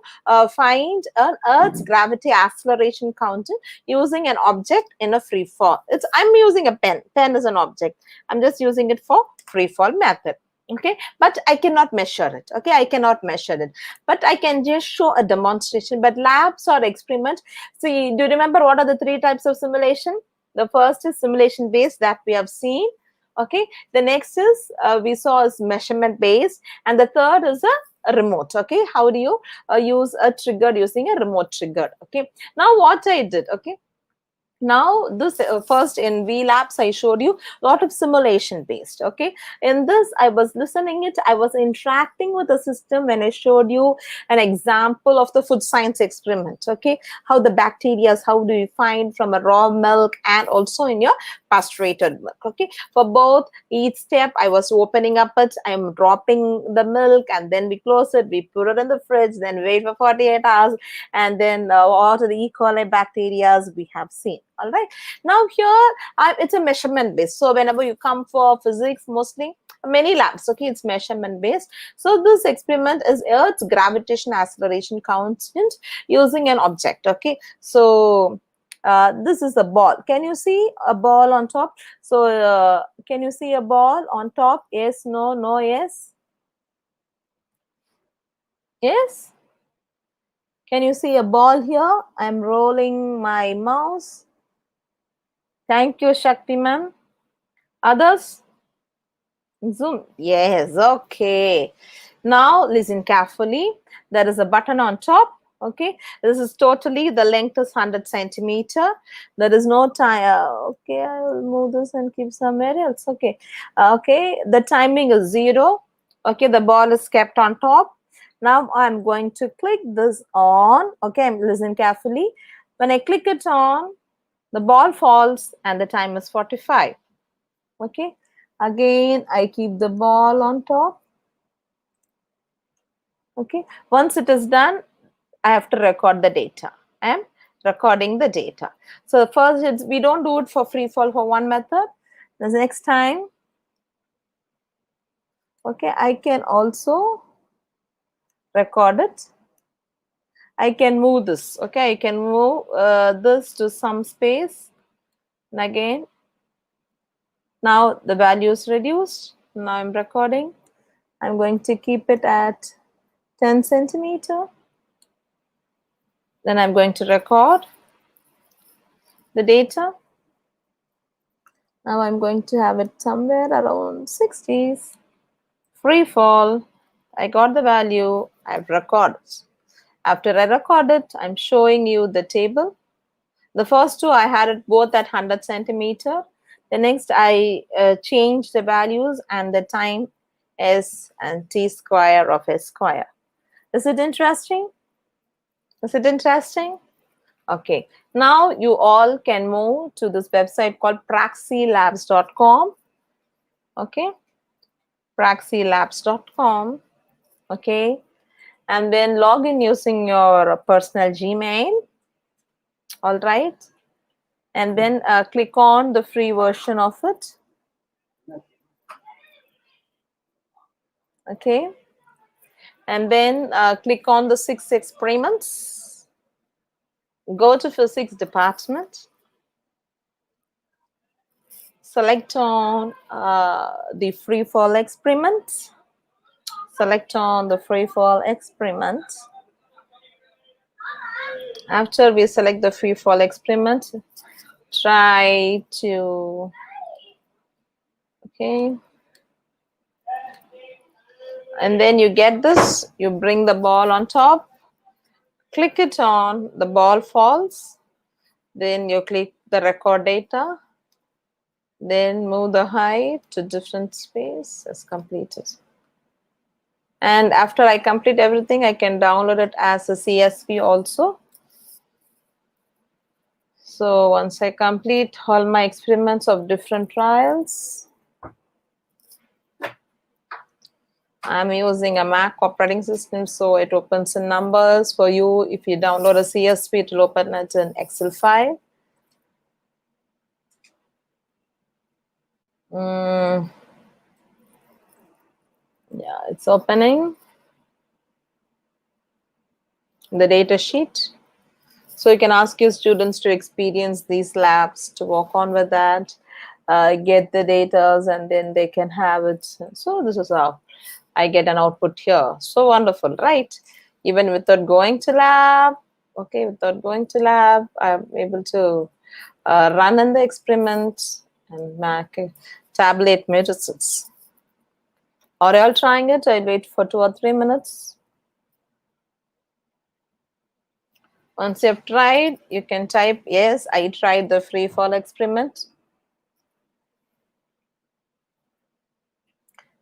find an earth's gravity acceleration constant using an object in a free fall. I'm using a pen. Pen is an object. I'm just using it for free fall method. Okay, but I cannot measure it. Okay, I cannot measure it, but I can just show a demonstration. But labs or experiment, see, do you remember what are the three types of simulation? The first is simulation based that we have seen. Okay, the next is we saw is measurement based, and the third is a remote. Okay, how do you use a trigger using a remote trigger? Okay, now what I did, okay, now this first in VLabs I showed you a lot of simulation based. Okay, in this I was listening it, I was interacting with the system when I showed you an example of the food science experiment. Okay, how the bacteria, how do you find from a raw milk and also in your pasteurized milk. Okay, for both each step I was opening up it, I'm dropping the milk and then we close it, we put it in the fridge, then wait for 48 hours, and then what are the E. coli bacteria we have seen. All right, now here it's a measurement based. So whenever you come for physics, mostly many labs, okay, it's measurement based. So this experiment is Earth's gravitational acceleration constant using an object. Okay, so this is a ball. Can you see a ball on top? So can you see a ball on top? Yes, no, no, yes, yes. Can you see a ball here? I'm rolling my mouse. Thank you, Shakti ma'am. Others? Zoom. Yes, okay. Now listen carefully. There is a button on top. Okay, this is totally the length is 100 centimeter. There is no time. Okay, I will move this and keep somewhere else. Okay, okay. The timing is 0. Okay, the ball is kept on top. Now I'm going to click this on. Okay, listen carefully. When I click it on, the ball falls and the time is 45. Okay, again I keep the ball on top. Okay, once it is done, I have to record the data. I am recording the data. So first, we don't do it for free fall for one method. The next time, okay, I can also record it. I can move this. Okay, I can move this to some space. And again, now the value is reduced. Now I'm recording. I'm going to keep it at 10 centimeter. Then I'm going to record the data. Now I'm going to have it somewhere around 60s. Free fall. I got the value. I've recorded. After I record it, I'm showing you the table. The first two, I had it both at 100 centimeter. The next, I changed the values and the time S and T square of S square. Is it interesting? Is it interesting? Okay. Now you all can move to this website called praxilabs.com. Okay. praxilabs.com. Okay. And then log in using your personal Gmail. All right. And then click on the free version of it. Okay. And then click on the 6 experiments. Go to physics department. Select on the free fall experiment. Select on the free fall experiment. After we select the free fall experiment, try to, okay, and then you get this, you bring the ball on top, click it on, the ball falls, then you click the record data, then move the height to different space as completed. And after I complete everything, I can download it as a CSV also. So once I complete all my experiments of different trials, I'm using a Mac operating system, so it opens in numbers. For you, if you download a CSV, it will open as an Excel file. Yeah, it's opening the data sheet. So you can ask your students to experience these labs, to work on with that, get the data, and then they can have it. So this is how I get an output here. So wonderful, right? Even without going to lab, okay, without going to lab, I'm able to run in the experiment and make tabulate my results. Are you all trying it? I'll wait for 2 or 3 minutes. Once you've tried, you can type, yes, I tried the free fall experiment.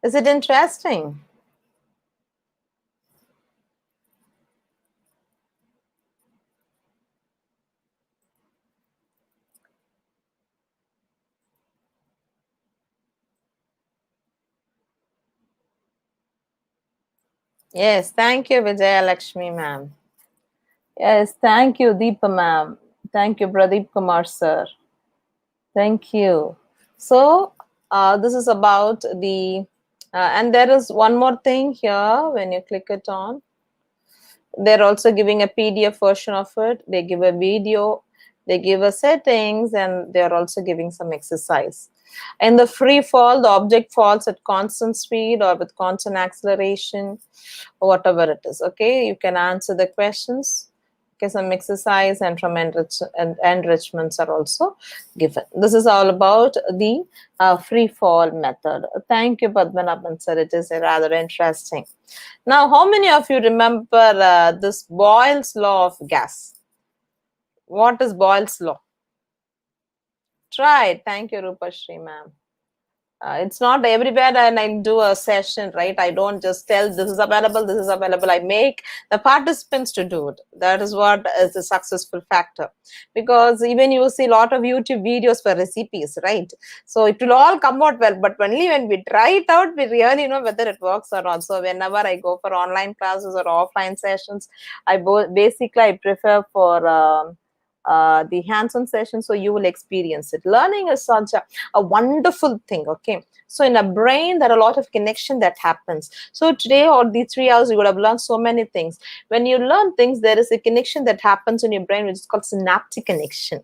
Is it interesting? Yes, thank you, Vijaya Lakshmi ma'am. Yes, thank you, Deepa ma'am. Thank you, Pradeep Kumar sir. Thank you. So this is about the, and there is one more thing here when you click it on. They're also giving a PDF version of it. They give a video, they give a settings, and they're also giving some exercise. In the free fall, the object falls at constant speed or with constant acceleration, or whatever it is. Okay, you can answer the questions. Okay, some exercise and from enrichments are also given. This is all about the free fall method. Thank you, Padmanabhan sir. It is rather interesting. Now, how many of you remember this Boyle's law of gas? What is Boyle's law? Try it. Thank you, Rupashri ma'am. It's not everywhere and I do a session, right? I don't just tell this is available, this is available. I make the participants to do it. That is what is a successful factor. Because even you see a lot of YouTube videos for recipes, right? So it will all come out well, but only when we try it out, we really know whether it works or not. So whenever I go for online classes or offline sessions, I prefer for the hands-on session, so you will experience it. Learning is such a wonderful thing. Okay, so in a brain there are a lot of connection that happens. So today or the 3 hours you would have learned so many things. When you learn things, there is a connection that happens in your brain which is called synaptic connection.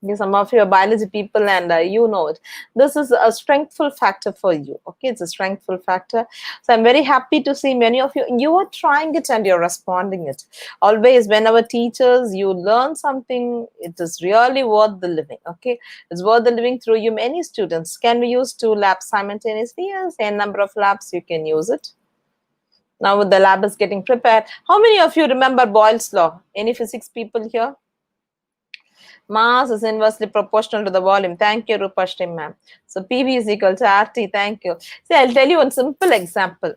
Okay, some of you are biology people and you know it. This is a strengthful factor for you. Okay, it's a strengthful factor. So I'm very happy to see many of you are trying it and you're responding it. Always whenever teachers, you learn something, it is really worth the living. Okay, it's worth the living through you. Many students, can we use 2 labs simultaneously? Yes, a number of labs you can use it. Now the lab is getting prepared. How many of you remember Boyle's law? Any physics people here? Mass is inversely proportional to the volume. Thank you, Rupashri ma'am. So PV is equal to RT. Thank you. See, I'll tell you one simple example.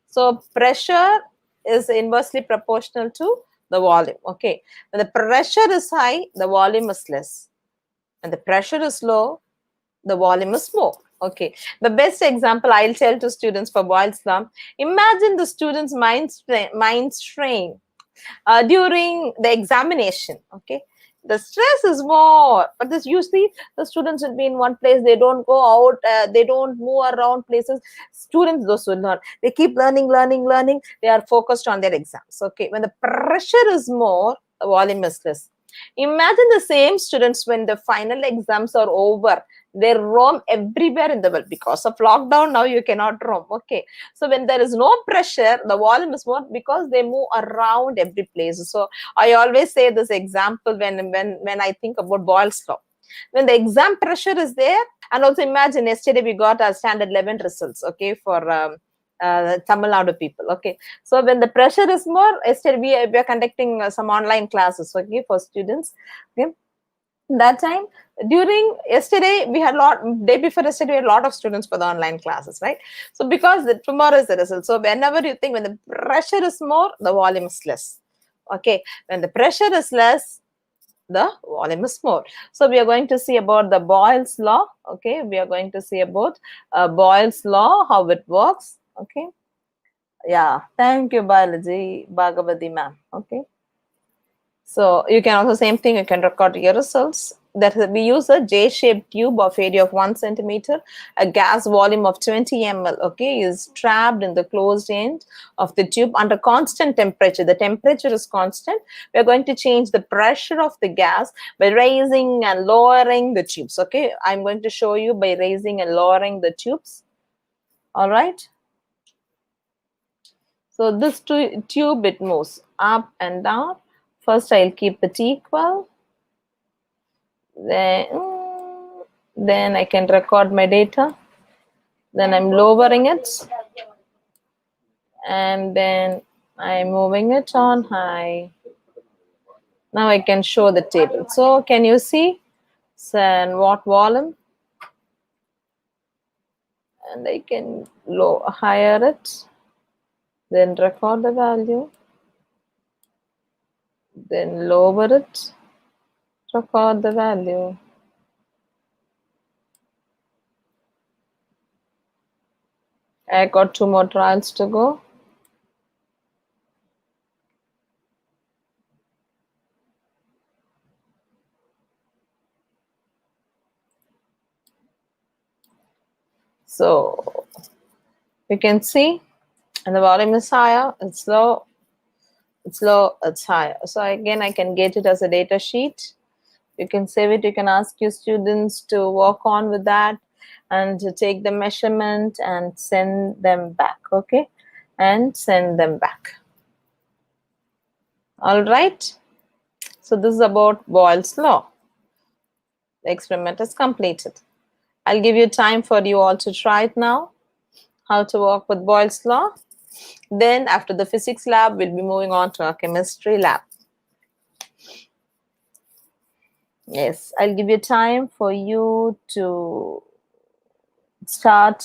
So pressure is inversely proportional to the volume. Okay. When the pressure is high, the volume is less. When the pressure is low, the volume is more. Okay. The best example I'll tell to students for Boyle's law. Imagine the student's mind strain during the examination. Okay, the stress is more, but this usually the students will be in one place. They don't go out, they don't move around places. Students, those who learn, they keep learning. They are focused on their exams. Okay, when the pressure is more, the volume is less. Imagine the same students when the final exams are over, they roam everywhere in the world. Because of lockdown, now you cannot roam. Okay. So when there is no pressure, the volume is more because they move around every place. So I always say this example when I think about Boyle's law. When the exam pressure is there, and also imagine yesterday we got our standard 11 results, okay, for Tamil Nadu people. Okay. So when the pressure is more, yesterday we are conducting some online classes, okay, for students. Okay. That time during yesterday we had day before yesterday we had a lot of students for the online classes, right? So because tomorrow is the result. So whenever you think when the pressure is more, the volume is less. Okay. When the pressure is less, the volume is more. So we are going to see about the Boyle's law. Okay. We are going to see about Boyle's law, how it works. Okay. Yeah, thank you, biology, Bhagavati ma'am. Okay. So you can also same thing, you can record your results. That we use a J-shaped tube of area of 1 centimeter, a gas volume of 20 ml, okay, is trapped in the closed end of the tube under constant temperature. The temperature is constant. We are going to change the pressure of the gas by raising and lowering the tubes. Okay, I'm going to show you by raising and lowering the tubes. All right. So this tube, it moves up and down. First, I'll keep it equal. Then I can record my data. Then I'm lowering it. And then I'm moving it on high. Now I can show the table. So can you see? So, and what volume? And I can higher it. Then record the value. Then lower it. Record the value. I got 2 more trials to go. So you can see, and the volume is higher, it's low, it's low, it's higher. So again, I can get it as a data sheet. You can save it. You can ask your students to work on with that and to take the measurement and send them back. Okay, and send them back. All right. So this is about Boyle's law. The experiment is completed. I'll give you time for you all to try it now, how to work with Boyle's law. Then after the physics lab, we'll be moving on to our chemistry lab. Yes, I'll give you time for you to start.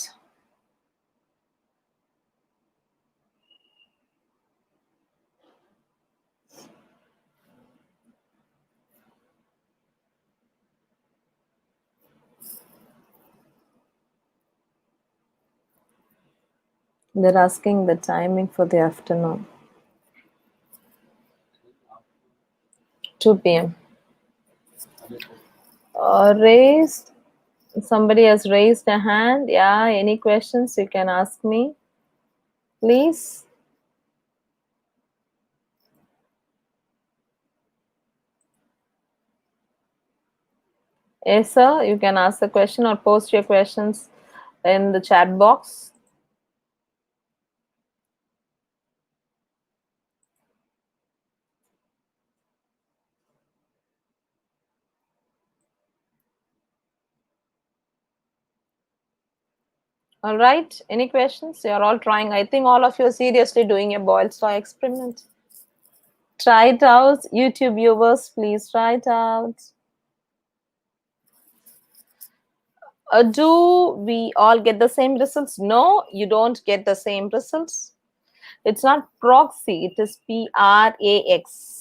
They're asking the timing for the afternoon. 2 p.m. Raised. Somebody has raised a hand. Yeah, any questions you can ask me, please. Yes, sir, you can ask the question or post your questions in the chat box. All right, any questions? You're all trying. I think all of you are seriously doing a Boyle's law experiment. Try it out. YouTube viewers, please try it out. Do we all get the same results? No, you don't get the same results. It's not proxy, it is PRAX.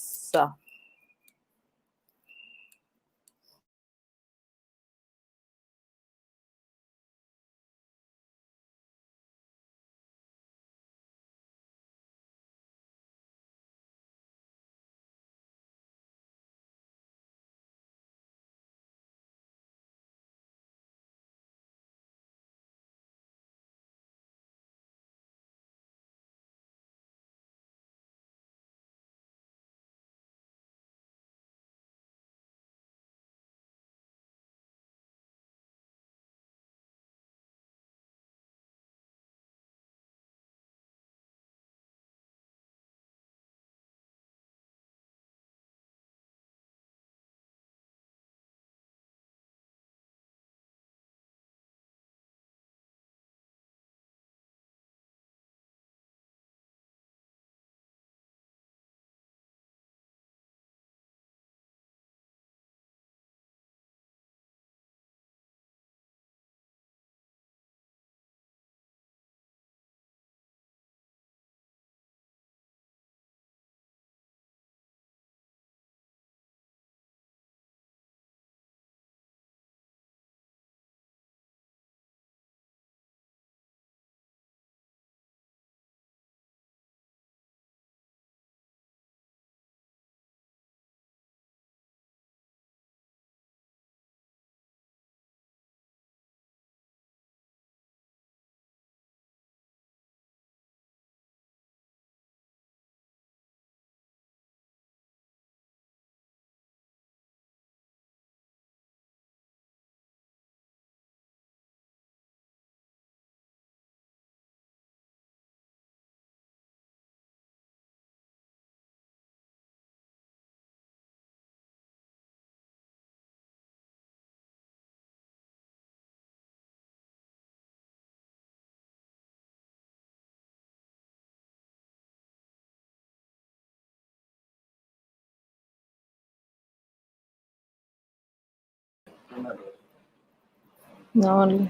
No.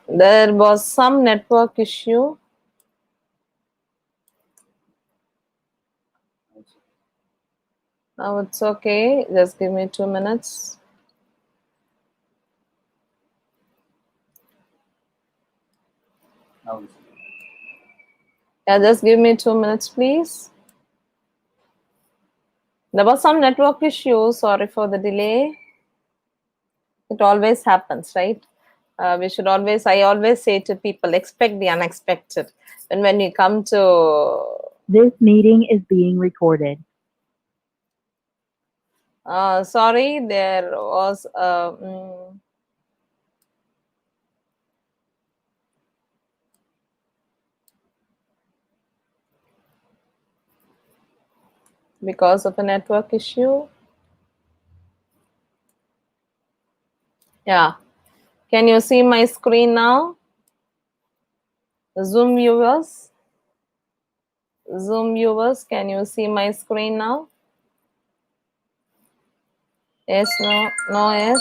There was some network issue. Now it's okay. Just give me 2 minutes. Yeah, just give me 2 minutes, please. There was some network issue. Sorry for the delay. It always happens, right? We should always, I always say to people, expect the unexpected. And when you come to... This meeting is being recorded. Sorry, there was... because of a network issue. Yeah. Can you see my screen now? Zoom viewers? Zoom viewers, can you see my screen now? Yes, no, no, yes.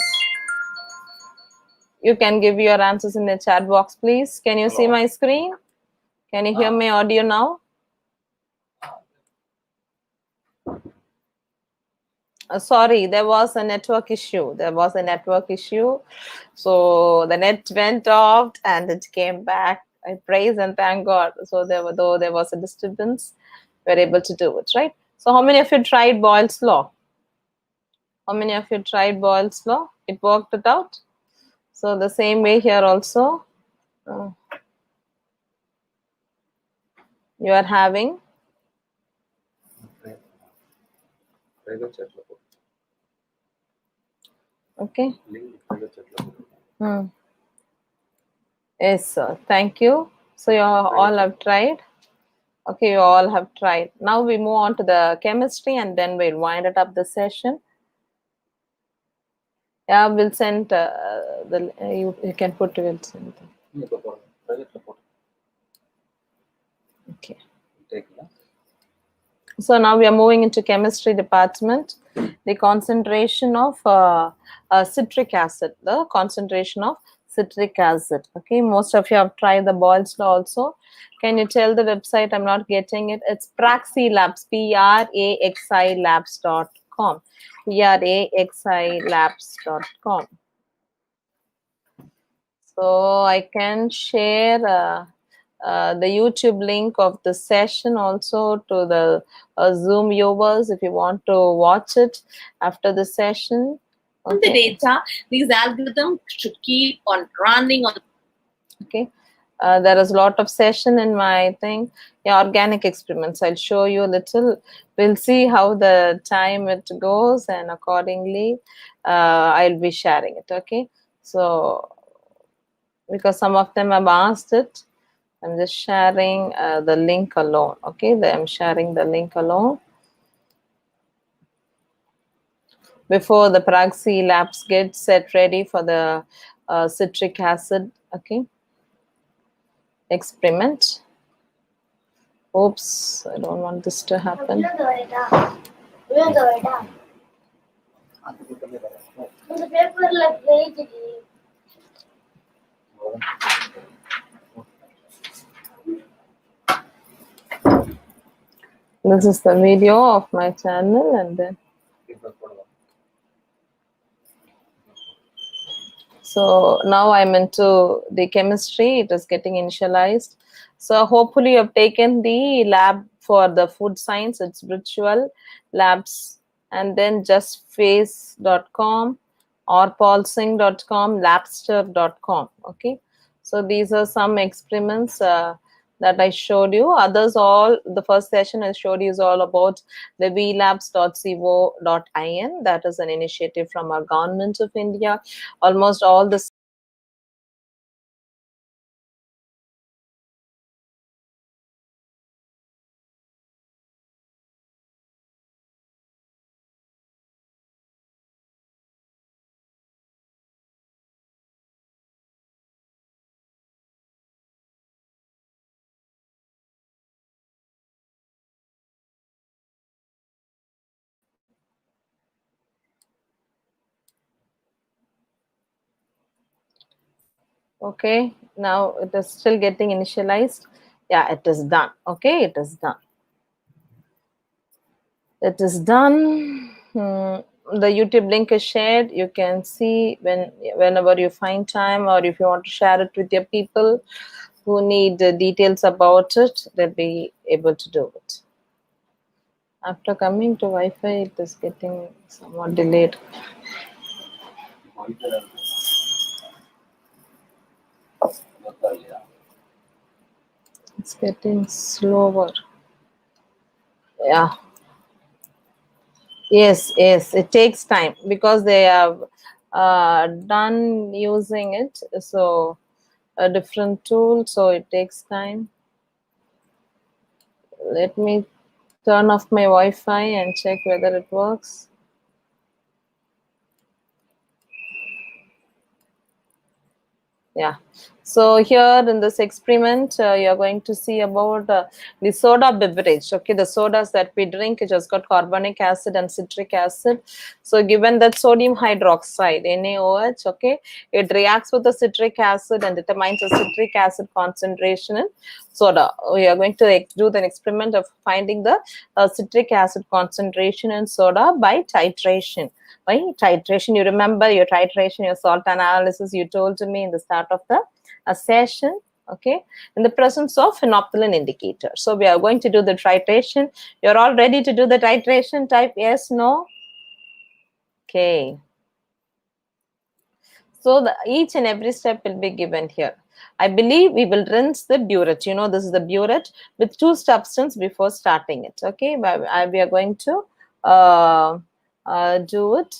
You can give your answers in the chat box, please. Can you see my screen? Can you hear my audio now? Sorry, there was a network issue. There was a network issue. So the net went off and it came back. I praise and thank God. So though there was a disturbance, we were able to do it, right? So how many of you tried Boyle's law? How many of you tried Boyle's law? It worked it out. So the same way here also. You are having okay. Yes, sir. Thank you. So you all have tried. Okay, you all have tried. Now we move on to the chemistry and then we'll wind it up the session. Yeah, we'll send you can put will send. Okay. So now we are moving into chemistry department. The concentration of citric acid. The concentration of citric acid. Okay, most of you have tried the Boyle's law also. Can you tell the website? I'm not getting it. It's Praxi Labs. Praxi Labs.com. Praxi Labs.com. So I can share the YouTube link of the session also to the Zoom viewers if you want to watch it after the session. Okay. The data, these algorithms should keep on running on. Okay. There is a lot of session in my thing. Yeah, organic experiments. I'll show you a little. We'll see how the time it goes, and accordingly, I'll be sharing it. Okay. So, because some of them have asked it, I'm just sharing the link alone. Okay, I'm sharing the link alone. Before the Praxi Labs get set ready for the citric acid, okay, experiment. Oops, I don't want this to happen. This is the video of my channel, and then so now I'm into the chemistry. It is getting initialized. So hopefully you have taken the lab for the food science. It's virtual labs, and then justface.com or paulsing.com, labster.com. Okay, so these are some experiments that I showed you. Others all, the first session I showed you is all about the vlabs.co.in. That is an initiative from our government of India. Almost all the Okay, now it is still getting initialized. Yeah, it is done. Okay, it is done. It is done. The YouTube link is shared. You can see whenever you find time, or if you want to share it with your people who need the details about it, they'll be able to do it. After coming to Wi-Fi, it is getting somewhat delayed. It's getting slower. Yeah. Yes, it takes time because they have done using it. So a different tool, so it takes time. Let me turn off my Wi-Fi and check whether it works. Yeah. So here in this experiment, you're going to see about the soda beverage. Okay, the sodas that we drink, it has got carbonic acid and citric acid. So given that sodium hydroxide, NaOH, okay, it reacts with the citric acid and determines the citric acid concentration in soda. We are going to do the experiment of finding the citric acid concentration in soda by titration. By titration, you remember your titration, your salt analysis you told to me in the start of the session, okay, in the presence of phenolphthalein indicator. So we are going to do the titration. You're all ready to do the titration? Type yes, no. Okay. So each and every step will be given here. I believe we will rinse the burette. You know, this is the burette with 2 substances before starting it. Okay, we are going to do it.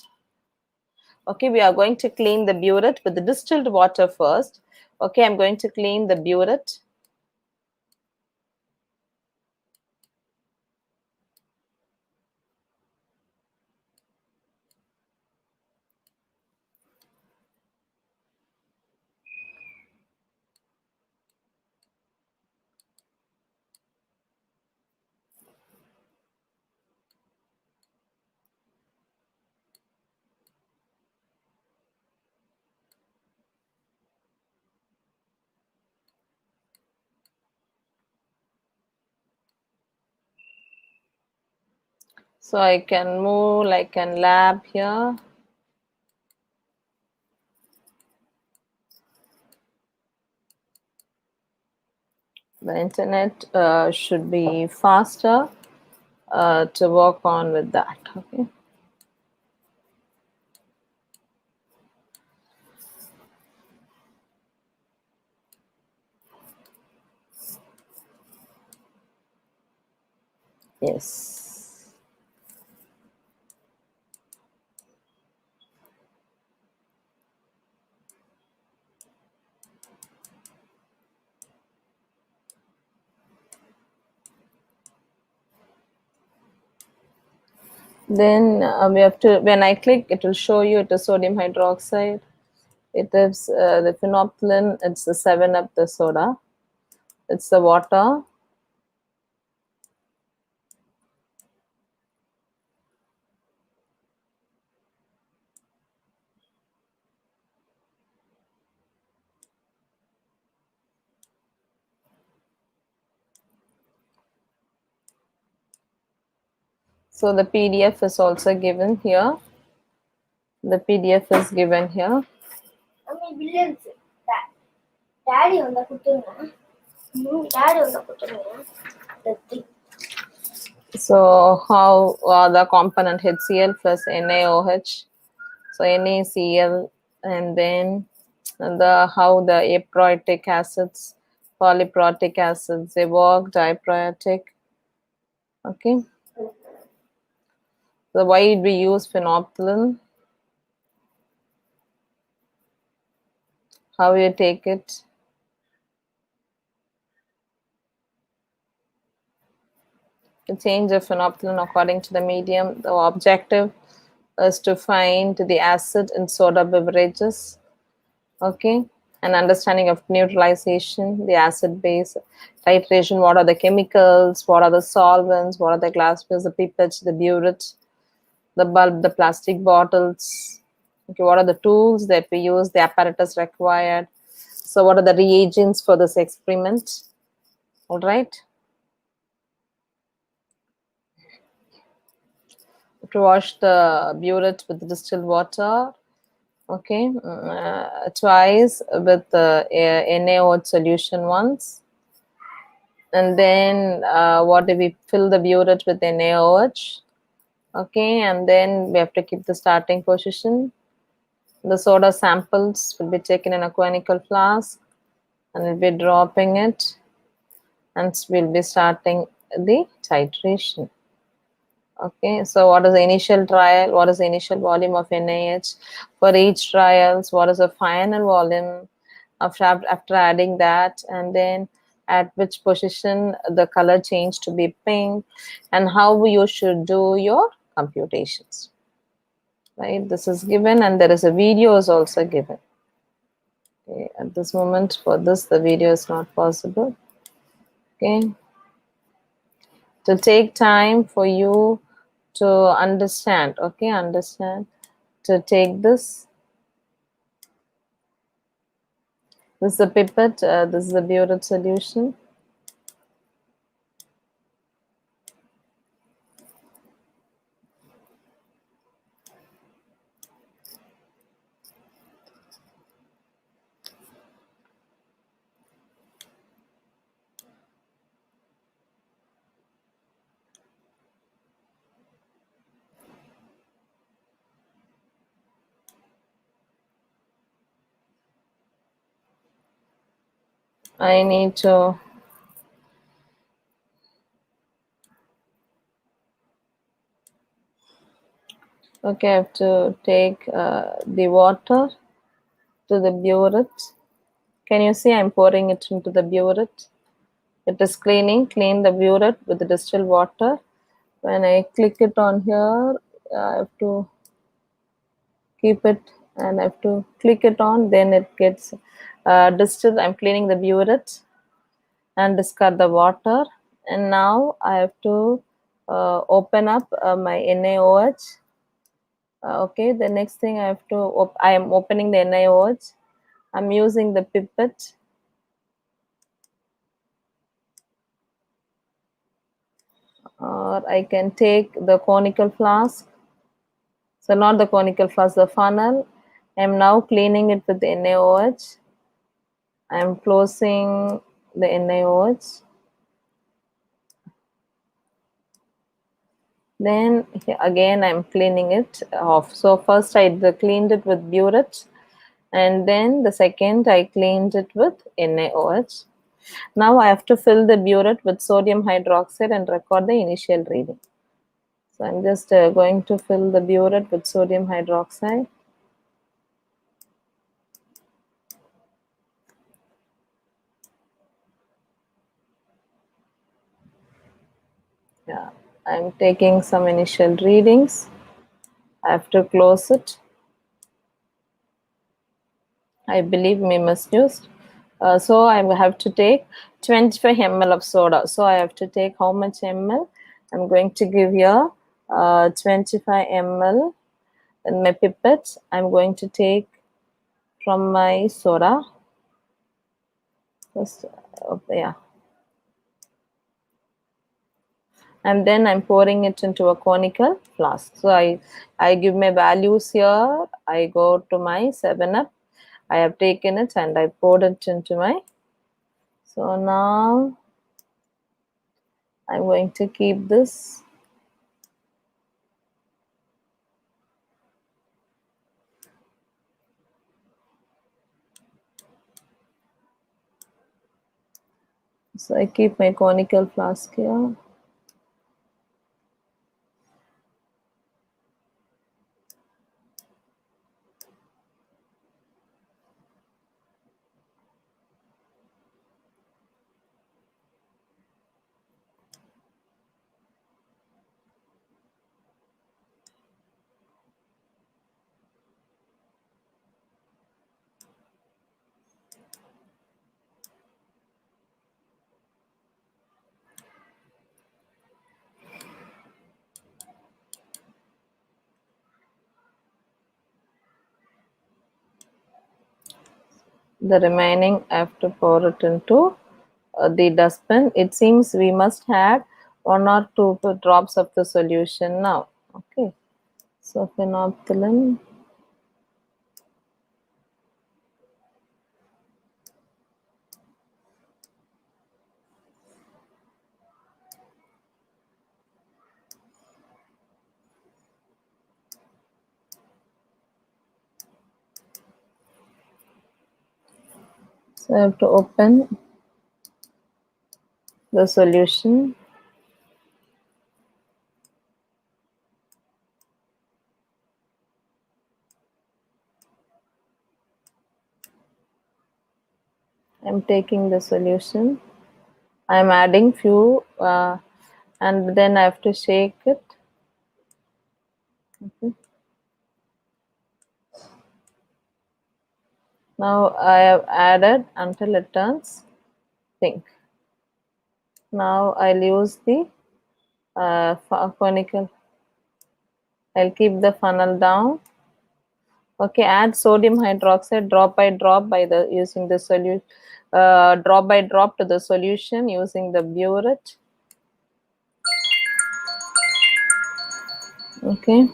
Okay, we are going to clean the burette with the distilled water first. Okay, I'm going to clean the burette. So I can move like an lab here. The internet should be faster to work on with that. Okay. Yes. Then we have to, when I click, it will show you it is sodium hydroxide. It is the phenolphthalein, it's the 7-Up, the soda. It's the water. So the PDF is also given here. The PDF is given here. So how the component HCl plus NaOH, so NaCl, and then how the aprotic acids, polyprotic acids, they work, diprotic. Okay. So why we use phenolphthalein? How you take it? The change of phenolphthalein according to the medium. The objective is to find the acid in soda beverages. Okay, an understanding of neutralization, the acid base, titration, what are the chemicals, what are the solvents, what are the glasswares, the pipettes, the burette, the bulb, the plastic bottles. Okay, what are the tools that we use, the apparatus required. So what are the reagents for this experiment? All right. To wash the burette with distilled water. Okay, twice with the NaOH solution once. And then what do we fill the burette with NaOH? Okay, and then we have to keep the starting position. The soda samples will be taken in a conical flask and we'll be dropping it, and we'll be starting the titration. Okay, so what is the initial trial? What is the initial volume of NaH? For each trials, what is the final volume after adding that? And then at which position the color change to be pink, and how you should do your computations. Right, this is given, and there is a video is also given. Okay, at this moment for this the video is not possible. Okay, to take time for you to understand. Okay, understand, to take this. This is a pipette, this is the burette solution. I need to okay, I have to take the water to the burette. Can you see I'm pouring it into the burette? It is clean the burette with the distilled water. When I click it on here, I have to keep it and I have to click it on, then it gets distilled. I'm cleaning the burette and discard the water, and now I have to open up my NaOH. Okay, the next thing I have to I am opening the NaOH. I'm using the pipette. Or I can take the conical flask. So not the conical flask, the funnel. I'm now cleaning it with the NaOH. I'm closing the NaOH. Then again I'm cleaning it off. So first I cleaned it with burette, and then the second I cleaned it with NaOH. Now I have to fill the burette with sodium hydroxide and record the initial reading. So I'm just going to fill the burette with sodium hydroxide. Yeah, I'm taking some initial readings. I have to close it. I believe we must use. So I have to take 25 ml of soda. So I have to take how much ml? I'm going to give here 25 ml in my pipette. I'm going to take from my soda. Just, yeah. And then I'm pouring it into a conical flask. So I give my values here. I go to my 7-Up. I have taken it and I poured it into my. So now I'm going to keep this. So I keep my conical flask here. The remaining I have to pour it into the dustbin. It seems we must add 1 or 2 drops of the solution now. Okay, so phenolphthalein. So I have to open the solution. I'm taking the solution. I'm adding few and then I have to shake it. Okay. Now I have added until it turns pink. Now I'll use the conical. I'll keep the funnel down. Okay, add sodium hydroxide drop by drop by the using the solution. Drop by drop to the solution using the burette. Okay,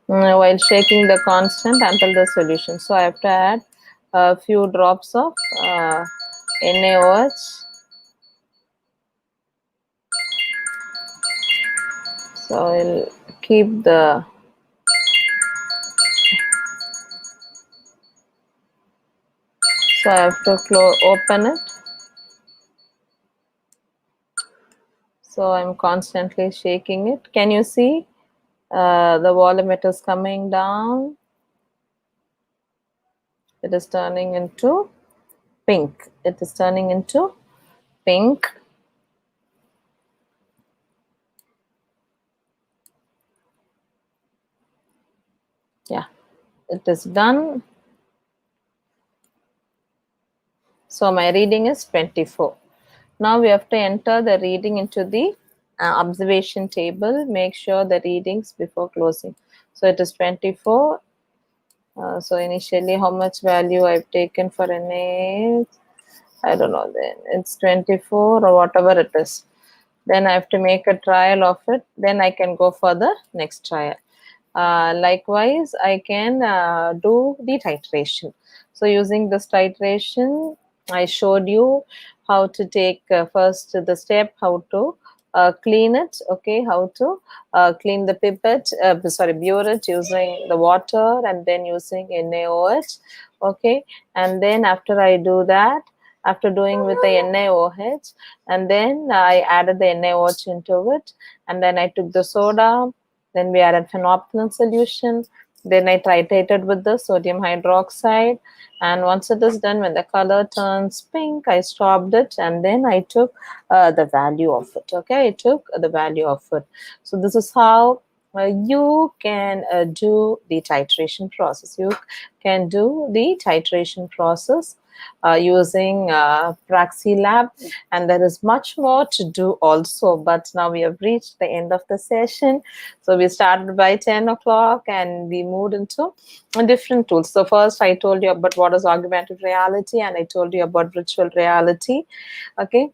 while shaking the constant until the solution. So I have to add a few drops of NaOH. So I'll keep the so I have to open it. So I'm constantly shaking it. Can you see the volumeter is coming down? It is turning into pink. It is turning into pink. Yeah, it is done. So my reading is 24. Now we have to enter the reading into the observation table. Make sure the readings before closing. So it is 24. So initially how much value I've taken for NA, I don't know, then it's 24 or whatever it is. Then I have to make a trial of it. Then I can go for the next trial. Likewise, I can do the titration. So using this titration, I showed you how to take first the step, how to clean it, okay, how to clean the pipette, burette using the water and then using NaOH, okay, and then after I do that, after doing with the NaOH, and then I added the NaOH into it, and then I took the soda, then we added phenolphthalein solution, then I titrated with the sodium hydroxide, and once it is done, when the color turns pink, I stopped it, and then I took the value of it. Okay, I took the value of it. So this is how you can do the titration process. You can do the titration process using PraxiLab, and there is much more to do also, but now we have reached the end of the session. So we started by 10 o'clock and we moved into different tools. So first I told you about what is augmented reality, and I told you about virtual reality. Okay,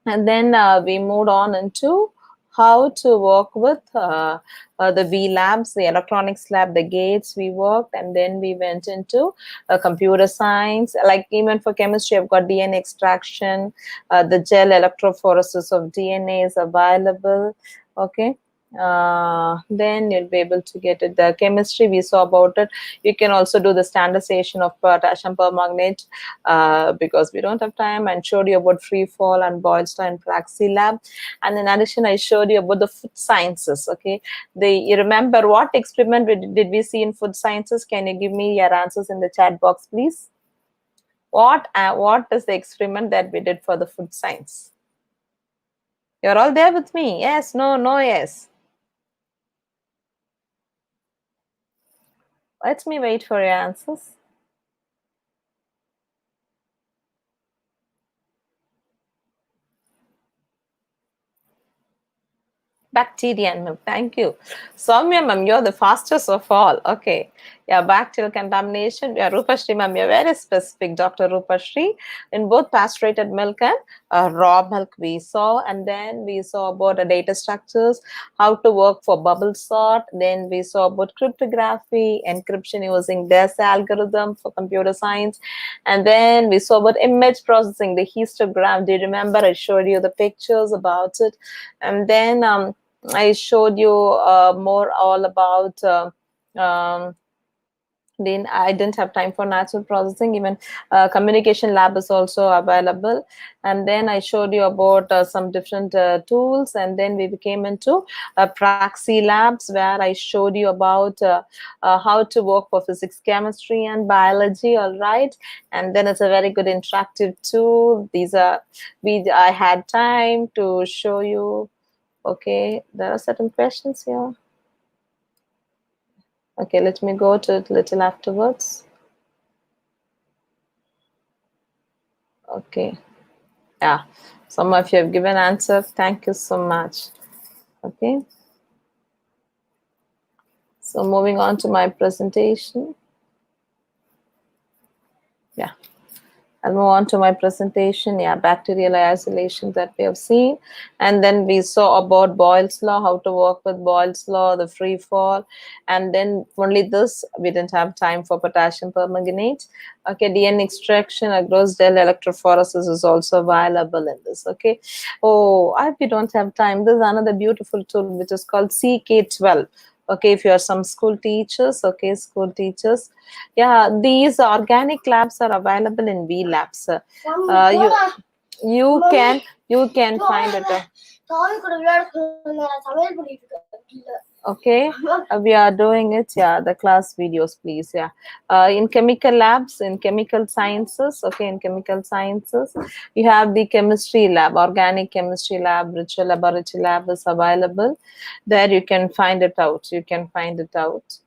and then we moved on into how to work with the V labs, the electronics lab, the gates we worked, and then we went into computer science. Like even for chemistry, I've got DNA extraction, the gel electrophoresis of DNA is available. Okay, then you'll be able to get it. The chemistry we saw about it. You can also do the standardization of potassium permanganate because we don't have time, and showed you about free fall and Boylston and PraxiLab. And in addition, I showed you about the food sciences. Okay, you remember what experiment did we see in food sciences? Can you give me your answers in the chat box, please? What is the experiment that we did for the food science? You're all there with me? Yes, no, no, yes. Let me wait for your answers. Bacteria and milk. Thank you. Soumya ma'am, you're the fastest of all. Okay. Yeah, bacterial contamination. Yeah, Rupashri ma'am, you're very specific, Dr. Rupashri. In both pasturated milk and raw milk we saw, and then we saw about the data structures, how to work for bubble sort. Then we saw about cryptography, encryption using DES algorithm for computer science. And then we saw about image processing, the histogram. Do you remember I showed you the pictures about it? And then I showed you more all about then I didn't have time for natural processing. Even communication lab is also available. And then I showed you about some different tools. And then we became into praxi labs, where I showed you about how to work for physics, chemistry, and biology. All right. And then it's a very good interactive tool. These are I had time to show you. Okay, there are certain questions here. Okay, let me go to it little afterwards. Okay, yeah, some of you have given answer. Thank you so much. Okay, so moving on to my presentation. Yeah, I'll move on to my presentation. Yeah, bacterial isolation that we have seen. And then we saw about Boyle's law, how to work with Boyle's law, the free fall. And then only this, we didn't have time for potassium permanganate. Okay, DNA extraction, Agrosdale electrophoresis is also available in this. Okay, oh, we don't have time. There's another beautiful tool which is called CK12. Okay, if you are some school teachers, okay, school teachers, yeah, these organic labs are available in V labs. You can find it. Okay, we are doing it. Yeah, the class videos, please. Yeah, in chemical labs, in chemical sciences. Okay, in chemical sciences, you have the chemistry lab, organic chemistry lab, ritual laboratory lab is available. There you can find it out. You can find it out.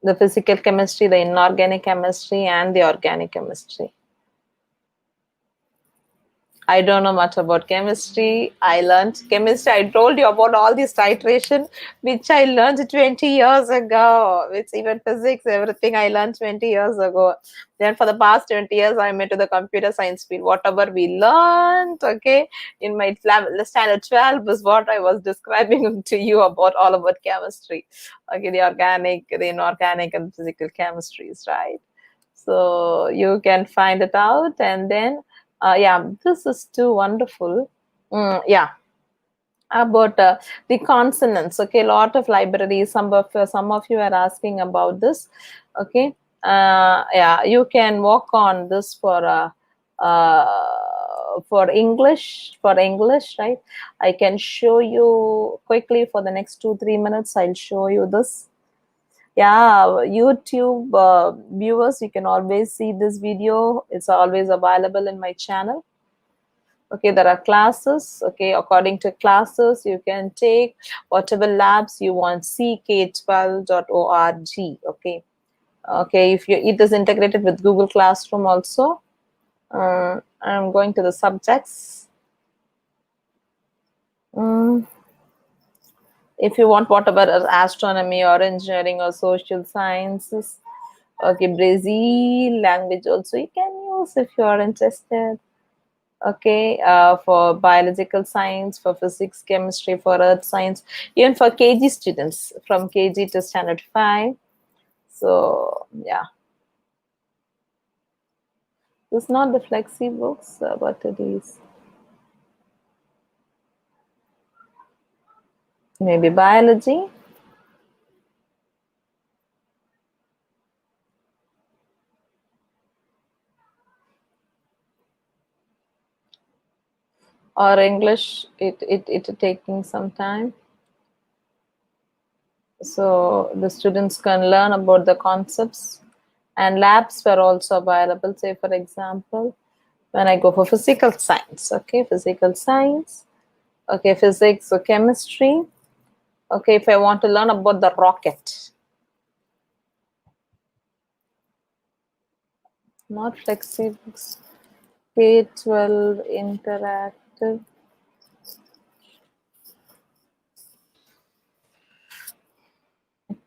The physical chemistry, the inorganic chemistry, and the organic chemistry. I don't know much about chemistry. I learned chemistry. I told you about all this titration, which I learned 20 years ago. It's even physics, everything I learned 20 years ago. Then for the past 20 years, I'm into the computer science field. Whatever we learned, okay, in my standard 12 is what I was describing to you about all about chemistry. Okay, the organic, the inorganic, and physical chemistries, right? So you can find it out, and then yeah, this is too wonderful. Yeah, about the consonants. Okay, a lot of libraries. Some of you are asking about this. Okay, yeah, you can work on this for English, right? I can show you quickly for the next 2-3 minutes. I'll show you this. Yeah, YouTube viewers, you can always see this video. It's always available in my channel. Okay, there are classes. Okay, according to classes, you can take whatever labs you want. ck12.org. Okay, okay, if it is integrated with Google Classroom also. I'm going to the subjects. If you want whatever astronomy or engineering or social sciences, okay, Brazil language also you can use if you are interested. Okay, for biological science, for physics, chemistry, for earth science, even for KG students from KG to standard 5. So yeah, it's not the flexi books, but it is maybe biology. Or English, it taking some time. So the students can learn about the concepts, and labs were also available. Say for example, when I go for physical science, okay, physical science, okay, physics or chemistry, okay, if I want to learn about the rocket, not flexibooks, K12 interactive.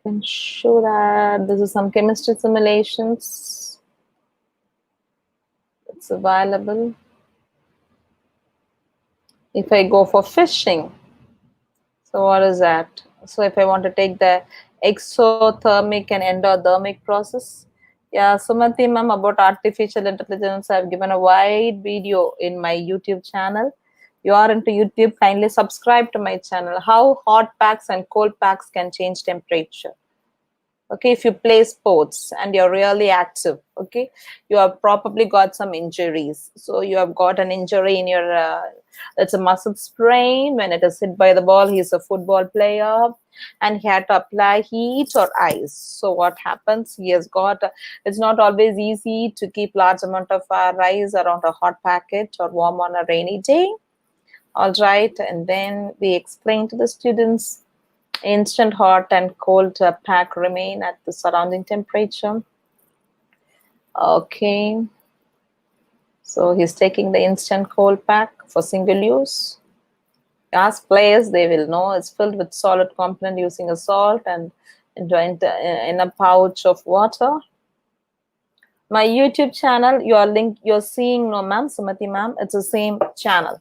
can show that this is some chemistry simulations. It's available. If I go for fishing, so what is that? So if I want to take the exothermic and endothermic process, yeah, Sumati ma'am, about artificial intelligence, I've given a wide video in my YouTube channel. You are into YouTube, kindly subscribe to my channel. How hot packs and cold packs can change temperature. Okay, if you play sports and you're really active, okay, you have probably got some injuries. So you have got an injury in your it's a muscle sprain. When it is hit by the ball, he's a football player and he had to apply heat or ice. So what happens, he has got it's not always easy to keep large amount of ice around a hot packet or warm on a rainy day. All right, and then we explain to the students instant hot and cold pack remain at the surrounding temperature. Okay, so he's taking the instant cold pack for single use. Ask players, they will know it's filled with solid component using a salt and in a pouch of water. My YouTube channel, you're seeing, no ma'am, Sumati ma'am, it's the same channel.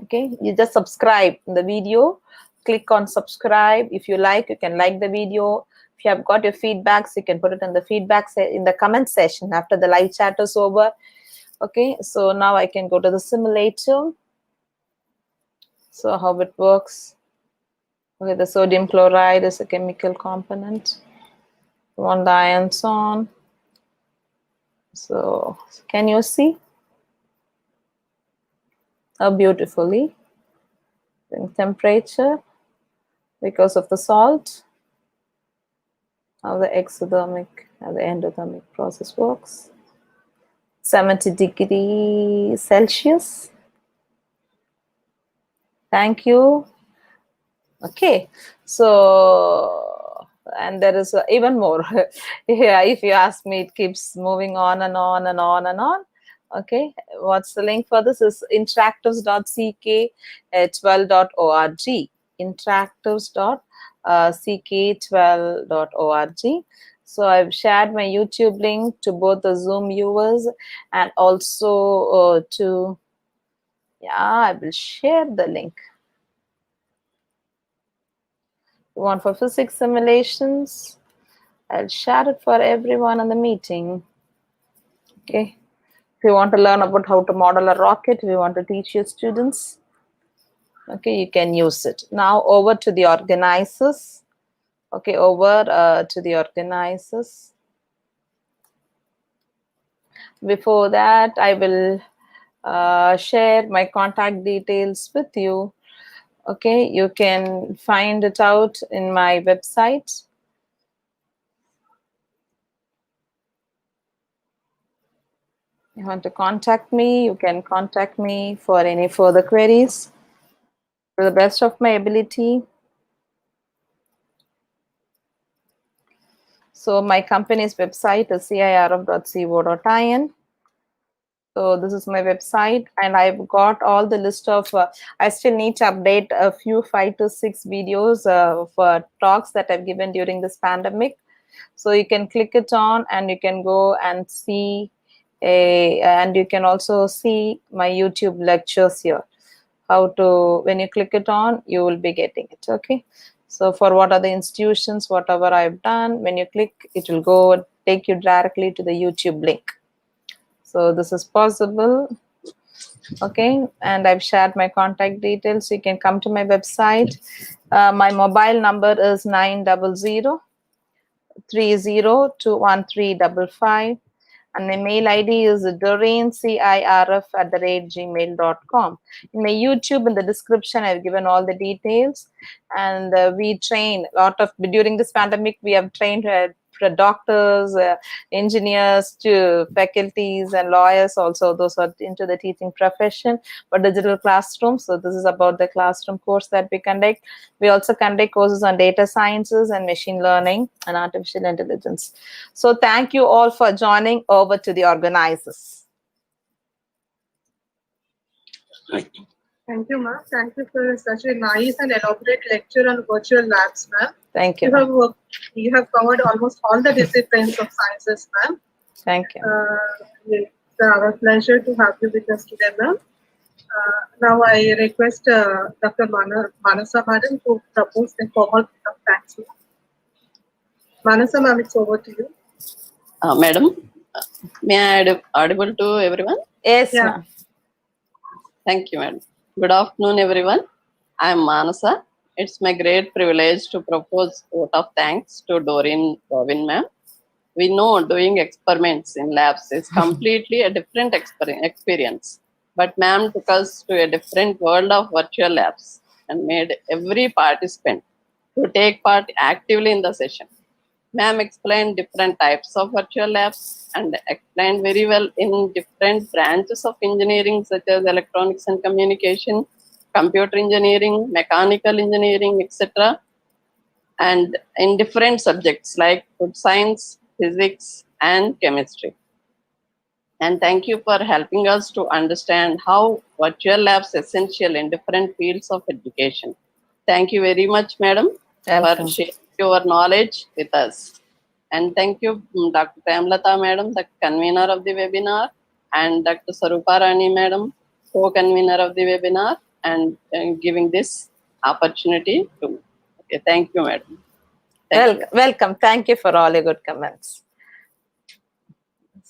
Okay, you just subscribe in the video, click on subscribe. If you like, you can like the video. If you have got your feedbacks, you can put it in the in the comment section after the live chat is over. Okay, so now I can go to the simulator. So how it works. Okay, the sodium chloride is a chemical component. We want the ions on. So can you see how beautifully the temperature because of the salt, how the exothermic and the endothermic process works. 70 degrees Celsius. Thank you. Okay, so and there is even more. Yeah, if you ask me, it keeps moving on and on and on and on. Okay, what's the link for this? Is interactives.ck12.org. interactives.ck12.org. So I've shared my YouTube link to both the Zoom viewers and also to, yeah, I will share the link. You want for physics simulations? I'll share it for everyone in the meeting. Okay. If you want to learn about how to model a rocket, if you want to teach your students, okay, you can use it. Now over to the organizers. Okay, over to the organizers. Before that, I will share my contact details with you. Okay, you can find it out in my website. You want to contact me, you can contact me for any further queries to the best of my ability. So my company's website is cirf.co.in. So this is my website, and I've got all the list of, I still need to update a few 5 to 6 videos of talks that I've given during this pandemic. So you can click it on and you can go and see, and you can also see my YouTube lectures here. How to, when you click it on, you will be getting it. Okay. So for what are the institutions, whatever I've done, when you click, it will go take you directly to the YouTube link. So this is possible. Okay, and I've shared my contact details. So you can come to my website. My mobile number is 900-30-21355. And my mail ID is Doreen, CIRF@gmail.com. In my YouTube, in the description, I've given all the details. And we train a lot of, during this pandemic, we have trained doctors, engineers, to faculties and lawyers also, those who are into the teaching profession, but digital classroom. So this is about the classroom course that we conduct. We also conduct courses on data sciences and machine learning and artificial intelligence. So thank you all for joining. Over to the organizers. Thank you, ma'am. Thank you for such a nice and elaborate lecture on virtual labs, ma'am. Thank you. You have covered almost all the disciplines of sciences, ma'am. Thank you. It's our pleasure to have you with us today, ma'am. Now I request Dr. Manasa madam to propose the formal of thanks. Manasa ma'am, it's over to you. Madam, may I audible to everyone? Yes, Yeah. ma'am. Thank you, madam. Good afternoon, everyone. I am Manasa. It's my great privilege to propose vote of thanks to Doreen Robin, ma'am. We know doing experiments in labs is completely a different experience. But ma'am took us to a different world of virtual labs and made every participant to take part actively in the session. Ma'am explained different types of virtual labs and explained very well in different branches of engineering such as electronics and communication, computer engineering, mechanical engineering, etc. And in different subjects like food science, physics, and chemistry. And thank you for helping us to understand how virtual labs are essential in different fields of education. Thank you very much, madam, Welcome. for sharing your knowledge with us. And thank you, Dr. Premlata madam, the convener of the webinar, and Dr. Sarupa Rani madam, co-convener of the webinar, and giving this opportunity to me. Okay, thank you, madam. Welcome. Thank you for all your good comments.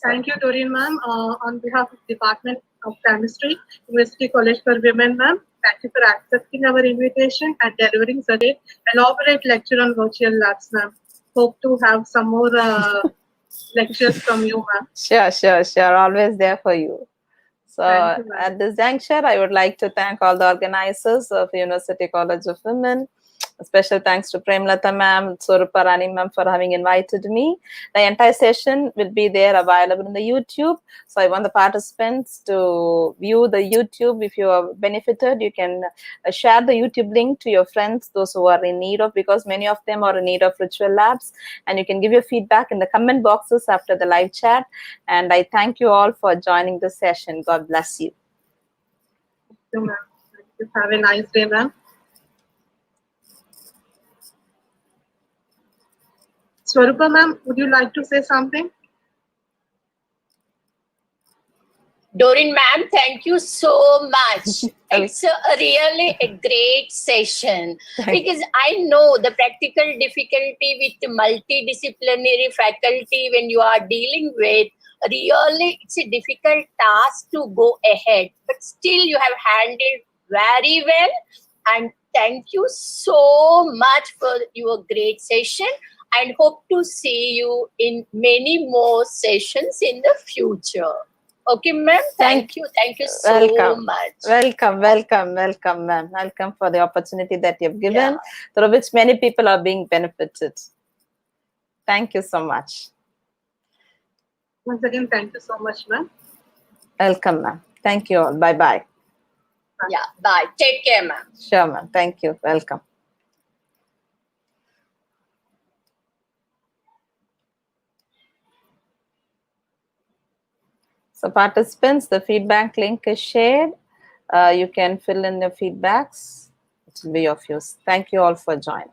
Thank you, Doreen ma'am. On behalf of Department of Chemistry, University College for Women, ma'am, thank you for accepting our invitation and delivering such an elaborate lecture on virtual labs, ma'am. Hope to have some more lectures from you, ma'am. Sure. Always there for you. So Thank you, ma'am. at this juncture, I would like to thank all the organizers of University College of Women. A special thanks to Premlata ma'am, Sarupa Rani ma'am for having invited me. The entire session will be there available in the YouTube. So I want the participants to view the YouTube. If you are benefited, you can share the YouTube link to your friends, those who are in need of, because many of them are in need of virtual labs. And you can give your feedback in the comment boxes after the live chat. And I thank you all for joining the session. God bless you. Thank you, ma'am. Thank you. Have a nice day, ma'am. Swarupa ma'am, would you like to say something? Doreen ma'am, thank you so much. It's really a great session because I know the practical difficulty with multidisciplinary faculty when you are dealing with. Really, it's a difficult task to go ahead, but still you have handled very well. And thank you so much for your great session, and hope to see you in many more sessions in the future. Okay, ma'am. Thank you so much. Welcome, ma'am. Welcome for the opportunity that you've given, through which many people are being benefited. Thank you so much. Once again, thank you so much, ma'am. Welcome, ma'am. Thank you all. Bye-bye. Yeah, bye. Take care, ma'am. Sure, ma'am. Thank you. Welcome. So participants, the feedback link is shared. You can fill in the feedbacks. It will be of use. Thank you all for joining.